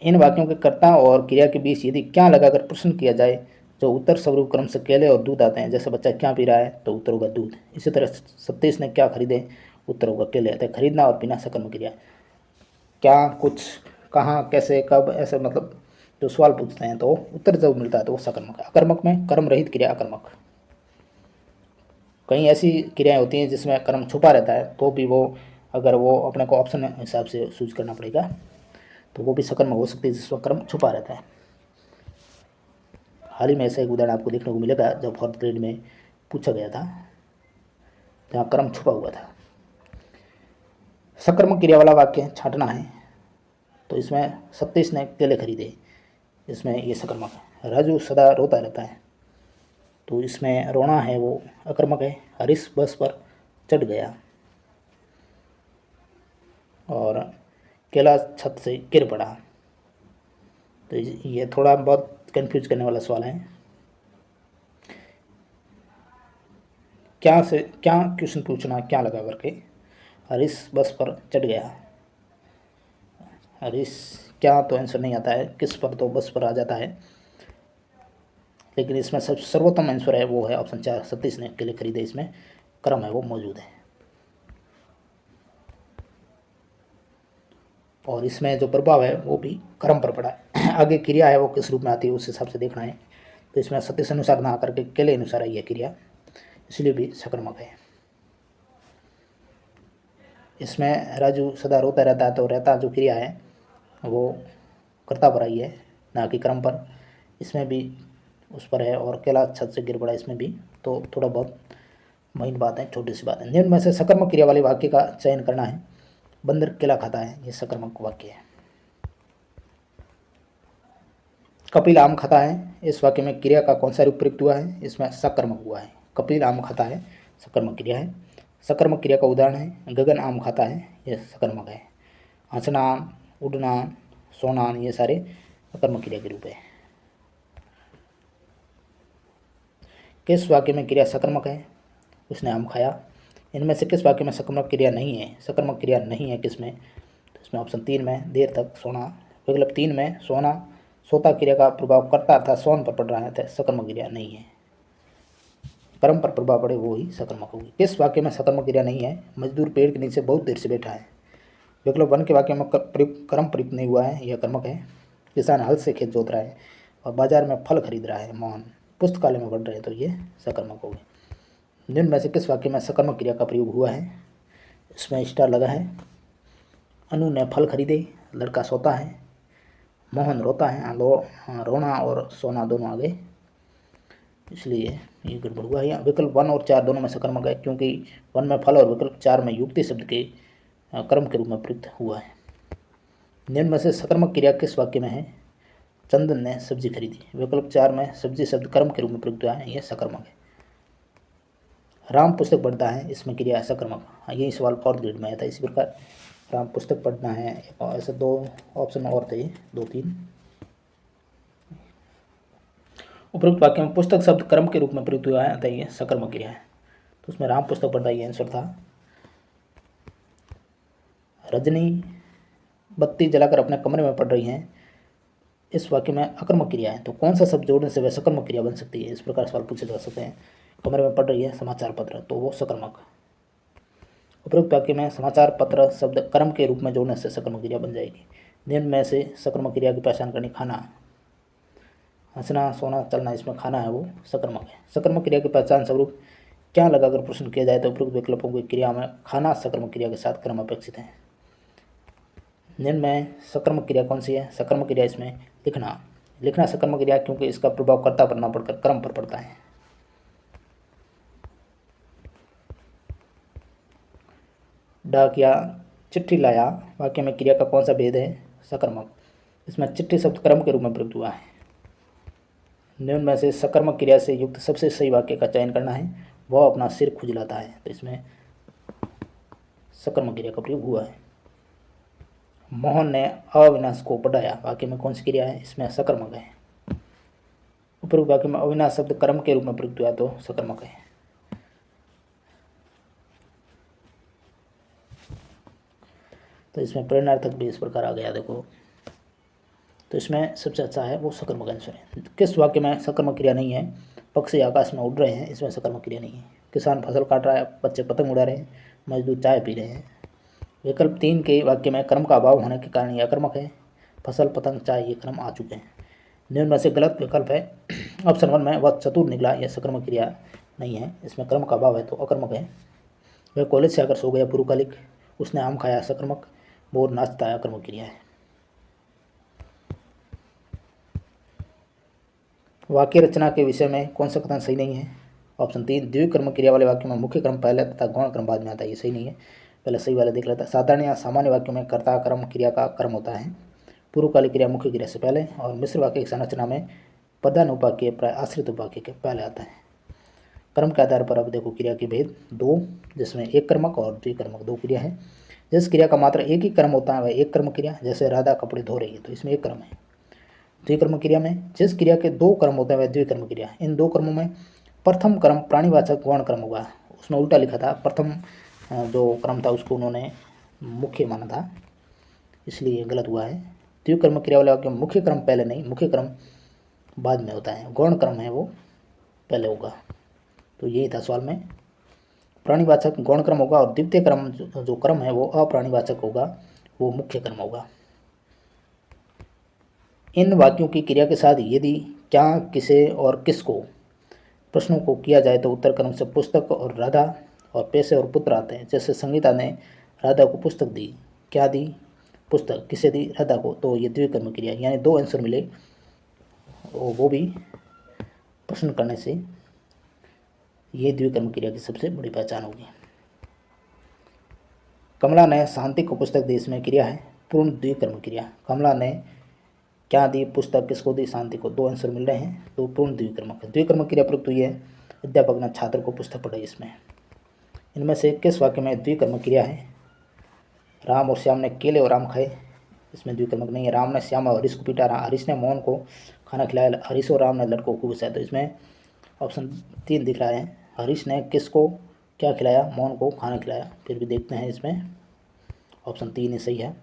इन वाक्यों के कर्ता और क्रिया के बीच यदि क्या लगाकर प्रश्न किया जाए जो उत्तर स्वरूप क्रम से केले और दूध आते हैं। जैसे बच्चा क्या पी रहा है तो उत्तर होगा दूध। इसी तरह सतीश ने क्या खरीदे, उत्तर होगा केले। अतः खरीदना और पीना सकर्मक क्रिया। क्या, कुछ, कहाँ, कैसे, कब, ऐसे मतलब जो सवाल पूछते हैं तो उत्तर जब मिलता है तो वो सकर्मक है। अकर्मक में कर्म रहित क्रिया अकर्मक। कई ऐसी क्रियाएं होती हैं जिसमें कर्म छुपा रहता है तो भी वो, अगर वो अपने को ऑप्शन हिसाब से चूज करना पड़ेगा तो वो भी सकर्मक हो सकती है जिसमें कर्म छुपा रहता है। हाल ही में ऐसा एक उदाहरण आपको देखने को मिलेगा जब 4th ग्रेड में पूछा गया था, जहाँ कर्म छुपा हुआ था। सकर्मक क्रिया वाला वाक्य छांटना है तो इसमें सतीश ने केले खरीदे, इसमें ये सकर्मक है। राजू सदा रोता रहता है तो इसमें रोना है वो अकर्मक है। हरीश बस पर चढ़ गया और केला छत से गिर पड़ा, तो ये थोड़ा बहुत कंफ्यूज करने वाला सवाल है। क्या से क्या क्वेश्चन पूछना, क्या लगा करके। हरीश बस पर चढ़ गया। हरीश क्या तो आंसर नहीं आता है, किस पर तो बस पर आ जाता है। लेकिन इसमें सब सर्वोत्तम आंसर है वो है ऑप्शन 4, सतीश ने अकेले खरीदे, इसमें क्रम है वो मौजूद है। और इसमें जो प्रभाव है वो भी क्रम पर पड़ा है। आगे क्रिया है वो किस रूप में आती है उस हिसाब से देखना है। तो इसमें सतीश अनुसार ना आकर के अकेले अनुसार आई है क्रिया, इसलिए भी सक्रमक है। इसमें राजू सदा रोता रहता है, तो रहता जो क्रिया है वो कर्ता पर आई है, ना कि क्रम पर। इसमें भी उस पर है, और केला छत से गिर पड़ा इसमें भी। तो थोड़ा बहुत महीन बात है, छोटी सी बात है। निम्न में से सकर्मक क्रिया वाले वाक्य का चयन करना है। बंदर केला खाता है, ये सकर्मक वाक्य है। कपिल आम खाता है, इस वाक्य में क्रिया का कौन सा रूप प्रयुक्त हुआ है, इसमें सकर्मक हुआ है। कपिल आम खाता है सकर्मक क्रिया है। सकर्मक क्रिया का उदाहरण है गगन आम खाता है, यह सकर्मक है। हंसना, उड़ना, सोना, ये सारे सकर्मक क्रिया के रूप है। किस वाक्य में क्रिया सकर्मक है, उसने आम खाया। इनमें से किस वाक्य में सकर्मक क्रिया नहीं है, सकर्मक क्रिया नहीं है किसमें, तो इसमें ऑप्शन 3 में देर तक सोना। विकल्प 3 में सोना सोता क्रिया का प्रभाव करता था, सोन पर पड़ रहा है, सकर्मक क्रिया नहीं है। कर्म पर प्रभाव पड़े वो ही सकर्मक होगी। किस वाक्य में सकर्मक क्रिया नहीं है, मजदूर पेड़ के नीचे बहुत देर से बैठा है। विकल्प 1 के वाक्य में कर्म प्रयुक्त नहीं हुआ है, यह कर्मक है। किसान हल से खेत जोत रहा है और बाजार में फल खरीद रहा है, मोहन पुस्तकालय में बढ़ रहे हैं, तो ये सकर्मक होगी। निम्न में से किस वाक्य में सकर्मक क्रिया का प्रयोग हुआ है, इसमें स्टार लगा है। अनु ने फल खरीदे, लड़का सोता है, मोहन रोता है, रोना और सोना दोनों आ गए, इसलिए ये गड़बड़ हुआ है। विकल्प 1 और 4 दोनों में सकर्मक है, क्योंकि 1 में फल और विकल्प 4 में युक्ति शब्द के कर्म के रूप में प्रयुक्त हुआ है। निम्न में से सकर्मक क्रिया किस वाक्य में है, चंदन ने सब्जी खरीदी। विकल्प 4 में सब्जी शब्द कर्म के रूप में प्रयुक्त हुआ है, यह सकर्मक है। राम पुस्तक पढ़ता है, इसमें क्रिया सकर्मक। यही सवाल 4th ग्रेड में आया था इसी प्रकार। राम पुस्तक पढ़ना है, ऐसे 2 ऑप्शन और थे, 2-3। उपरोक्त वाक्य में पुस्तक शब्द कर्म के रूप में प्रयुक्त हुआ है, अतः ये सकर्मक क्रिया है। तो उसमें राम पुस्तक पढ़ता ये आंसर था। रजनी बत्ती जलाकर अपने कमरे में पढ़ रही हैं, इस वाक्य में अकर्मक क्रिया है, तो कौन सा शब्द जोड़ने से वह सकर्मक क्रिया बन सकती है, इस प्रकार सवाल पूछे जा सकते हैं। कमरे में पढ़ रही है समाचार पत्र, तो वो सकर्मक। उपरोक्त वाक्य में समाचार पत्र शब्द कर्म के रूप में जोड़ने से सकर्मक क्रिया बन जाएगी। निम्न में से सकर्मक क्रिया की पहचान करनी। खाना, हंसना, सोना, चलना, इसमें खाना है वो सकर्मक है। सकर्मक क्रिया की पहचान स्वरूप क्या लगाकर प्रश्न किया जाए, तो उपरोक्त विकल्पों की क्रिया में खाना सकर्मक क्रिया के साथ कर्म अपेक्षित है। निम्न में सकर्मक क्रिया कौन सी है, सकर्मक क्रिया इसमें लिखना। लिखना सकर्मक क्रिया, क्योंकि इसका प्रभाव कर्ता पर न पड़कर कर्म पर पड़ता है। डाकिया चिट्ठी लाया, वाक्य में क्रिया का कौन सा भेद है, सकर्मक। इसमें चिट्ठी शब्द कर्म के रूप में प्रयुक्त हुआ है। निम्न में से सकर्मक क्रिया से युक्त सबसे सही वाक्य का चयन करना है। वह अपना सिर खुजलाता है, तो इसमें सकर्मक क्रिया का प्रयोग हुआ है। मोहन ने अविनाश को पढ़ाया, वाक्य में कौन सी क्रिया है, इसमें सकर्मक है। उपरोक्त वाक्य में अविनाश शब्द कर्म के रूप में प्रयुक्त हुआ, तो सकर्मक है। तो इसमें प्रेरणार्थक भी इस प्रकार आ गया, देखो। तो इसमें सबसे अच्छा है वो सकर्मक आंसर है। किस वाक्य में सकर्मक क्रिया नहीं है, पक्षी आकाश में उड़ रहे हैं, इसमें सकर्मक क्रिया नहीं है। किसान फसल काट रहा है, बच्चे पतंग उड़ा रहे हैं, मजदूर चाय पी रहे हैं। विकल्प 3 के वाक्य में कर्म का अभाव होने के कारण यह अकर्मक है। फसल, पतंग, चाय ये कर्म आ चुके हैं। निम्न में से गलत विकल्प है। ऑप्शन 1 में वह चतुर निकला, यह सकर्मक क्रिया नहीं है, इसमें कर्म का अभाव है, तो अकर्मक है। वह कॉलेज से आकर सो गया, पूर्वकालिक। उसने आम खाया, सकर्मक। मोर नाचता है, अकर्मक क्रिया है। वाक्य रचना के विषय में कौन सा कथन सही नहीं है, ऑप्शन 3 द्विकर्म क्रिया वाले वाक्य में मुख्य क्रम पहले तथा गौण क्रम बाद में आता है, ये सही नहीं है। पहले सही वाला देख लेता है। साधारण या सामान्य वाक्यों में कर्ता कर्म क्रिया का कर्म होता है, पूर्वकालिक क्रिया मुख्य क्रिया से पहले, और मिश्र वाक्य की संरचना में प्रधान उपाक्य प्राय आश्रित उपाक्य के पहले आता है। कर्म के आधार पर अब देखो क्रिया के भेद 2, जिसमें एक कर्मक और द्विकर्मक 2 क्रिया है। जिस क्रिया का मात्र एक ही कर्म होता है वह एक कर्म क्रिया, जैसे राधा कपड़े धो रही है, तो इसमें एक कर्म है। द्विकर्मक क्रिया में जिस क्रिया के दो क्रम होते हैं वह द्विकर्मक क्रिया। इन दो क्रमों में प्रथम क्रम प्राणीवाचक गौण क्रम होगा। उसमें उल्टा लिखा था, प्रथम जो क्रम था उसको उन्होंने मुख्य माना था, इसलिए गलत हुआ है। द्विकर्मक क्रिया वाले वाक्य मुख्य क्रम पहले नहीं, मुख्य क्रम बाद में होता है, गौण क्रम है वो पहले होगा। तो यही था सवाल में, प्राणीवाचक गौण क्रम होगा और द्वितीय क्रम जो क्रम है वो अप्राणीवाचक होगा, वो मुख्य क्रम होगा। इन वाक्यों की क्रिया के साथ यदि, क्या, किसे और किसको प्रश्नों को किया जाए तो उत्तर क्रम से पुस्तक और राधा और पैसे और पुत्र आते हैं। जैसे संगीता ने राधा को पुस्तक दी, क्या दी? पुस्तक। किसे दी? राधा को। तो ये द्विकर्म क्रिया, यानी दो आंसर मिले, वो भी प्रश्न करने से। ये द्विकर्म क्रिया की सबसे बड़ी पहचान होगी। कमला ने शांति को पुस्तक दी, इसमें क्रिया है पूर्ण द्विकर्म क्रिया। कमला ने क्या दी? पुस्तक। किसको दी? शांति को। दो आंसर मिल रहे हैं, तो पूर्ण द्विकर्मक। द्विकर्मक क्रिया प्रयुक्त हुई है, अध्यापक ने छात्र को पुस्तक पढ़ाई। इसमें इनमें से किस वाक्य में द्विकर्मक क्रिया है? राम और श्याम ने केले और आम खाए, इसमें द्विकर्मक नहीं है। राम ने श्याम और हरीश को पीटा, हरीश ने मोहन को खाना खिलाया, हरीश और राम ने लड़कों को घुसाया। तो इसमें ऑप्शन 3 दिख रहा है, हरीश ने किसको क्या खिलाया? मोहन को खाना खिलाया। फिर भी देखते हैं, इसमें ऑप्शन 3 ही सही है।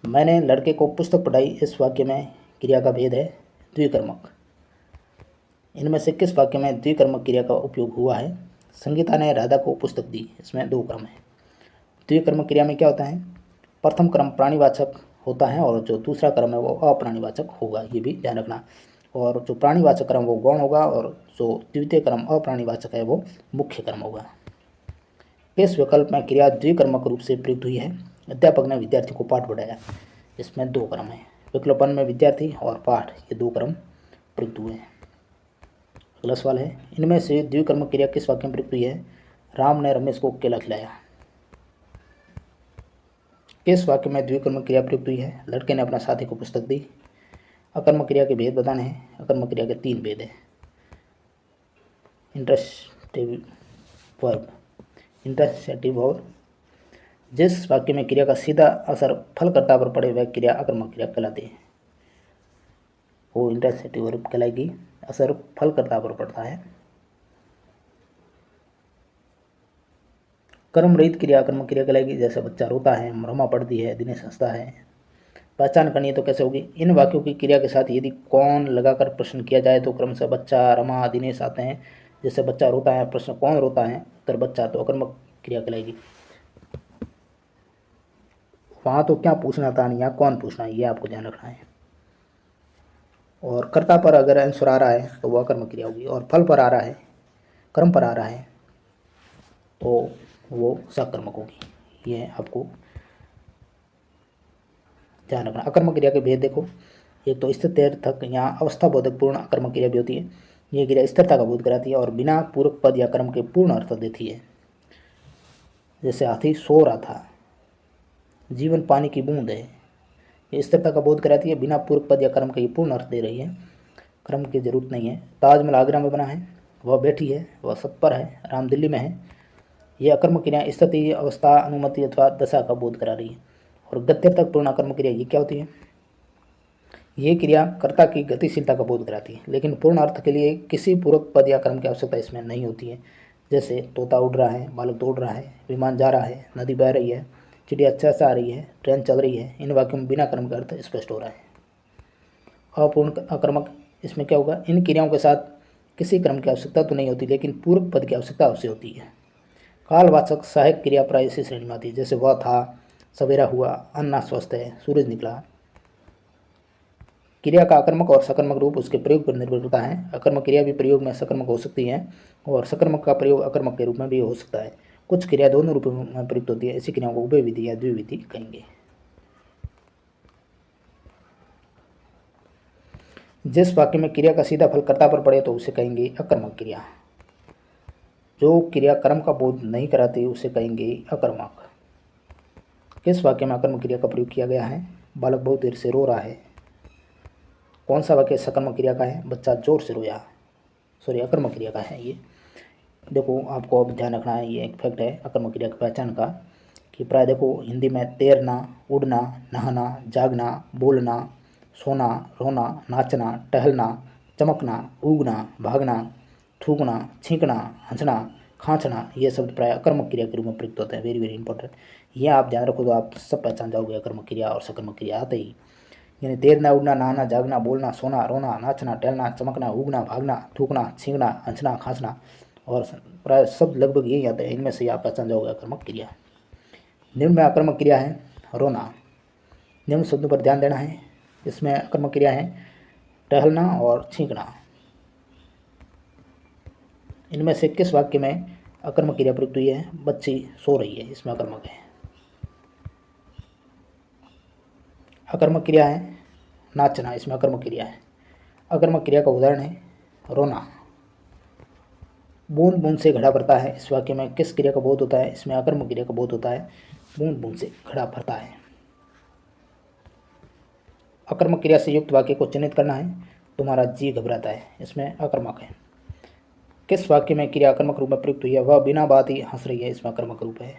मैंने लड़के को पुस्तक पढ़ाई, इस वाक्य में क्रिया का भेद है द्विकर्मक। इनमें से किस वाक्य में द्विकर्मक क्रिया का उपयोग हुआ है? संगीता ने राधा को पुस्तक दी, इसमें दो क्रम है। द्विकर्मक क्रिया में क्या होता है? प्रथम क्रम प्राणीवाचक होता है और जो दूसरा क्रम है वो अप्राणीवाचक होगा, ये भी ध्यान रखना। और जो प्राणीवाचक क्रम वो गौण होगा और जो द्वितीय क्रम अप्राणीवाचक है वो मुख्य क्रम होगा। किस विकल्प में क्रिया द्विकर्मक रूप से प्रयुक्त हुई है? अध्यापक ने विद्यार्थी को पाठ पढ़ाया, इसमें दो क्रम है। विकल्प 1 में विद्यार्थी और पाठ, ये दो क्रम प्रयुक्त हुए हैं। अगला सवाल है, इनमें से द्विकर्मक क्रिया किस वाक्य में प्रयुक्त हुई है? राम ने रमेश को केला खिलाया। किस वाक्य में द्विकर्मक क्रिया प्रयुक्त हुई है? लड़के ने अपना साथी को पुस्तक दी। अकर्मक क्रिया के भेद बताने हैं। अकर्मक क्रिया के 3 भेद है। इंटरसेटिव वर्ब, इंटरसेटिव वर्ब। जिस वाक्य में क्रिया का सीधा असर फलकर्ता पर पड़े वह क्रिया अकर्मक क्रिया कहलाती है, वो इंटरसेटिव वर्ब कहलाएगी। असर फलकर्ता पर पड़ता है। कर्म रहित क्रिया अकर्मक क्रिया कहलाएगी। जैसे बच्चा रोता है, रमा पड़ती है, दिनेश हंसता है। पहचान करनी है तो कैसे होगी? इन वाक्यों की क्रिया के साथ यदि कौन लगाकर प्रश्न किया जाए तो क्रम से बच्चा, रमा, दिनेश आते हैं। जैसे बच्चा रोता है, प्रश्न कौन रोता है? उत्तर बच्चा, तो अकर्मक क्रिया कहलाएगी। वहाँ तो क्या पूछना था, नहीं यहाँ कौन पूछना है, ये आपको ध्यान रखना है। और कर्ता पर अगर आंसर आ रहा है तो वह अकर्मक क्रिया होगी, और फल पर आ रहा है, क्रम पर आ रहा है, तो वो सकर्मक होगी। ये आपको ध्यान रखना। अकर्मक क्रिया के भेद देखो, एक तो स्थित्यर्थक, यहाँ अवस्था बोधक पूर्ण अकर्मक क्रिया भी होती है। ये क्रिया स्थिरता का बोध कराती है और बिना पूरक पद या कर्म के पूर्ण अर्थ देती है। जैसे हाथी सो रहा था, जीवन पानी की बूंद है, ये स्थिरता का बोध कराती है। बिना पूरक पद या कर्म के ये पूर्ण अर्थ दे रही है, कर्म की जरूरत नहीं है। ताजमहल आगरा में बना है, वह बैठी है, वह सत पर है, राम दिल्ली में है। यह अकर्मक क्रिया स्थिति, अवस्था, अनुमति अथवा दशा का बोध करा रही है। और गत्यर्थक पूर्ण अकर्मक क्रिया ये क्या होती है? ये क्रिया कर्ता की गतिशीलता का बोध कराती है, लेकिन पूर्ण अर्थ के लिए किसी पूरक पद या कर्म की आवश्यकता इसमें नहीं होती है। जैसे तोता उड़ रहा है, बालक दौड़ रहा है, विमान जा रहा है, नदी बह रही है, चिड़िया अच्छा से आ रही है, ट्रेन चल रही है। इन वाक्यों में बिना कर्म का अर्थ स्पष्ट हो रहा है। अपूर्ण अकर्मक, इसमें क्या होगा? इन क्रियाओं के साथ किसी क्रम की आवश्यकता तो नहीं होती, लेकिन पूरक पद की आवश्यकता अवश्य होती है। कालवाचक सहायक क्रिया प्राय इसी श्रेणी में आती है। जैसे वह था, सवेरा हुआ, अन्ना स्वस्थ है, सूरज निकला। क्रिया का अकर्मक और सकर्मक रूप उसके प्रयोग पर निर्भर करता है। अकर्मक क्रिया भी प्रयोग में सकर्मक हो सकती है और सकर्मक का प्रयोग अकर्मक के रूप में भी हो सकता है। कुछ क्रिया दोनों रूपों में प्रयुक्त होती है, ऐसी क्रियाओं को उभय विधि या द्विविधि कहेंगे। जिस वाक्य में क्रिया का सीधा फल कर्ता पर पड़े तो उसे कहेंगे अकर्मक क्रिया। जो क्रिया कर्म का बोध नहीं कराती उसे कहेंगे अकर्मक। किस वाक्य में अकर्मक क्रिया का प्रयोग किया गया है? बालक बहुत देर से रो रहा है। कौन सा वाक्य सकर्मक क्रिया का है? बच्चा जोर से रोया, सॉरी अकर्मक क्रिया का है ये। देखो आपको अब ध्यान रखना है, ये एक फैक्ट है अकर्मक क्रिया की पहचान का, कि प्राय देखो हिंदी में तैरना, उड़ना, नहाना, जागना, बोलना, सोना, रोना, नाचना, टहलना, चमकना, उगना, भागना, थूकना, छींकना, हंसना, खांचना, ये शब्द प्राय अकर्मक क्रिया के रूप में प्रयुक्त होते हैं। वेरी वेरी इंपॉर्टेंट, ये आप ध्यान रखो तो आप सब पहचान जाओगे अकर्मक क्रिया और सकर्मक क्रिया आते ही। यानी तैरना, उड़ना, नहाना, जागना, बोलना, सोना, रोना, नाचना, टहलना, चमकना, उगना, भागना, थूकना, छींकना, हंसना, खांसना और प्राय शब्द लगभग यही आते हैं। इनमें से आप पहचान जाओगे अकर्मक क्रिया। निम्न में अकर्मक क्रिया है रोना। निम्न शब्दों पर ध्यान देना है। इसमें अकर्मक क्रिया है टहलना और छींकना। इनमें से किस वाक्य में अकर्मक क्रिया प्रयुक्त हुई है? बच्ची सो रही है, इसमें अकर्मक है। अकर्मक क्रिया है नाचना, इसमें अकर्मक क्रिया है। अकर्मक क्रिया का उदाहरण है रोना। बूंद बूंद से घड़ा भरता है, इस वाक्य में किस क्रिया का बोध होता है? इसमें अकर्मक क्रिया का बोध होता है, बूंद बूंद से घड़ा भरता है। अकर्मक क्रिया से युक्त वाक्य को चिन्हित करना है। तुम्हारा जी घबराता है, इसमें अकर्मक है। किस वाक्य में क्रिया अकर्मक रूप में प्रयुक्त हुई है? वह बिना बात ही हंस रही है, इसमें अकर्मक रूप है।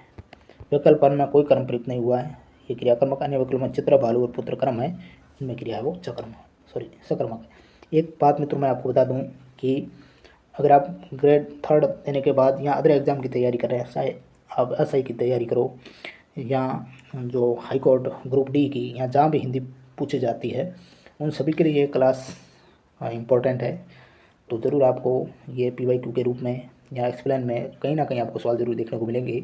विकल्प में कोई कर्म प्रयुक्त नहीं हुआ है, ये क्रिया कर्मक। अन्य विकल्प में चित्र, भालू और पुत्र कर्म है, इनमें क्रिया है वो सकर्मक है। एक बात मित्रों मैं आपको बता दूं कि अगर आप ग्रेड 3 देने के बाद या अदर एग्ज़ाम की तैयारी कर रहे हैं, चाहे आप एसआई की तैयारी करो या जो हाई कोर्ट ग्रुप डी की, या जहाँ भी हिंदी पूछी जाती है, उन सभी के लिए ये क्लास इम्पोर्टेंट है। तो ज़रूर आपको ये PYQ के रूप में या एक्सप्लेन में कहीं ना कहीं आपको सवाल जरूर देखने को मिलेंगे।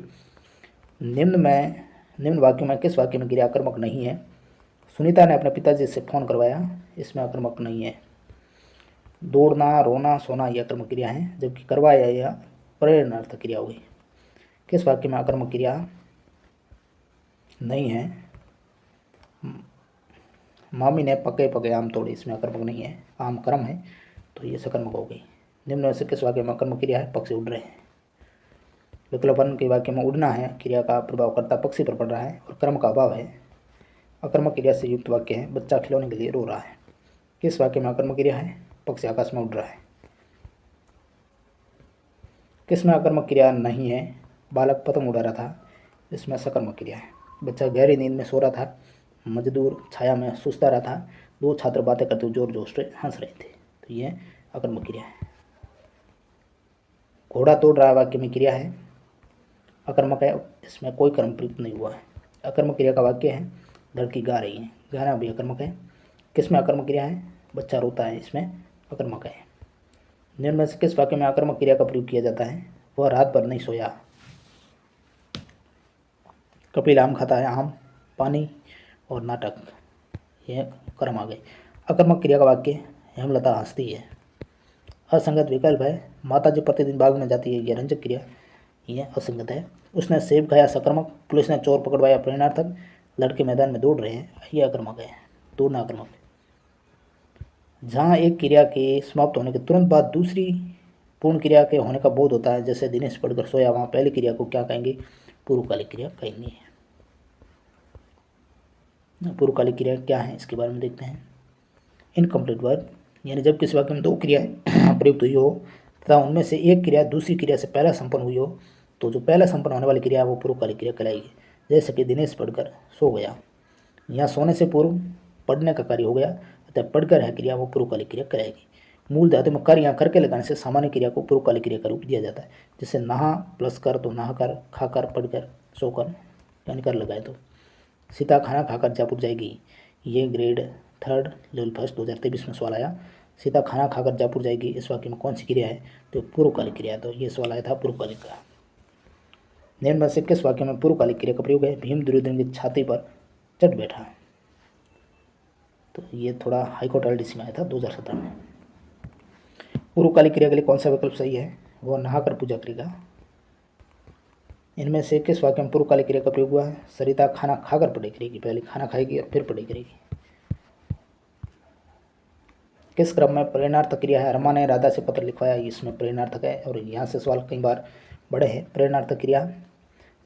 निम्न वाक्यों में किस वाक्य में क्रिया अकर्मक नहीं है? सुनीता ने अपने पिताजी से फ़ोन करवाया, इसमें अकर्मक नहीं है। दौड़ना, रोना, सोना ये अकर्मक क्रिया है, जबकि करवाया या प्रेरणार्थक क्रिया हुई। किस वाक्य में अकर्मक क्रिया नहीं है? मामी ने पके पके आम तोड़े, इसमें अकर्मक नहीं है, आम कर्म है, तो ये सकर्मक हो गई। निम्न में से किस वाक्य में अकर्मक क्रिया है? पक्षी उड़ रहे हैं। विकल्प के वाक्य में उड़ना है, क्रिया का प्रभाव कर्ता पक्षी पर पड़ रहा है और कर्म का अभाव है। अकर्मक क्रिया से युक्त वाक्य है बच्चा खिलौने के लिए रो रहा है। किस वाक्य में अकर्मक क्रिया है? पक्षी आकाश में उड़ रहा है। किस में अकर्मक क्रिया नहीं है? बालक पतंग उड़ा रहा था, इसमें सकर्मक क्रिया है। बच्चा गहरी नींद में सो रहा था, मजदूर छाया में सुस्ता रहा था, दो छात्र बातें करते हुए जोर जोर से हंस रहे थे, तो ये अकर्मक क्रिया है। घोड़ा तोड़ रहा वाक्य में क्रिया है, अकर्मक है, इसमें कोई कर्म प्रयुक्त नहीं हुआ है। अकर्मक क्रिया का वाक्य है लड़की गा रही है, गाना भी अकर्मक है। किस में अकर्मक क्रिया है? बच्चा रोता है, इसमें अकर्मक है। निम्न में से किस वाक्य में अकर्मक क्रिया का प्रयोग किया जाता है? वह रात भर नहीं सोया। कपिल आम खाता है, आम, पानी और नाटक, यह कर्म आ गए। अकर्मक क्रिया का वाक्य हेमलता हंसती है। असंगत विकल्प है माता जी प्रतिदिन बाग में जाती है, यह रंजक क्रिया, यह असंगत है। उसने सेब खाया सकर्मक, पुलिस ने चोर पकड़वाया प्रेरणार्थक, लड़के मैदान में दौड़ रहे हैं, यह अकर्मक है, दौड़ना अकर्मक। जहाँ एक क्रिया के समाप्त होने के तुरंत बाद दूसरी पूर्ण क्रिया के होने का बोध होता है, जैसे दिनेश पढ़कर सोया, वहाँ पहली क्रिया को क्या कहेंगे? पूर्वकालिक क्रिया कहेंगे। पूर्वकालिक क्रिया क्या है इसके बारे में देखते हैं। इनकम्प्लीट वर्ब, यानी जब किसी वाक्य में दो क्रियाएं प्रयुक्त हुई हो तथा उनमें से एक क्रिया दूसरी क्रिया से पहले संपन्न हुई हो, तो जो पहले संपन्न होने वाली क्रिया है वो पूर्वकालिक क्रिया कहलाएगी। जैसे कि दिनेश पढ़कर सो गया, यहाँ सोने से पूर्व पढ़ने का कार्य हो गया, अतः पढ़कर है क्रिया, वो पूर्वकालिक क्रिया कहलाएगी। मूल धातु में कर या करके लगाने से सामान्य क्रिया को पूर्वकालिक क्रिया का रूप दिया जाता है। जैसे नहा प्लस कर तो नहाकर, खाकर, पढ़कर, सोकर, यानी कर लगाए तो। सीता खाना खाकर जयपुर जाएगी, ये ग्रेड 3 लेवल फर्स्ट 2023 में सवाल आया। सीता खाना खाकर जयपुर जाएगी, इस वाक्य में कौन सी क्रिया है? तो पूर्वकालिक क्रिया है, तो ये सवाल आया था पूर्वकालिक का। निम्न में से किस वाक्य में पूर्वकालिक क्रिया का प्रयोग है? भीम दुर्योधन की छाती पर चढ़ बैठा, तो ये थोड़ा हाईकोर्ट LDC में आया था 2017 में। पूर्वकालिक क्रिया के लिए कौन सा विकल्प सही है? वह नहाकर पूजा करेगा। इनमें से किस वाक्य में पूर्वकालिक क्रिया का प्रयोग हुआ है? सरिता खाना खाकर पढ़ाई करेगी, पहले खाना खाएगी और फिर पढ़ाई करेगी। किस क्रम में प्रेरणार्थक क्रिया है? रमा ने राधा से पत्र लिखवाया, इसमें प्रेरणार्थक है, और यहाँ से सवाल कई बार बड़े हैं। प्रेरणार्थक क्रिया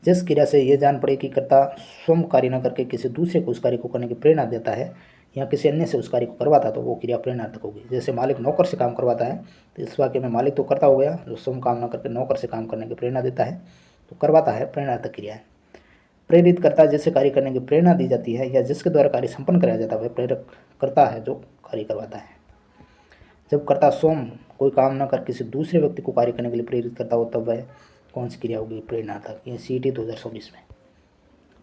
जिस क्रिया से ये जान पड़े कि कर्ता स्वयं कार्य न करके किसी दूसरे को उस कार्य को करने की प्रेरणा देता है या किसी अन्य से उस कार्य को करवाता है, तो वो क्रिया प्रेरणार्थक होगी। जैसे मालिक नौकर से काम करवाता है, तो इस वाक्य में मालिक तो करता हो गया, जो स्वयं काम न करके नौकर से काम करने की प्रेरणा देता है, तो करवाता है, प्रेरणार्थक क्रिया है। प्रेरित करता है, जिससे कार्य करने की प्रेरणा दी जाती है या जिसके द्वारा कार्य संपन्न कराया जाता है वह प्रेरक करता है जो कार्य करवाता है। जब कर्ता स्वयं कोई काम न कर किसी दूसरे व्यक्ति को कार्य करने के लिए प्रेरित करता हो तब वह कौन सी क्रिया होगी? प्रेरणार्थक। ये CET 2024 में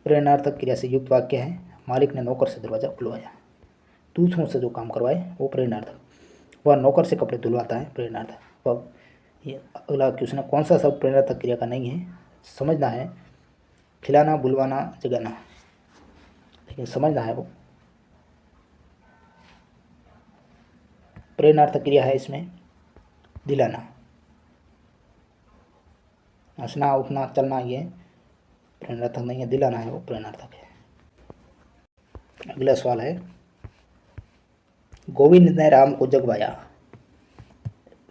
प्रेरणार्थक क्रिया से युक्त वाक्य है, मालिक ने नौकर से दरवाजा खुलवाया। दूसरों से जो काम करवाए वो प्रेरणार्थक। वह नौकर से कपड़े धुलवाता है, प्रेरणार्थक। अब ये अगला क्वेश्चन है, कौन सा शब्द प्रेरणार्थक क्रिया का नहीं है? समझना है, खिलाना, बुलवाना, जगाना, लेकिन समझना है वो प्रेरणार्थक क्रिया है। इसमें दिलाना, हंसना, उठना, चलना ये प्रेरणार्थक नहीं है, दिलाना है वो प्रेरणार्थक है। अगला सवाल है, गोविंद ने राम को जगवाया।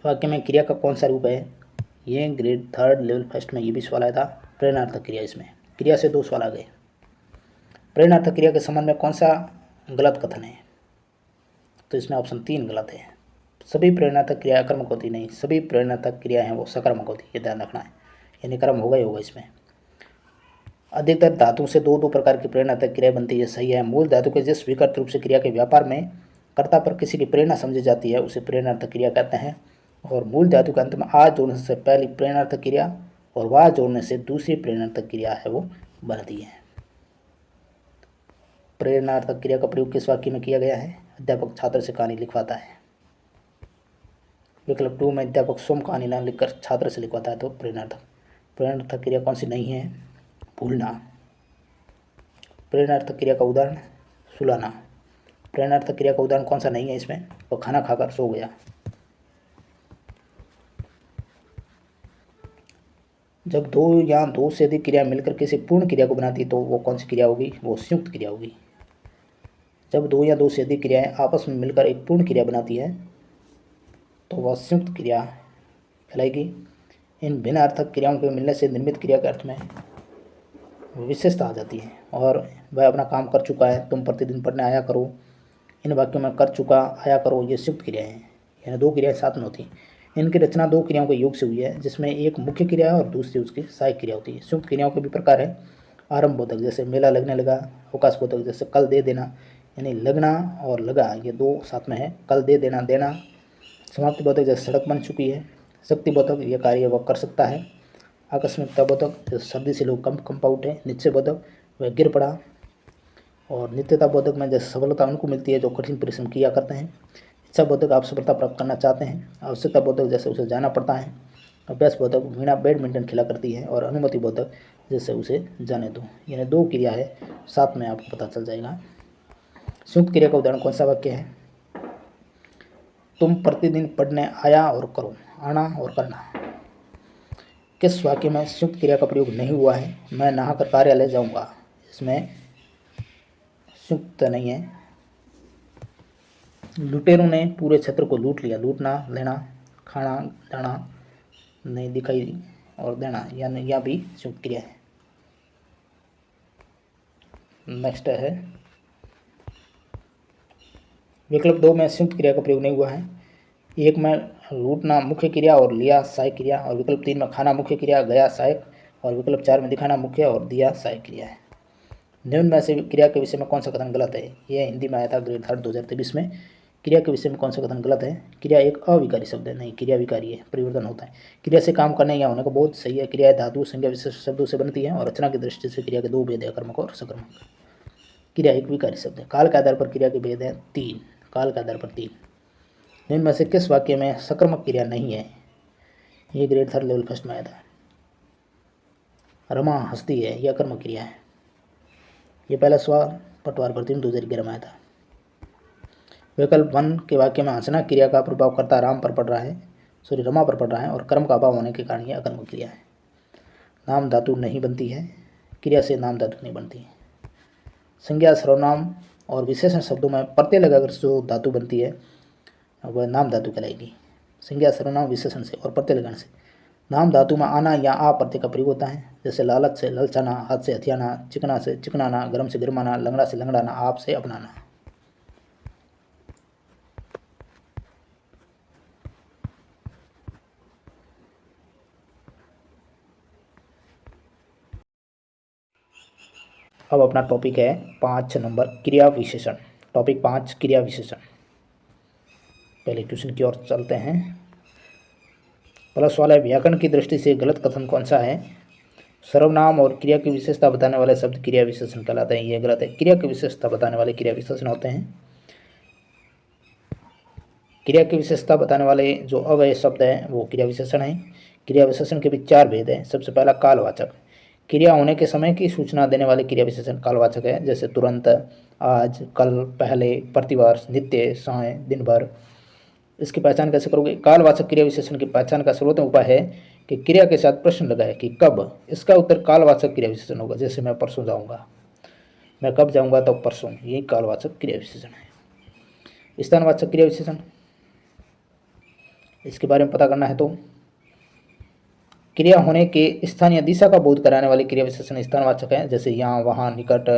वाक्य में क्रिया का कौन सा रूप है? ये ग्रेड 3 लेवल फर्स्ट में ये भी सवाल आया था। प्रेरणार्थक क्रिया, इसमें क्रिया से 2 सवाल आ गए। प्रेरणार्थक क्रिया के संबंध में कौन सा गलत कथन है? तो इसमें ऑप्शन 3 गलत है। सभी प्रेरणार्थक क्रिया अकर्मक होती नहीं, सभी प्रेरणार्थक क्रिया हैं वो सकर्मक होती है, ये ध्यान रखना है, यानी कर्म होगा ही होगा इसमें। अधिकतर धातु से दो प्रकार की प्रेरणार्थक क्रिया बनती है, सही है। मूल धातु के जिस विकट रूप से क्रिया के व्यापार में कर्ता पर किसी की प्रेरणा समझी जाती है उसे प्रेरणार्थक क्रिया कहते हैं। और मूल धातु के अंत में आ जोड़ने से पहली प्रेरणार्थक क्रिया और वाह जोड़ने से दूसरी प्रेरणार्थक क्रिया है वो बनती है। प्रेरणार्थक क्रिया का प्रयोग किस वाक्य में किया गया है? अध्यापक छात्र से कहानी लिखवाता है। विकल्प 2 में अध्यापक स्वयं कहानी न लिखकर छात्र से लिखवाता है, तो प्रेरणार्थक क्रिया कौन सी नहीं है? भूलना। प्रेरणार्थक क्रिया का उदाहरण सुलाना। प्रेरणार्थक क्रिया का उदाहरण कौन सा नहीं है इसमें? वो खाना खाकर सो गया। जब दो या दो से अधिक क्रिया मिलकर किसी पूर्ण क्रिया को बनाती है तो वो कौन सी क्रिया होगी? वो संयुक्त क्रिया होगी। जब दो या दो से अधिक क्रियाएं आपस में मिलकर एक पूर्ण क्रिया बनाती है तो वह संयुक्त क्रिया कहलाएगी। इन भिन्न अर्थक क्रियाओं के मिलने से निर्मित क्रिया के अर्थ में विशेषता आ जाती है। और वह अपना काम कर चुका है, तुम प्रतिदिन पढ़ने आया करो, इन वाक्यों में कर चुका, आया करो, ये संयुक्त क्रियाएं हैं, यानी दो क्रियाएं साथ में होती हैं। इनकी रचना दो क्रियाओं के योग से हुई है, जिसमें एक मुख्य क्रिया है और दूसरी उसकी सहायक क्रिया होती है। संयुक्त क्रियाओं के भी प्रकार है। आरंभ बोधक जैसे मेला लगने लगा, अवकाश बोधक जैसे कल दे देना, यानी लगना और लगा ये दो साथ में है, कल दे देना, देना। समाप्ति बोधक जैसे सड़क बन चुकी है। शक्ति बोधक यह कार्य वह कर सकता है। आकस्मिकता बोधक जैसे सर्दी से लोग कंप आउट है। निश्चय बोधक वह गिर पड़ा। और नित्यता बोधक में जैसे सफलता उनको मिलती है जो कठिन परिश्रम किया करते हैं। इच्छा बोधक आप सफलता प्राप्त करना चाहते हैं। आवश्यकता बोधक जैसे उसे जाना पड़ता है। अभ्यास बोधक वीणा बैडमिंटन खेला करती है। और अनुमति बोधक जैसे उसे जाने दो। यानी दो क्रिया है, साथ में आपको पता चल जाएगा। संयुक्त क्रिया का उदाहरण कौन सा वाक्य है? तुम प्रतिदिन पढ़ने आया और करो, आना और करना। किस वाक्य में संयुक्त क्रिया का प्रयोग नहीं हुआ है? मैं नहाकर कार्यालय जाऊंगा, इसमें संयुक्त नहीं है। लुटेरों ने पूरे क्षेत्र को लूट लिया, लूटना, लेना, खाना, जाना नहीं दिखाई और देना, यानी यह भी संयुक्त क्रिया है। नेक्स्ट है विकल्प 2 में संयुक्त क्रिया का प्रयोग नहीं हुआ है। एक में लूटना मुख्य क्रिया और लिया सहायक क्रिया, और विकल्प 3 में खाना मुख्य क्रिया, गया सहायक, और विकल्प 4 में दिखाना मुख्य और दिया सहायक क्रिया है। निम्न में से क्रिया के विषय में कौन सा कथन गलत है? यह हिंदी में आया था ग्रेड 3 2023 में। क्रिया के विषय में कौन सा कथन गलत है? क्रिया एक अविकारी शब्द है, नहीं, क्रिया विकारी है, परिवर्तन होता है। क्रिया से काम करने या होने का बहुत सही है। क्रिया धातु संज्ञा विशेष शब्दों से बनती है और रचना की दृष्टि से क्रिया के दो भेद है, कर्मक और सकर्मक। क्रिया एक विकारी शब्द है। काल के आधार पर क्रिया के भेद है 3, काल के आधार पर 3। निम्न में से किस वाक्य में सकर्मक क्रिया नहीं है? ये ग्रेड 3 लेवल फर्स्ट में आया था। रमा हंसती है, यह कर्मक क्रिया है। ये पहला सवाल पटवार पर 3 2011 में आया था। विकल्प 1 के वाक्य में हंसना क्रिया का प्रभाव करता राम पर पड़ रहा है, रमा पर पड़ रहा है, और कर्म का अभाव होने के कारण यह अकर्मक क्रिया है। नाम धातु नहीं बनती है, क्रिया से नाम धातु नहीं बनती है। संज्ञा सर्वनाम और विशेषण शब्दों में प्रत्यय लगाकर जो धातु बनती है वह नाम धातु कहलाएगी। संज्ञा सर्वनाम विशेषण से और प्रत्यय लगाने से। नाम धातु में आना या आ प्रत्यय का प्रयोग होता है, जैसे लालच से ललचाना, हाथ से हथियाना, चिकना से चिकनाना, गर्म से गर्माना, लंगड़ा से लंगड़ाना, आप से अपनाना। अब अपना टॉपिक है 5 नंबर क्रिया विशेषण। टॉपिक 5 क्रिया विशेषण। पहले क्वेश्चन की ओर चलते हैं। प्लस वाला व्याकरण की दृष्टि से गलत कथन कौन सा है? सर्वनाम और क्रिया की विशेषता बताने वाले शब्द क्रिया विशेषण कहलाते हैं। ये गलत है। क्रिया की विशेषता बताने वाले क्रिया विशेषण होते हैं। क्रिया की विशेषता बताने वाले जो अव्यय शब्द हैं वो क्रिया विशेषण है। क्रिया विशेषण के भी 4 भेद हैं। सबसे पहला कालवाचक, क्रिया होने के समय की सूचना देने वाले क्रिया विशेषण कालवाचक है, जैसे तुरंत, आज, कल, पहले, प्रतिवर्ष, नित्य, साय, दिन भर। इसकी पहचान कैसे करोगे? कालवाचक क्रिया विशेषण की पहचान का सर्वोत्तम उपाय है कि क्रिया के साथ प्रश्न लगाए कि कब। इसका उत्तर कालवाचक क्रिया विशेषण होगा। जैसे मैं परसों जाऊंगा, मैं कब जाऊंगा तो परसों, यही कालवाचक क्रिया विशेषण है। स्थानवाचक क्रिया विशेषण, इसके बारे में पता करना है तो क्रिया होने के स्थान या दिशा का बोध कराने वाले क्रिया विशेषण स्थानवाचक है, जैसे यहाँ, वहाँ, निकट,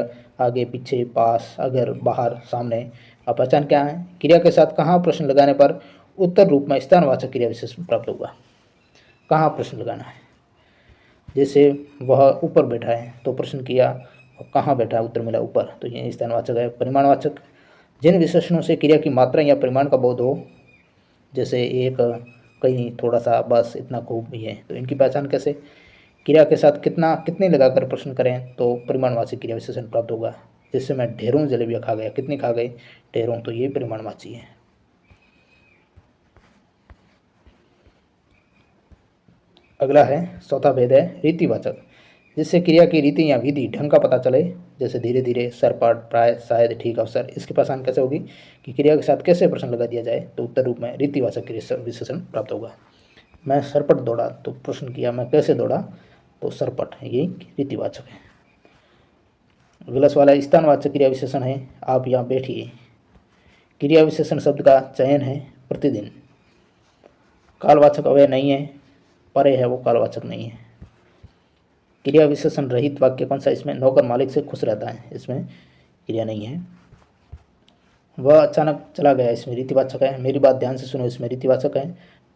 आगे, पीछे, पास, अगर, बाहर, सामने। अब पहचान क्या है? क्रिया के साथ कहाँ प्रश्न लगाने पर उत्तर रूप में स्थानवाचक क्रिया विशेषण प्राप्त होगा। कहाँ प्रश्न लगाना है? जैसे वह ऊपर बैठा है तो प्रश्न किया, कहाँ बैठा है, उत्तर मिला ऊपर, तो ये स्थानवाचक है। परिमाणवाचक, जिन विशेषणों से क्रिया की मात्रा या परिमाण का बोध हो, जैसे एक, कहीं, थोड़ा सा, बस, इतना, खूब भी है, तो इनकी पहचान कैसे? क्रिया के साथ कितना, कितने लगाकर प्रश्न करें तो परिमाणवाची क्रिया विशेषण प्राप्त होगा। जैसे मैं ढेरों जलेबियाँ खा गया, कितनी खा गए? ढेरों, तो ये परिमाणवाची है। अगला है, चौथा भेद है रीतिवाचक, जिससे क्रिया की रीति या विधि ढंग का पता चले, जैसे धीरे धीरे, सरपट, प्राय, शायद, ठीक, अवसर। इसकी पहचान कैसे होगी कि क्रिया के साथ कैसे प्रश्न लगा दिया जाए, तो उत्तर रूप में रीतिवाचक क्रिया विशेषण प्राप्त होगा। मैं सरपट दौड़ा तो प्रश्न किया, मैं कैसे दौड़ा, तो सरपट, यही रीतिवाचक है। अगला सवाल है, स्थानवाचक क्रिया विशेषण है, आप यहाँ बैठिए। क्रिया विशेषण शब्द का चयन है प्रतिदिन। कालवाचक अव्यय नहीं है, परे है, वो कालवाचक नहीं है। क्रिया विशेषण रहित वाक्य कौन सा? इसमें नौकर मालिक से खुश रहता है, इसमें क्रिया नहीं है। वह अचानक चला गया, इसमें रीतिवाचक है। मेरी बात ध्यान से सुनो, इसमें रीतिवाचक है।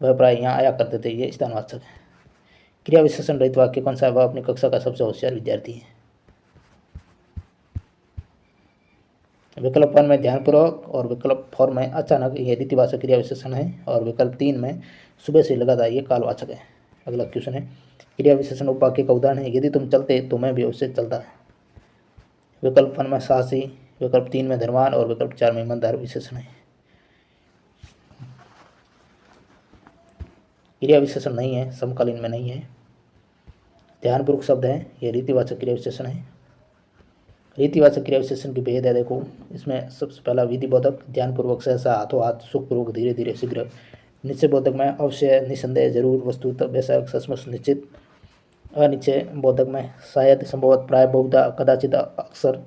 वह प्राय यहाँ आया करते थे, ये स्थानवाचक है। क्रिया विशेषण रहित वाक्य कौन सा है? वह अपनी कक्षा का सबसे होशियार विद्यार्थी है। विकल्प 1 में ध्यानपूर्वक और विकल्प 4 में अचानक, ये रीतिवाचक क्रिया विशेषण है। और विकल्प 3 में सुबह से लगातार, ये कालवाचक है। अगला क्वेश्चन है, क्रिया विशेषण उपवाक्य का उदाहरण है, यदि तुम चलते तो मैं भी उससे चलता। विकल्प 1 में साहसी, विकल्प 3 में धनवान और विकल्प 4 में ईमानदार विशेषण है। क्रिया विशेषण नहीं है, समकालीन में नहीं है। ध्यानपूर्वक शब्द है, यह रीतिवाचक क्रिया विशेषण है। रीतिवाचक क्रिया विशेषण की भेद है, देखो इसमें सबसे पहला विधिबोधक, ध्यानपूर्वक, सहसा, हाथों हाथ, सुखपूर्वक, धीरे धीरे, शीघ्र। निश्चय बोधक में अवश्य, निसंदेह, जरूर, वस्तुतः, बेशक, सचमुच, निश्चित। अनिश्चय बोधक में शायद, संभवत, प्राय, बहुधा, कदाचित, अक्सर।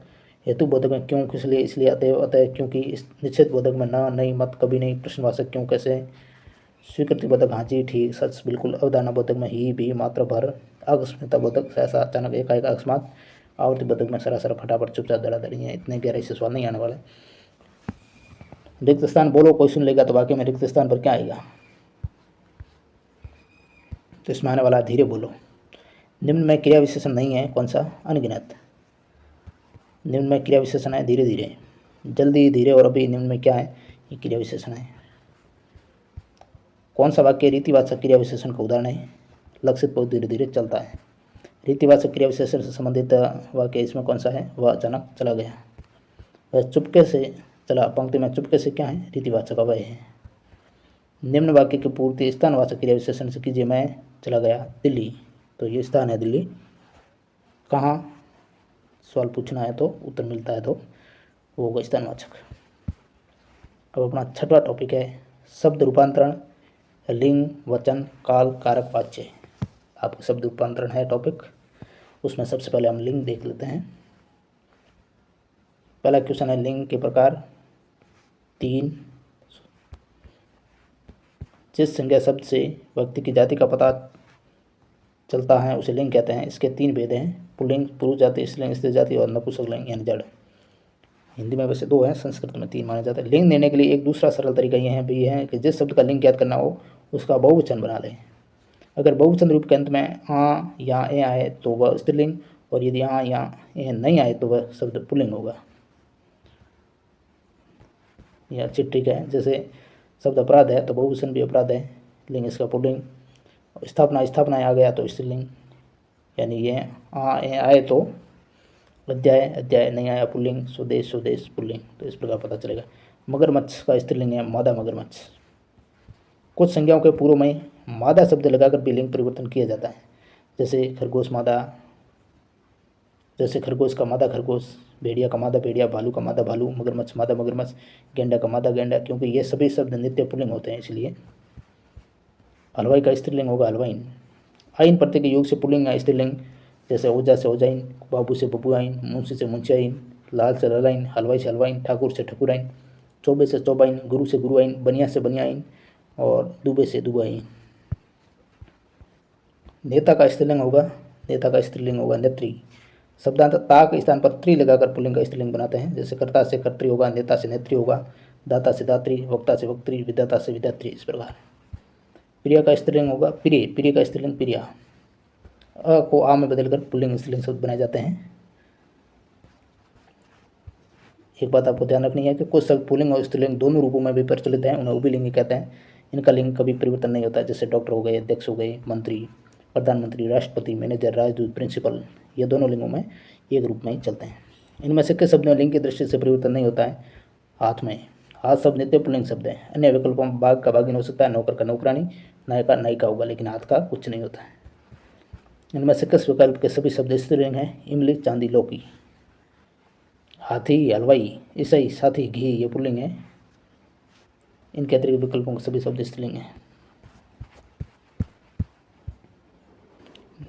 हेतु बोधक में क्यों, इसलिए, इसलिए, अतएव, अतः, क्योंकि। निश्चित बोधक में न, नहीं, मत, कभी नहीं। प्रश्नवाचक क्यों, कैसे। स्वीकृति बोधक हाँ जी, ठीक, सच, बिल्कुल। अवधारणा बोधक में ही, भी, मात्र, भर। आकस्मिकता बोधक सहसा, अचानक, एकाएक, अकस्मात। आवर्ती बोधक में सरासर, फटाफट, चुपचाप, धड़ाधड़ी है। इतने गहराई से सवाल नहीं आने वाले। रिक्त स्थान बोलो, कोई सुन लेगा तो वाक्य में रिक्त स्थान पर क्या आएगा? तो इसमें आने वाला धीरे बोलो। निम्न में क्रिया विशेषण नहीं है, कौन सा? अनगिनत। निम्न में क्रिया विशेषण है धीरे धीरे, जल्दी, धीरे और अभी। निम्न में क्या है? ये क्रिया विशेषण है। कौन सा वाक्य रीतिवाचक क्रिया विशेषण का उदाहरण है? लक्षित बहुत धीरे धीरे चलता है। रीतिवाचक क्रिया विशेषण से संबंधित वाक्य इसमें कौन सा है? वह अचानक चला गया। वह चुपके से चला, पंक्ति में चुपके से क्या है? रीतिवाचक अव्यय है। निम्न वाक्य की पूर्ति स्थानवाचक क्रिया विशेषण से कीजिए। मैं चला गया दिल्ली, तो ये स्थान है दिल्ली। कहाँ सवाल पूछना है तो उत्तर मिलता है तो वो होगा स्थानवाचक। अब अपना छठवां टॉपिक है शब्द रूपांतरण, लिंग, वचन, काल, कारक, वाच्य। आपका शब्द रूपांतरण है टॉपिक। उसमें सबसे पहले हम लिंग देख लेते हैं। पहला क्वेश्चन है, लिंग के प्रकार 3। जिस संज्ञा शब्द से व्यक्ति की जाति का पता चलता है उसे लिंग कहते हैं। इसके 3 भेद हैं, पुल्लिंग, पुरुष जाति, स्त्रीलिंग, स्त्री जाति और नपुंसक लिंग यानी जड़। हिंदी में वैसे 2 हैं, संस्कृत में 3 माने जाते हैं। लिंग देने के लिए एक दूसरा सरल तरीका यह है कि जिस शब्द का लिंग ज्ञात करना हो उसका बहुवचन बना लें। अगर बहुवचन रूप के अंत में आ या ए आए तो वह स्त्रीलिंग और यदि यहाँ यह नहीं आए तो वह शब्द पुल्लिंग होगा। यह चिट्ठी का है, जैसे शब्द अपराध है तो बहुवचन भी अपराध है, लिंग इसका पुल्लिंग। स्थापना आ गया तो स्त्रीलिंग, यानी ये आए तो अध्याय नहीं आया पुल्लिंग, स्वदेश पुल्लिंग। तो इस प्रकार पता चलेगा। मगरमच्छ का स्त्रीलिंग है मादा मगरमच्छ। कुछ संज्ञाओं के पूर्व में मादा शब्द लगाकर भी लिंग परिवर्तन किया जाता है, जैसे खरगोश का मादा खरगोश, भेड़िया का मादा भेड़िया, भालू का मादा भालू, मगरमच्छ मादा मगरमच्छ, गेंडा का मादा गेंडा, क्योंकि ये सभी शब्द नित्य पुल्लिंग होते हैं इसलिए। हलवाई का स्त्रीलिंग होगा हलवाइन। आइन प्रत्यय के योग से पुल्लिंग या स्त्रीलिंग, जैसे ओजा से ओजाइन, बाबू से बबुआइन, मुंशी से मुंशियाइन, लाल से ललाइन, हलवाई से हलवाइन, ठाकुर से ठकुराइन, चौबे से चौबाइन, गुरु से गुरुआइन, बनिया से बनियाइन और दुबे से दुबाइन। नेता का स्त्रीलिंग होगा नेत्री। शब्दांत ता के स्थान पर त्रि लगाकर पुल्लिंग का स्त्रीलिंग बनाते हैं, जैसे कर्ता से कर्त्री होगा, नेता से नेत्री होगा, दाता से दात्री, वक्ता से वक्त्री, विधाता से विधात्री। इस प्रकार प्रिया का स्त्रीलिंग होगा प्रिय का स्त्रीलिंग प्रिया। अ को आ में बदलकर पुल्लिंग स्त्रीलिंग शब्द बनाए जाते हैं। एक बात आपको ध्यान रखनी है कि कुछ शब्द पुल्लिंग और स्त्रीलिंग दोनों रूपों में भी प्रचलित हैं, उन्हें उभयलिंगी कहते हैं। इनका लिंग कभी परिवर्तन नहीं होता, जैसे डॉक्टर हो गए, अध्यक्ष हो गए, मंत्री, प्रधानमंत्री, राष्ट्रपति, मैनेजर, राजदूत, प्रिंसिपल, ये दोनों लिंगों में एक रूप में ही चलते हैं। इनमें से किस शब्द में लिंग की दृष्टि से परिवर्तन नहीं होता है? हाथ शब्द नित्य पुल्लिंग शब्द है। अन्य विकल्पों में बाघ का बाघिन हो सकता है, नौकर का नौकरानी, नायक का नायिका होगा, लेकिन हाथ का कुछ नहीं होता है। इनमें से किस विकल्प के सभी शब्द स्त्रीलिंग हैं? इमली, चांदी, लौकी। हाथी, हलवाई, ईसाई, साथी, घी, ये पुल्लिंग है। इनके अतिरिक्त विकल्पों के सभी शब्द स्त्रीलिंग हैं।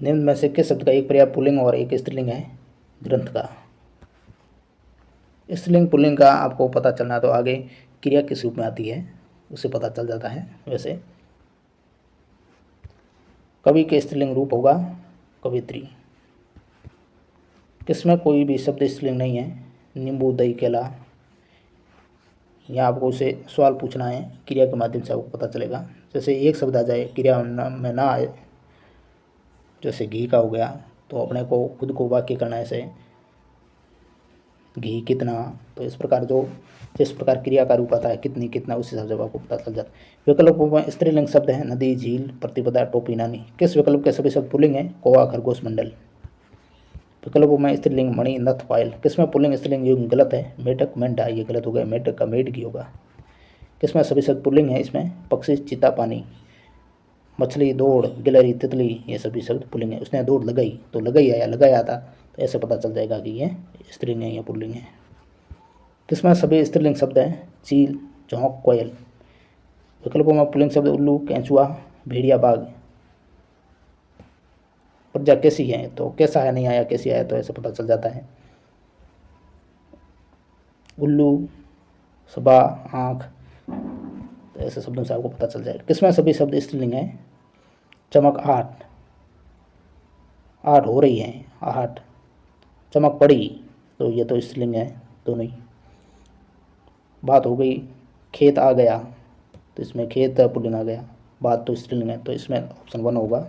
निम्न में से किस शब्द का एक पर्याय पुल्लिंग और एक स्त्रीलिंग है? ग्रंथ का। स्त्रीलिंग पुल्लिंग का आपको पता चलना तो आगे क्रिया किस रूप में आती है उसे पता चल जाता है। वैसे कवि के स्त्रीलिंग रूप होगा कवित्री। किसमें कोई भी शब्द स्त्रीलिंग नहीं है? नींबू, दही, केला। यहाँ आपको उसे सवाल पूछना है, क्रिया के माध्यम से आपको पता चलेगा। जैसे एक शब्द आ जाए क्रिया में ना आए, जैसे घी का हो गया, तो अपने को खुद को वाक्य करना है ऐसे, घी कितना। तो इस प्रकार जिस प्रकार क्रिया का रूप आता है कितनी, कितना, उस हिसाब से आपको पता चल जाता है। विकल्पों में स्त्रीलिंग शब्द है नदी, झील, प्रतिपदा, टोपी, नानी। किस विकल्प के सभी शब्द पुल्लिंग हैं? कौवा, खरगोश, मंडल। विकल्पों में स्त्रीलिंग मणि, नथ, पायल। किसमें पुल्लिंग स्त्रीलिंग योग गलत है? मेढक, मेंढा, ये गलत हो गया। मेढक का मेढकी होगा। किसमें सभी शब्द पुल्लिंग है? इसमें पक्षी, चीता, पानी। मछली, दौड़, गिलहरी, तितली, ये सभी शब्द पुल्लिंग है। उसने दौड़ लगाई तो लगाई आया, लगाया था, तो ऐसे पता चल जाएगा कि ये स्त्रीलिंग है या पुल्लिंग है। किसमें सभी स्त्रीलिंग शब्द हैं? चील, चौंक, कोयल। विकल्पों में पुल्लिंग शब्द उल्लू, केंचुआ, भेड़िया, बाघ। प्रजा कैसी है? तो कैसा है नहीं आया, कैसी आया, तो ऐसे पता चल जाता है। उल्लू, सबा, आँख, तो ऐसे शब्दों से आपको पता चल जाएगा। किसमें सभी शब्द स्त्रीलिंग है? चमक, आहट हो रही है, आहट। चमक पड़ी, तो ये तो स्त्रीलिंग है दोनों ही। बात हो गई, खेत आ गया, तो इसमें खेत पुल्लिंग आ गया, बात तो स्त्रीलिंग है, तो इसमें ऑप्शन 1 होगा।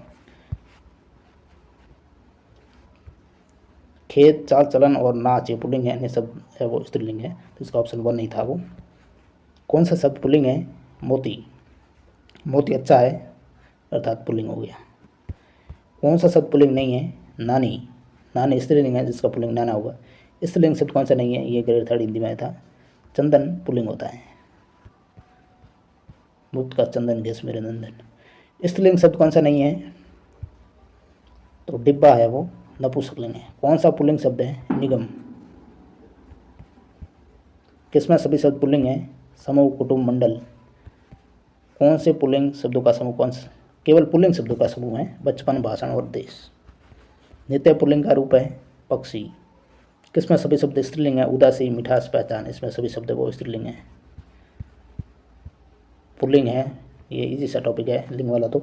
खेत, चाल चलन और नाच ये पुल्लिंग है, अन्य सब है वो स्त्रीलिंग है, तो इसका ऑप्शन 1 नहीं था वो। कौन सा शब्द पुल्लिंग है? मोती। मोती अच्छा है, अर्थात पुल्लिंग हो गया। कौन सा शब्द पुल्लिंग नहीं है? नानी। नानी स्त्रीलिंग है, जिसका पुल्लिंग नाना होगा। स्त्रीलिंग शब्द कौन सा नहीं है? ये ग्रेड 3 हिंदी में था। चंदन पुल्लिंग होता है। मुक्त का चंदन घेस मेरे नंदन। स्त्रीलिंग शब्द कौन सा नहीं है? तो डिब्बा है वो, नपुंसकलिंग है। कौन सा पुल्लिंग शब्द है? निगम। किसमें सभी शब्द पुल्लिंग है? समूह, कुटुंब, मंडल। कौन से पुल्लिंग शब्दों का समूह? कौन सा? केवल पुल्लिंग शब्दों का समूह है, बचपन, भाषण और देश। नित्य पुल्लिंग का रूप है पक्षी। किसमें सभी शब्द स्त्रीलिंग है? उदासी, मिठास, पहचान। इसमें सभी शब्द वो स्त्रीलिंग है। पुल्लिंग है, ये इजी सा टॉपिक है लिंग वाला। तो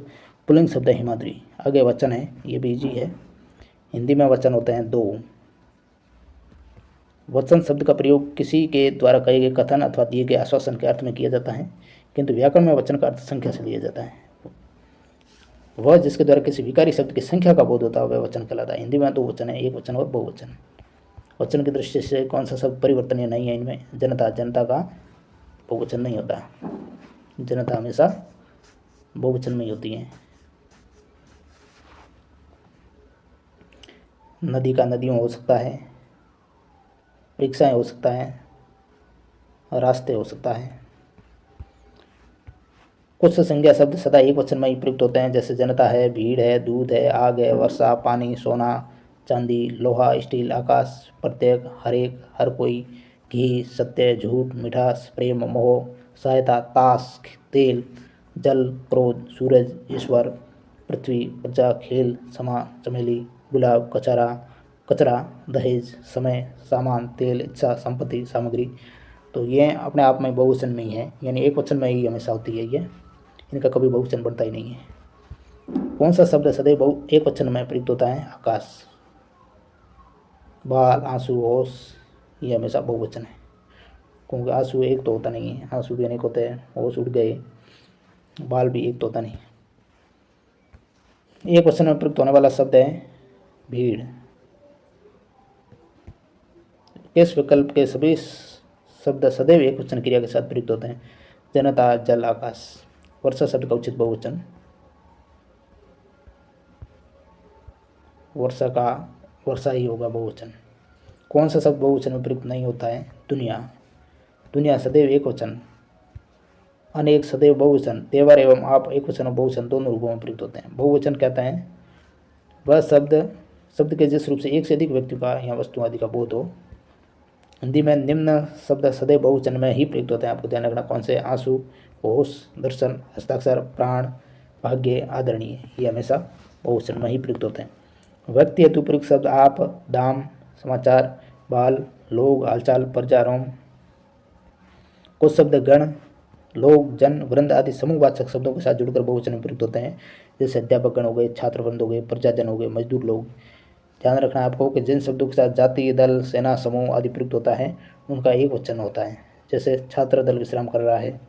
पुल्लिंग शब्द है हिमाद्री। आगे वचन है, ये भी इजी है। हिंदी में वचन होते हैं 2। वचन शब्द का प्रयोग किसी के द्वारा कहे गए कथन अथवा दिए गए आश्वासन के अर्थ में किया जाता है, किंतु व्याकरण में वचन का अर्थ संख्या से लिया जाता है। वह जिसके द्वारा किसी विकारी शब्द की संख्या का बोध होता है वह वचन कहलाता है। हिंदी में दो वचन है, एक वचन और बहुवचन। वचन की दृष्टि से कौन सा शब्द परिवर्तनीय नहीं है इनमें? जनता, जनता का बहुवचन नहीं होता, जनता हमेशा बहुवचन में ही होती है। नदी का नदियों हो सकता है, रिक्शाएं हो सकता है, रास्ते हो सकता है। कुछ संज्ञा शब्द सदा एक वचन में ही प्रयुक्त होते हैं, जैसे जनता है, भीड़ है, दूध है, आग है, वर्षा, पानी, सोना, चांदी, लोहा, स्टील, आकाश, प्रत्येक, हरेक, हर कोई, घी, सत्य, झूठ, मिठास, प्रेम, मोह, सहायता, ताश, तेल, जल, क्रोध, सूरज, ईश्वर, पृथ्वी, प्रजा, खेल, समा, चमेली, गुलाब, कचरा, कचरा, दहेज, समय, सामान, तेल, इच्छा, संपत्ति, सामग्री। तो ये अपने आप में बहुवचन में ही है, यानी एक वचन में ही हमेशा होती है ये, इनका कभी बहुवचन बनता ही नहीं है। कौन सा शब्द सदैव एक वचन में प्रयुक्त होता है? आकाश, बाल, आंसू, होश, ये हमेशा बहुवचन है, क्योंकि आंसू एक तो होता नहीं है, आंसू भी अनेक होते हैं, होश उड़ गए, बाल भी एक तो होता नहीं। एक वचन में प्रयुक्त होने वाला शब्द है भीड़। इस विकल्प के सभी शब्द सदैव एक वचन क्रिया के साथ प्रयुक्त होते हैं। जनता, जल, आकाश। वर्षा शब्द का उचित बहुवचन, वर्षा का वर्षा ही होगा बहुवचन। कौन सा शब्द बहुवचन में प्रयुक्त नहीं होता है? दुनिया, दुनिया सदैव एक वचन, अनेक सदैव बहुवचन, तेवर एवं आप एक वचन और बहुवचन दोनों रूपों में प्रयुक्त होते हैं। बहुवचन कहते हैं वह शब्द के जिस रूप से एक से अधिक व्यक्ति का या वस्तु आदि का बोध हो। हिंदी में निम्न शब्द सदैव बहुवचन में ही प्रयुक्त होते हैं, आपको ध्यान रखना। कौन से? आंसू, होश, दर्शन, हस्ताक्षर, प्राण, भाग्य, आदरणीय, ये हमेशा बहुवचन में ही प्रयुक्त होते हैं। व्यक्ति हेतु प्रयुक्त शब्द आप, दाम, समाचार, बाल, लोग, हालचाल, प्रजा, रोम। कुछ शब्द गण, लोग, जन, वृंद आदि समूहवाचक शब्दों के साथ जुड़कर बहुवचन में प्रयुक्त होते हैं, जैसे अध्यापक गण हो गए, छात्र वृंद हो गए, प्रजाजन हो गए, मजदूर लोग। ध्यान रखना आपको कि जिन शब्दों के साथ जाति, दल, सेना, समूह आदि प्रयुक्त होता है उनका एक वचन होता है, जैसे छात्र दल विश्राम कर रहा है,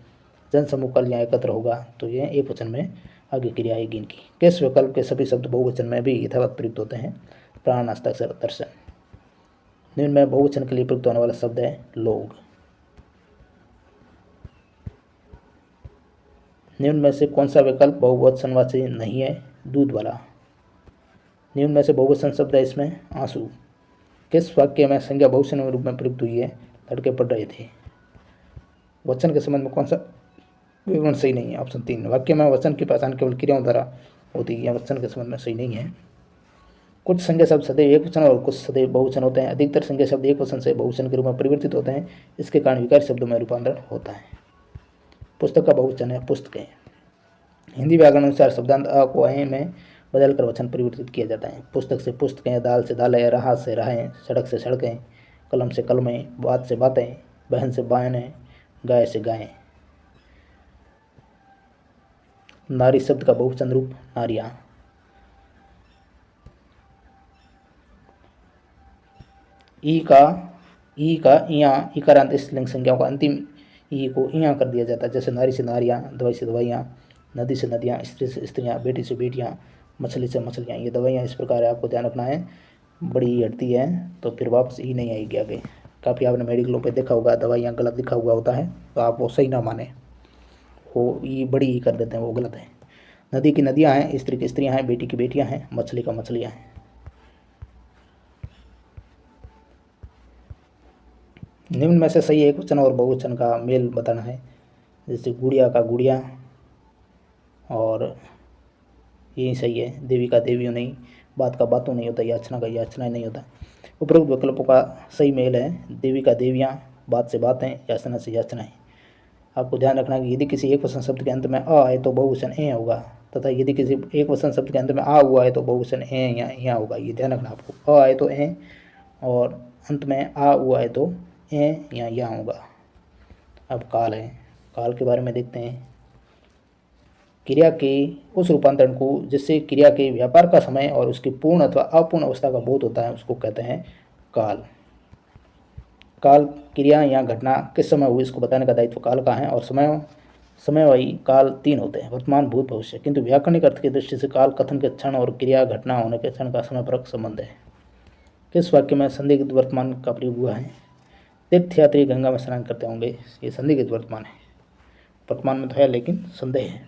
जन समूह कल यहाँ एकत्र होगा, तो ये एक वचन में आगे क्रिया आएगी इनकी। किस विकल्प के सभी शब्द बहुवचन में भी यथावत प्रयुक्त होते हैं? प्राण, हस्ताक्षर, दर्शन। निम्न में बहुवचन के लिए प्रयुक्त होने वाला शब्द है लोग। निम्न में से कौन सा विकल्प बहुवचनवाची नहीं है? दूध वाला। निम्न में से बहुवचन शब्द है इसमें आंसू। किस वाक्य में संज्ञा बहुवचन रूप में प्रयुक्त हुई है? लड़के पढ़ रहे थे। वचन के संबंध में कौन सा विवरण सही नहीं है? ऑप्शन 3। वाक्य में वचन की पहचान केवल क्रियाओं द्वारा होती है, वचन के संबंध में सही नहीं है। कुछ संज्ञा शब्द सदैव एक वचन और कुछ सदैव बहुवचन होते हैं। अधिकतर संज्ञा शब्द एक वचन से बहुवचन के रूप में परिवर्तित होते हैं, इसके कारण विकारी शब्दों में रूपांतरण होता है। पुस्तक का बहुवचन है पुस्तकें। हिंदी व्याकरण अनुसार शब्दांत अ को अ में बदलकर वचन परिवर्तित किया जाता है। पुस्तक से पुस्तकें, दाल से दालें, राह से राहें, सड़क से सड़कें, कलम से कलमें, बात से बातें, बहन से बहनें, गाय से गायें। नारी शब्द का बहुवचन रूप नारियां। ई का इया, इकारांत स्त्रीलिंग संज्ञाओं का अंतिम ई को इया कर दिया जाता है, जैसे नारी से नारियां, दवाई से दवाइयाँ, नदी से नदियाँ, स्त्री से स्त्रियाँ, बेटी से बेटियाँ, मछली से मछलियाँ। ये दवाइयाँ इस प्रकार है, आपको ध्यान रखना है। बड़ी ई हटती है तो फिर वापस ई नहीं आएगी आगे। काफ़ी आपने मेडिकलों पे देखा होगा दवाइयाँ गलत लिखा हुआ होता है, तो आप वो सही ना माने, वो ई बड़ी ई कर देते हैं, वो गलत है। नदी की नदियाँ हैं, स्त्री की स्त्रियाँ हैं, बेटी की बेटियाँ हैं, मछली का मछलियाँ हैं। निम्न में से सही एक वचन और बहुवचन का मेल बताना है, जैसे गुड़िया का गुड़िया, और यही सही है। देवी का देवियों नहीं, बात का बातों नहीं होता, याचना का याचना नहीं होता। उपरोक्त विकल्पों का सही मेल है देवी का देवियाँ, बात से बातें, याचना से याचनाएं। आपको ध्यान रखना कि यदि किसी एक वचन शब्द के अंत में अ है तो बहुवचन ए होगा, तथा यदि किसी एक वचन शब्द के अंत में आ हुआ है तो बहुवचन ए या यहाँ होगा। ये ध्यान रखना आपको, अ है तो ए और अंत में आ हुआ है तो ए या यहाँ होगा। अब काल है, काल के बारे में देखते हैं। क्रिया के उस रूपांतरण को जिससे क्रिया के व्यापार का समय और उसकी पूर्ण अथवा अपूर्ण अवस्था का बोध होता है उसको कहते हैं काल। काल क्रिया या घटना किस समय हुई इसको बताने का दायित्व काल का है, और समय समयवाही काल 3 होते हैं, वर्तमान, भूत, भविष्य। किंतु व्याकरणिक अर्थ की दृष्टि से काल कथन के क्षण और क्रिया घटना होने के क्षण का समयपरक संबंध है। किस वाक्य में संदिग्ध वर्तमान का प्रयोग हुआ है? तीर्थयात्री गंगा में स्नान करते होंगे, ये संदिग्ध वर्तमान है। वर्तमान में तो है लेकिन संदेह है।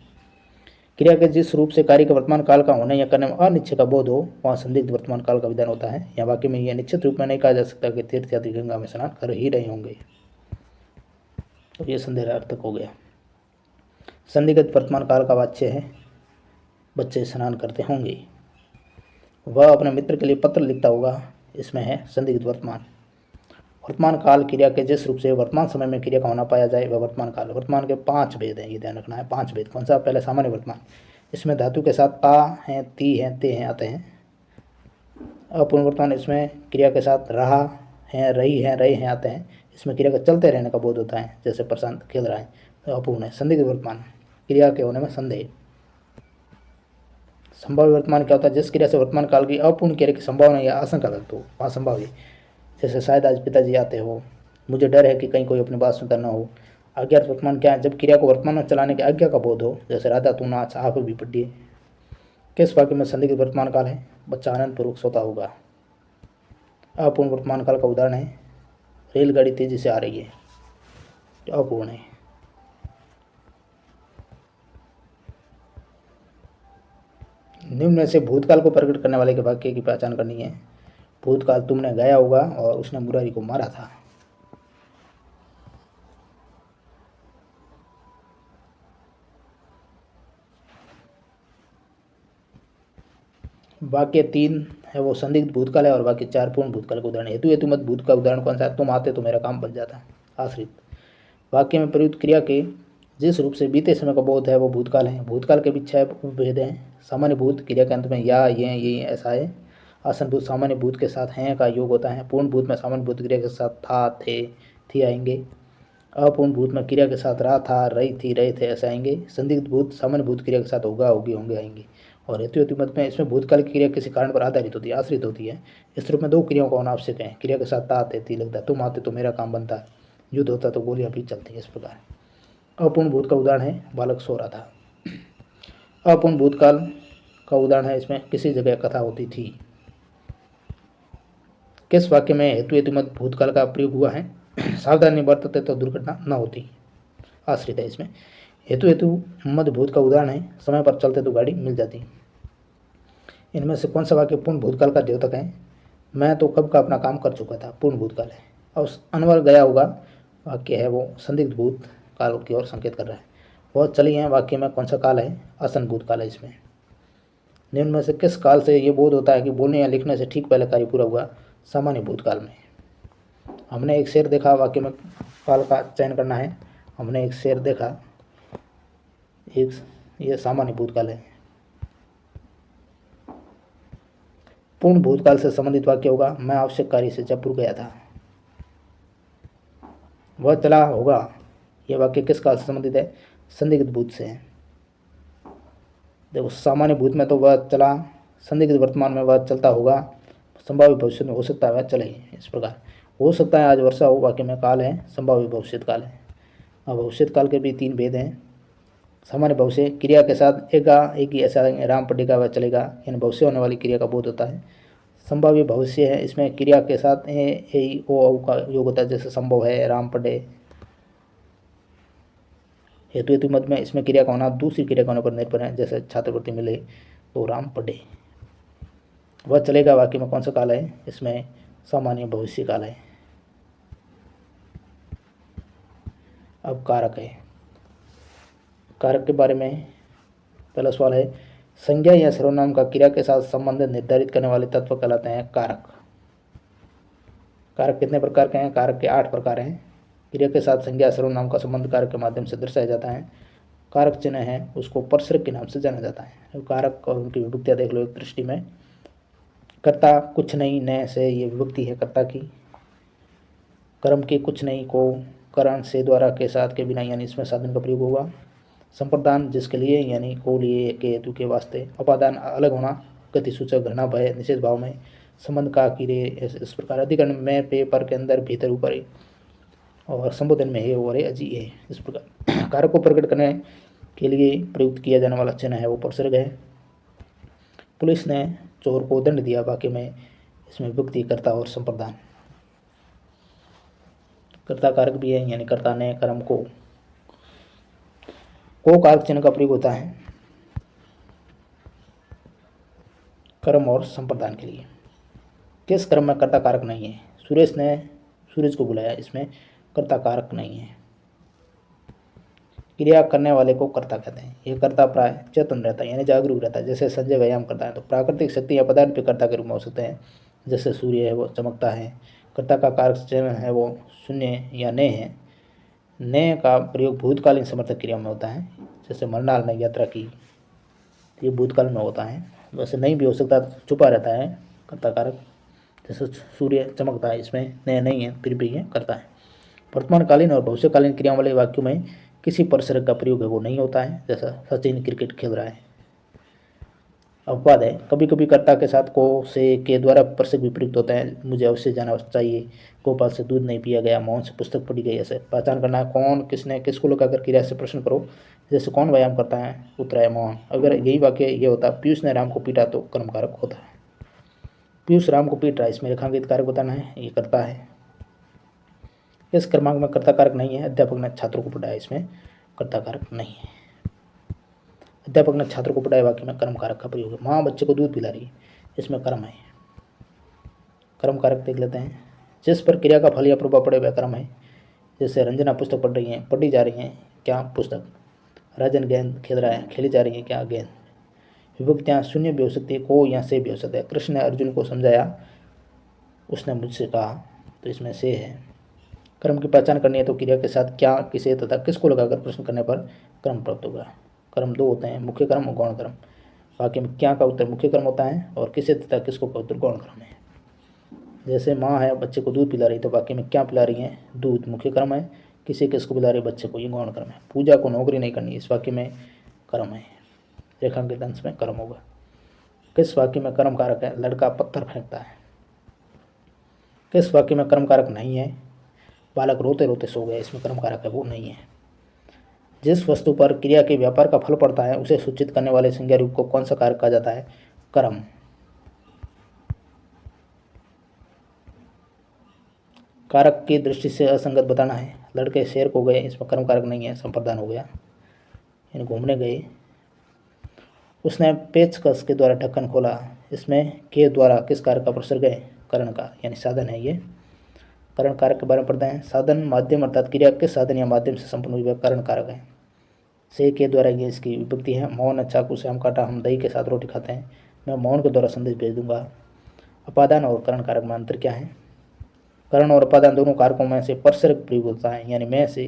क्रिया के जिस रूप से कार्य के वर्तमान काल का होने या करने में अनिश्चय का बोध हो, वहाँ संदिग्ध वर्तमान काल का विधान होता है। या वाक्य में यह निश्चित रूप में नहीं कहा जा सकता कि तीर्थयात्री गंगा में स्नान कर ही रहे होंगे, तो ये संदेहार्थक हो गया। संदिग्ध वर्तमान काल का वाच्य है बच्चे स्नान करते होंगे। वह अपने मित्र के लिए पत्र लिखता होगा, इसमें है संदिग्ध वर्तमान। वर्तमान काल क्रिया के जिस रूप से वर्तमान समय में क्रिया का होना पाया जाए वह वर्तमान काल। वर्तमान के 5 भेद हैं, ये ध्यान रखना है। 5 भेद कौन सा? पहले सामान्य वर्तमान, इसमें धातु के साथ ता हैं, ती हैं, ते हैं आते हैं। अपूर्ण वर्तमान, इसमें क्रिया के साथ रहा है, रही है, रहे हैं आते हैं। इसमें क्रिया का चलते रहने का बोध होता है, जैसे प्रशांत खेल रहा है, तो अपूर्ण है। संदिग्ध वर्तमान, क्रिया के होने में संदेह। संभाव्य वर्तमान क्या होता है? जिस क्रिया से वर्तमान काल की अपूर्ण क्रिया की संभावना या आशंका व्यक्त हो, वहाँ संभाव्य। जैसे शायद आज पिताजी आते हो, मुझे डर है कि कहीं कोई अपनी बात सुनता न हो। अज्ञात वर्तमान क्या है? जब क्रिया को वर्तमान में चलाने की आज्ञा का बोध हो, जैसे राधा तू नाच, आप भी पढ़िए। किस वाक्य में संदिग्ध वर्तमान काल है? बच्चा आनंद पूर्वक सोता होगा। अपूर्ण वर्तमान काल का उदाहरण है रेलगाड़ी तेजी से आ रही है, जो अपूर्ण है। निम्न में से भूतकाल को प्रकट करने वाले के वाक्य की पहचान करनी है। भूतकाल, तुमने गाया होगा और उसने मुरारी को मारा था। वाक्य 3 है वो संदिग्ध भूतकाल है और वाक्य 4 पूर्ण भूतकाल का उदाहरण। हेतु हेतुमत भूत का उदाहरण कौन सा है? तुम आते तो मेरा काम बन जाता। आश्रित। वाक्य में प्रयुक्त क्रिया के जिस रूप से बीते समय का बोध है वो भूतकाल है। भूतकाल के भी 6 उपभेद हैं। सामान्य भूत, क्रिया के अंत में या, ये ऐसा है। आसन भूत, सामान्य भूत के साथ हैं का योग होता है। पूर्ण भूत में सामान्य भूत क्रिया के साथ था, थे, थी आएंगे। अपूर्ण भूत में क्रिया के साथ रहा, था, रही थी, रहे थे ऐसे आएंगे। संदिग्ध भूत सामान्य भूत क्रिया के साथ होगा, होगी, होंगे आएंगे। और हेतु हेतु मत में इसमें भूतकाल की क्रिया किसी कारण पर आधारित होती है, आश्रित होती है। इस रूप में 2 क्रियाओं का होना आवश्यक है। क्रिया के साथ ता आते, थी लगता, तुम आते तो मेरा काम बनता, युद्ध होता तो गोलियां भी चलती। इस प्रकार अपूर्ण भूत का उदाहरण है बालक सो रहा था। अपूर्ण भूतकाल का उदाहरण है इसमें किसी जगह कथा होती थी। किस वाक्य में हेतु हेतु मत भूतकाल का प्रयोग हुआ है? सावधानी बरतते तो दुर्घटना न होती, आश्रित है इसमें। हेतु हेतु मध्य भूत का उदाहरण है समय पर चलते तो गाड़ी मिल जाती। इनमें से कौन सा वाक्य पूर्ण भूतकाल का द्योतक है? मैं तो कब का अपना काम कर चुका था, पूर्ण भूतकाल है। और अनवर गया होगा वाक्य है वो संदिग्ध भूत काल की ओर संकेत कर रहा है। बहुत चली हैं वाक्य में कौन सा काल है? आसन भूतकाल है इसमें। निम्न में से किस काल से ये बोध होता है कि बोलने या लिखने से ठीक पहले कार्य पूरा हुआ? सामान्य भूतकाल में। हमने एक शेर देखा, वाक्य में काल का चयन करना है। हमने एक शेर देखा, ये सामान्य भूतकाल है। पूर्ण भूतकाल से संबंधित वाक्य होगा मैं आवश्यक कार्य से जयपुर गया था। वह चला होगा, यह वाक्य किस काल से संबंधित है? संदिग्ध भूत से है। देखो सामान्य भूत में तो वह चला, संदिग्ध वर्तमान में वह चलता होगा, संभाव्य भविष्य में हो सकता है वह चले। इस प्रकार हो सकता है आज वर्षा हो, वाक्य में काल है संभाव्य भविष्यत काल है। अब भविष्यत काल के भी 3 भेद हैं। सामान्य भविष्य, क्रिया के साथ एक ही ऐसा राम पढ़ेगा वह चलेगा, यानी भविष्य होने वाली क्रिया का बोध होता है। संभाव्य भविष्य है, इसमें क्रिया के साथ ए ओ औ का योग होता है, जैसे संभव है, राम पढ़े। हेतु हेतु मत में इसमें क्रिया का होना दूसरी क्रिया का होने पर निर्भर है, जैसे छात्रवृत्ति मिले तो राम पढ़े। वह चलेगा वाक्य में कौन सा काल है? इसमें सामान्य भविष्य काल है। अब कारक है। कारक के बारे में पहला सवाल है, संज्ञा या सर्वनाम का क्रिया के साथ संबंध निर्धारित करने वाले तत्व कहलाते हैं कारक। कारक कितने प्रकार के हैं? कारक के 8 प्रकार हैं। क्रिया के साथ संज्ञा सर्वनाम का संबंध कारक के माध्यम से दर्शाया जाता है। कारक चिन्ह है उसको परसरक के नाम से जाना जाता है। कारक और उनकी विभक्तियाँ देख लो एक दृष्टि में। कर्ता कुछ नहीं न से ये विभक्ति है कर्ता की। कर्म के कुछ नहीं को करण से द्वारा के साथ के बिना यानी इसमें साधन का प्रयोग होगा। संप्रदान जिसके लिए यानी को लिए के हेतु के वास्ते। अपादान अलग होना, गति सूचक, घृणा, भय, निषेध भाव में, संबंध का किरे इस प्रकार। अधिकरण में, पे, पर के अंदर, भीतर, ऊपर। और संबोधन में हे और अजी है। इस प्रकार कारक को प्रकट करने के लिए प्रयुक्त किया जाने वाला चिन्ह है वो उपसर्ग है। पुलिस ने चोर को दंड दिया, वाक्य में इसमें विभक्ति कर्ता और संप्रदान। कर्ता कारक भी है, यानी कर्ता ने कर्म को कारक चिन्ह का प्रयोग होता है कर्म और संप्रदान के लिए। किस कर्म में कर्ता कारक नहीं है? सुरेश ने सूरज को बुलाया, इसमें कर्ता कारक नहीं है। क्रिया करने वाले को कर्ता कहते हैं। यह कर्ता प्राय चेतन रहता है, यानी जागरूक रहता है। जैसे संजय व्यायाम करता है, तो प्राकृतिक शक्ति या पदार्थ भी कर्ता के रूप में हो सकते हैं। जैसे सूर्य है वो चमकता है। कर्ता का कारक चिन्ह है वो शून्य या ने है। ने का प्रयोग भूतकालीन समर्थक क्रिया में होता है। जैसे मरनाल ने यात्रा की, ये भूतकाल में होता है। वैसे नहीं भी हो सकता, छुपा रहता है कर्ता कारक। जैसे सूर्य चमकता है, इसमें ने नहीं है, फिर भी ये करता है। वर्तमानकालीन और भविष्यकालीन क्रियाओं वाले वाक्यों में किसी परसर्ग का प्रयोग है वो नहीं होता है। जैसा सचिन क्रिकेट खेल रहा है। अपवाद है, कभी कभी कर्ता के साथ को से के द्वारा परसर्ग भी प्रयुक्त होता है। मुझे अवश्य जाना चाहिए, गोपाल से दूध नहीं पिया गया, मोहन से पुस्तक पढ़ी गई। ऐसे पहचान करना है कौन किसने किसको लगाकर क्रिया से प्रश्न करो। जैसे कौन व्यायाम करता है, उत्तरा है मोहन। अगर यही वाक्य ये होता पीयूष ने राम को पीटा, तो कर्म कारक होता है। पीयूष राम को पीट रहा है, इसमें रेखांकित कारक बताना है, ये करता है। इस क्रमांक में कर्ता कारक नहीं है। अध्यापक ने छात्रों को पढ़ाया, इसमें कर्ता कारक नहीं है। अध्यापक ने छात्रों को पढ़ाया वाक्य में कर्म कारक का प्रयोग है। माँ बच्चे को दूध पिला रही है, इसमें कर्म है। कर्म कारक देख लेते हैं। जिस पर क्रिया का फल या प्रभाव पड़े वह कर्म है। जैसे रंजना पुस्तक पढ़ रही है, पढ़ी जा रही है क्या पुस्तक। राजन गेंद खेल रहा है, खेली जा रही है क्या गेंद। विभक्तियाँ शून्य भी हो सकती है, को या से भी हो सकता है। कृष्ण ने अर्जुन को समझाया, उसने मुझसे कहा, तो इसमें से है। कर्म की पहचान करनी है तो क्रिया के साथ क्या, किसे तथा किसको लगाकर प्रश्न करने पर कर्म प्राप्त होगा। कर्म दो होते हैं, मुख्य कर्म और गौण कर्म। वाक्य में क्या का उत्तर मुख्य कर्म होता है और किसे तथा किसको का उत्तर गौण कर्म है। जैसे माँ है बच्चे को दूध पिला रही, तो वाक्य में क्या पिला रही है, दूध मुख्य कर्म है। किसे किसको पिला रही है, बच्चे को, ये गौण कर्म है। पूजा को नौकरी नहीं करनी, इस वाक्य में कर्म है। रेखांकित अंश में कर्म होगा। किस वाक्य में कर्म कारक है, लड़का पत्थर फेंकता है। किस वाक्य में कर्म कारक नहीं है, बालक रोते रोते सो गए, इसमें कर्म कारक है वो नहीं है। जिस वस्तु पर क्रिया के व्यापार का फल पड़ता है उसे सूचित करने वाले संज्ञा रूप को कौन सा कारक कहा जाता है, कर्म। कारक की दृष्टि से असंगत बताना है। लड़के शेर को गए, इसमें कर्म कारक नहीं है, संप्रदान हो गया, यानी घूमने गए। उसने पेचकस के द्वारा ढक्कन खोला, इसमें के द्वारा किस कारक का प्रसर्ग है, करण का, यानी साधन है ये। करण कारक के बारे में पढ़ते हैं। साधन माध्यम अर्थात क्रिया के साधन या माध्यम से संपन्न हुई वह करण कारक है। से के द्वारा ये इसकी विभक्ति है। मोहन ने चाकू से आम काटा, हम दही के साथ रोटी खाते हैं, मैं मोहन के द्वारा संदेश भेज दूंगा। अपादान और करण कारक में अंतर क्या है। करण और अपादान दोनों कारकों में से परसर्ग प्रयुक्त होता है, यानी मैं से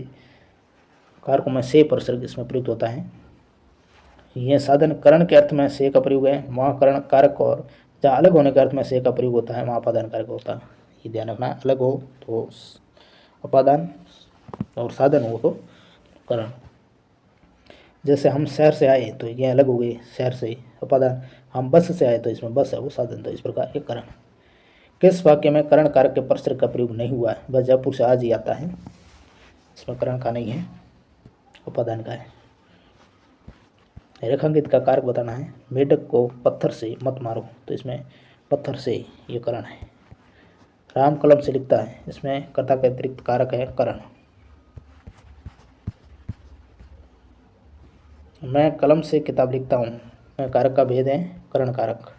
कारकों में से परसर्ग इसमें प्रयुक्त होता है। यह साधन करण के अर्थ में से का प्रयोग है, वहाँ करण कारक, और जहाँ अलग होने के अर्थ में से का प्रयोग होता है वहाँ अपादान कारक होता है। ये ध्यान रखना, अलग हो तो अपादान और साधन हो तो करण। जैसे हम शहर से आए तो ये अलग हो गए, शहर से अपादान। हम बस से आए तो इसमें बस है वो साधन, तो इस प्रकार ये करण। किस वाक्य में करण कारक के परसर्ग का प्रयोग नहीं हुआ है, वह जयपुर से आज ही आता है, इसमें करण का नहीं है, अपादान का है। रेखांकित का कारक बताना है। मेढक को पत्थर से मत मारो, तो इसमें पत्थर से ये करण है। राम कलम से लिखता है, इसमें कर्ता के अतिरिक्त कारक है करण। मैं कलम से किताब लिखता हूँ, मैं कारक का भेद है करण कारक।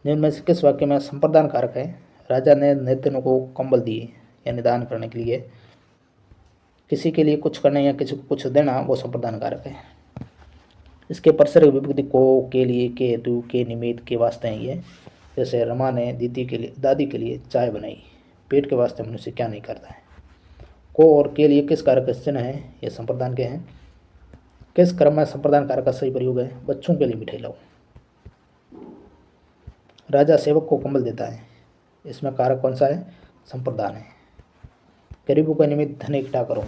जिनमें से किस वाक्य में संप्रदान कारक है। राजा ने निर्धनों को कंबल दिए, यानी दान करने के लिए। किसी के लिए कुछ करने या किसी को कुछ देना वो संप्रदान कारक है। इसके परसर्ग विभक्ति को, के लिए, के हेतु, के निमित्त, के वास्ते हैं ये। जैसे रमा ने दीदी के लिए, दादी के लिए चाय बनाई, पेट के वास्ते मनुष्य क्या नहीं करता है। को और के लिए किस कारक का चिन्ह है, ये संप्रदान के हैं। किस क्रम में संप्रदान कारक का सही प्रयोग है, बच्चों के लिए मिठाई लाओ। राजा सेवक को कंबल देता है, इसमें कारक कौन सा है, संप्रदान है। गरीबों के निमित्त धन इकट्ठा करो,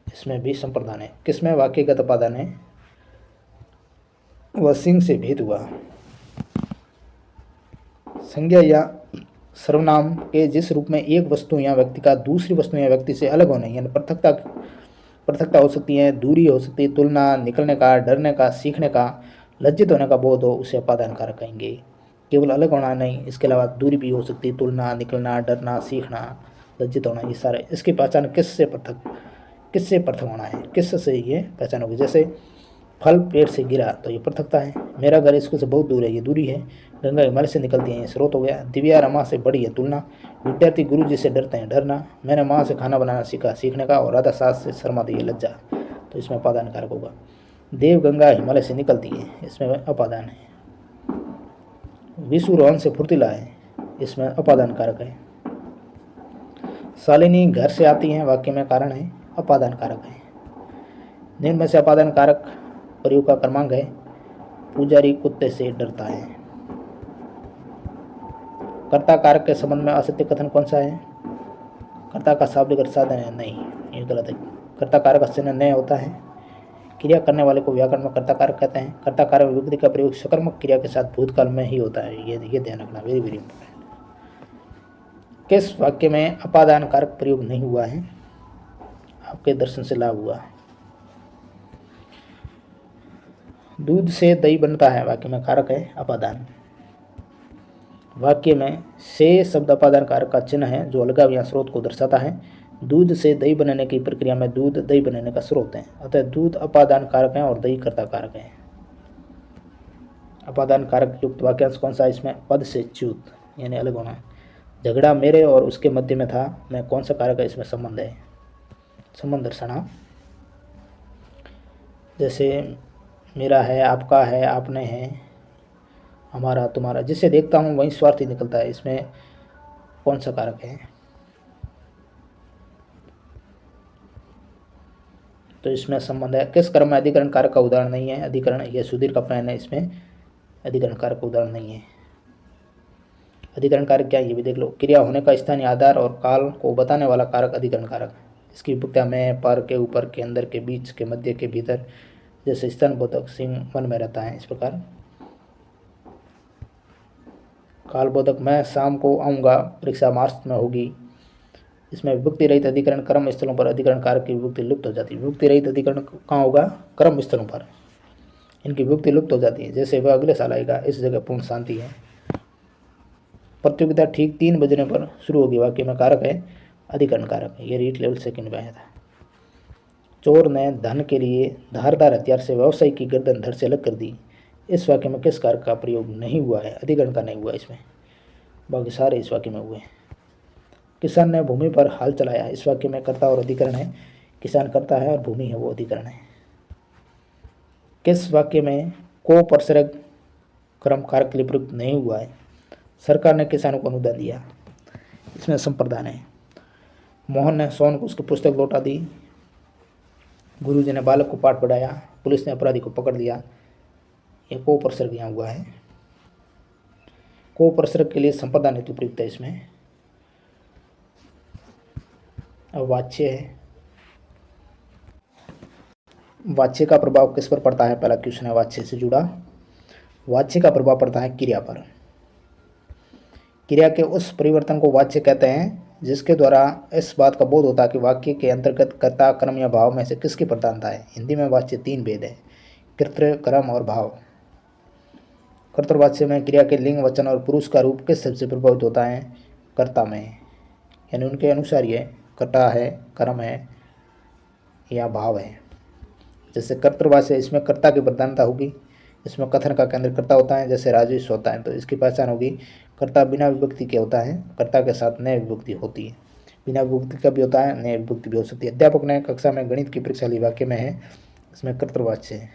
इसमें भी संप्रदान है। किसमें वाक्यगत अपादान है, वह सिंह से भेद हुआ। संज्ञा या सर्वनाम के जिस रूप में एक वस्तु या व्यक्ति का दूसरी वस्तु या व्यक्ति से अलग होने यानी पृथकता हो सकती है, दूरी हो सकती है, तुलना, निकलने का, डरने का, सीखने का, लज्जित होने का बोध हो, उसे अपादान कारक कहेंगे। केवल अलग होना नहीं, इसके अलावा दूरी भी हो सकती है, तुलना, निकलना, डरना, सीखना, लज्जित होना, ये सारे। इसकी पहचान किससे पृथक होना है, किस से ये पहचान होगी। जैसे फल पेड़ से गिरा तो ये पृथकता है। मेरा घर स्कूल से बहुत दूर है, ये दूरी है। गंगा हिमालय से निकलती है, ये स्रोत हो गया। दिव्या रमा से बड़ी है, तुलना। विद्यार्थी गुरु जी से डरते हैं, डरना। मैंने माँ से खाना बनाना सीखा, सीखने का। और राधा सास से शर्मा दी है, लज्जा। तो इसमें अपादान कारक होगा। देव गंगा हिमालय से निकलती है, इसमें अपादान है। विशु रोहन से फुर्तीला है, इसमें अपादान कारक है। शालिनी घर से आती है, वाक्य में कारण है, अपादान कारक है। निम्न में से अपादान कारक प्रयोग का क्रमांक है। पुजारी कुत्ते से डरता है। कर्ता कारक के संबंध में असत्य कथन कौन सा है? कर्ता का शाब्दिक अर्थ साधन है, नहीं, ये गलत है। कर्ता कारक का चिन्ह न होता है। क्रिया करने वाले को व्याकरण में कर्ता कारक कहते हैं। कर्ता कारक विभक्ति का प्रयोग सकर्मक क्रिया के साथ भूतकाल में ही होता है, ये ध्यान रखना, वेरी वेरी इंपॉर्टेंट। किस वाक्य में अपादान कारक प्रयोग नहीं हुआ है? आपके दर्शन से लाभ हुआ। दूध से दही बनता है, वाक्य में कारक है अपादान। वाक्य में से शब्द अपादान कारक का चिन्ह है जो अलगाव या स्रोत को दर्शाता है। दूध से दही बनाने की प्रक्रिया में दूध दही बनाने का स्रोत है, अतः दूध अपादान कारक है और दही कर्ता कारक है। अपादान कारक युक्त वाक्यांश कौन सा है इसमें? पद से च्युत यानी अलग होना। झगड़ा मेरे और उसके मध्य में था, मैं कौन सा कारक है इसमें? संबंध है, संबंध दर्शाना। जैसे मेरा है, आपका है, आपने है, हमारा, तुम्हारा। जिसे देखता हूँ वही स्वार्थी निकलता है, इसमें कौन सा कारक है? तो इसमें संबंध है। किस क्रम में अधिकरण कारक का उदाहरण नहीं है? अधिकरण, यह सुधीर का पेन है, इसमें अधिकरण कारक का उदाहरण नहीं है। अधिकरण कारक क्या है ये भी देख लो। क्रिया होने का स्थानीय आधार और काल को बताने वाला कारक अधिकरण कारक। इसकी विभक्तियां में, पर, के, ऊपर, के, अंदर, के, बीच, के, मध्य, के, भीतर। जैसे स्तन बोधक सिंह मन में रहता है, इस प्रकार। काल बोधक मैं शाम को आऊँगा, परीक्षा मार्च में होगी। इसमें विभक्ति रहित अधिकरण क्रम स्थलों पर अधिकरण कारक की विभक्ति लुप्त हो जाती है। विभक्ति रहित अधिकरण कहाँ होगा? क्रम स्थलों पर, इनकी विभक्ति लुप्त हो जाती है। जैसे वह अगले साल आएगा, इस जगह पूर्ण शांति है। प्रतियोगिता ठीक 3 बजने पर शुरू होगी, वाक्य में कारक है अधिकरण कारक। ये रीट लेवल 2 में आया था। चोर ने धन के लिए धारदार हथियार से व्यवसायी की गर्दन धड़ से अलग कर दी। इस वाक्य में किस कारक का प्रयोग नहीं हुआ है? अधिकरण का नहीं हुआ इसमें, बाकी सारे इस वाक्य में हुए। किसान ने भूमि पर हल चलाया, इस वाक्य में कर्ता और अधिकरण है। किसान करता है और भूमि है वो अधिकरण है। किस वाक्य में को परसरग क्रम कारक के लिए प्रयुक्त नहीं हुआ है? सरकार ने किसानों को अनुदान दिया, इसमें संप्रदान है। मोहन ने सोन को उसकी पुस्तक लौटा दी। गुरुजी ने बालक को पाठ पढ़ाया। पुलिस ने अपराधी को पकड़ लिया। ये को परसर्ग यहाँ हुआ है। को परसर्ग के लिए संप्रदान हेतु प्रयुक्त है इसमें। अब वाच्य है। वाच्य का प्रभाव किस पर पड़ता है? पहला क्वेश्चन है वाच्य से जुड़ा। वाच्य का प्रभाव पड़ता है क्रिया पर। क्रिया के उस परिवर्तन को वाच्य कहते हैं जिसके द्वारा इस बात का बोध होता है कि वाक्य के अंतर्गत कर्ता, कर्म या भाव में से किसकी प्रधानता है। हिंदी में वाच्य 3 भेद है, कर्तृ, कर्म और भाव। कर्तृवाच्य में क्रिया के लिंग, वचन और पुरुष का रूप किस सबसे प्रभावित होता है? कर्ता में, यानी उनके अनुसार ये कर्ता है, कर्म है या भाव है। जैसे कर्तृवाच्य, इसमें कर्ता की प्रधानता होगी। इसमें कथन का केंद्र कर्ता होता है, जैसे राजेश होता है, तो इसकी पहचान होगी। कर्ता बिना विभक्ति के होता है, कर्ता के साथ नए विभक्ति होती है। बिना विभक्ति का भी होता है, नए विभक्ति भी हो सकती है। अध्यापक ने कक्षा में गणित की परीक्षा ली, वाक्य में है, इसमें कर्तृवाच्य है।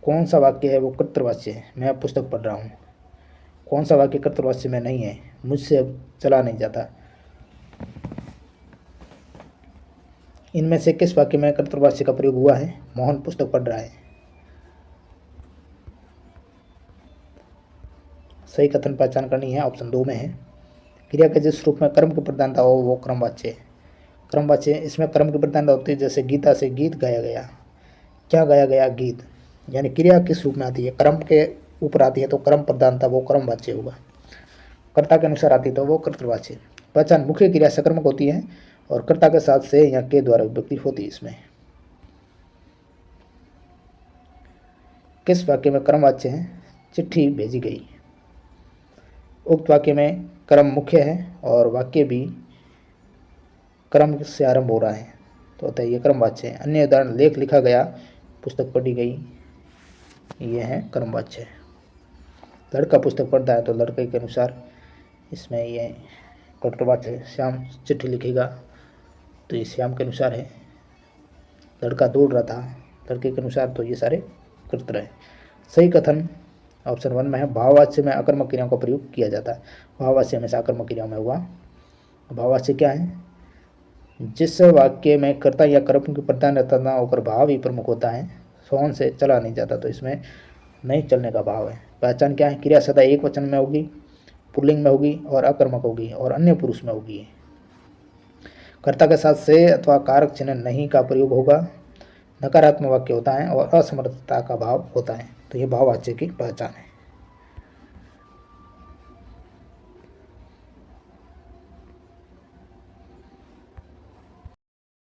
कौन सा वाक्य है वो कर्तृवाच्य है? मैं पुस्तक पढ़ रहा हूँ। कौन सा वाक्य कर्तृवाच्य में नहीं है? मुझसे अब चला नहीं जाता। इनमें से किस वाक्य में कर्तृवाच्य का प्रयोग हुआ है? मोहन पुस्तक पढ़ रहा है। सही कथन पहचान करनी है, ऑप्शन 2 में है। क्रिया के जिस रूप में कर्म की प्रधानता हो वो क्रमवाच्य है। क्रमवाच्य, इसमें कर्म की प्रधानता होती है। जैसे गीता से गीत गाया गया। क्या गाया गया? गीत। यानी क्रिया किस रूप में आती है? कर्म के ऊपर आती है तो कर्म प्रधानता, वो क्रमवाच्य होगा। कर्ता के अनुसार आती है तो वो कर्तृवाची। पहचान, मुख्य क्रिया सकर्मक होती है और कर्ता के साथ से या के द्वारा विभक्ति होती है इसमें। किस वाक्य में कर्मवाच्य है? चिट्ठी भेजी गई। उक्त वाक्य में कर्म मुख्य है और वाक्य भी कर्म से आरंभ हो रहा है तो होता है ये कर्मवाच्य है। अन्य उदाहरण, लेख लिखा गया, पुस्तक पढ़ी गई, ये है कर्मवाच्य। लड़का पुस्तक पढ़ता है तो लड़के के अनुसार इसमें ये कर्तृवाच्य है। श्याम चिट्ठी लिखेगा तो ये श्याम के अनुसार है। लड़का दौड़ रहा था, लड़के के अनुसार, तो ये सारे कर्तृ हैं। सही कथन ऑप्शन 1 में है। भाववाच्य में अकर्मक क्रियाओं का प्रयोग किया जाता है। भाववाच्य हमेशा अकर्मक क्रियाओं में हुआ। भाववाच्य क्या है? जिस वाक्य में कर्ता या कर्म की प्रधानता न होकर भाव ही प्रमुख होता है, स्वयं से चला नहीं जाता, तो इसमें नहीं चलने का भाव है। पहचान क्या है? क्रिया सदा एक वचन में होगी, पुल्लिंग में होगी और अकर्मक होगी और अन्य पुरुष में होगी। कर्ता के साथ से अथवा कारक चिन्ह नहीं का प्रयोग होगा। नकारात्मक वाक्य होता है और असमर्थता का भाव होता है। तो ये भाववाच्य की पहचान है।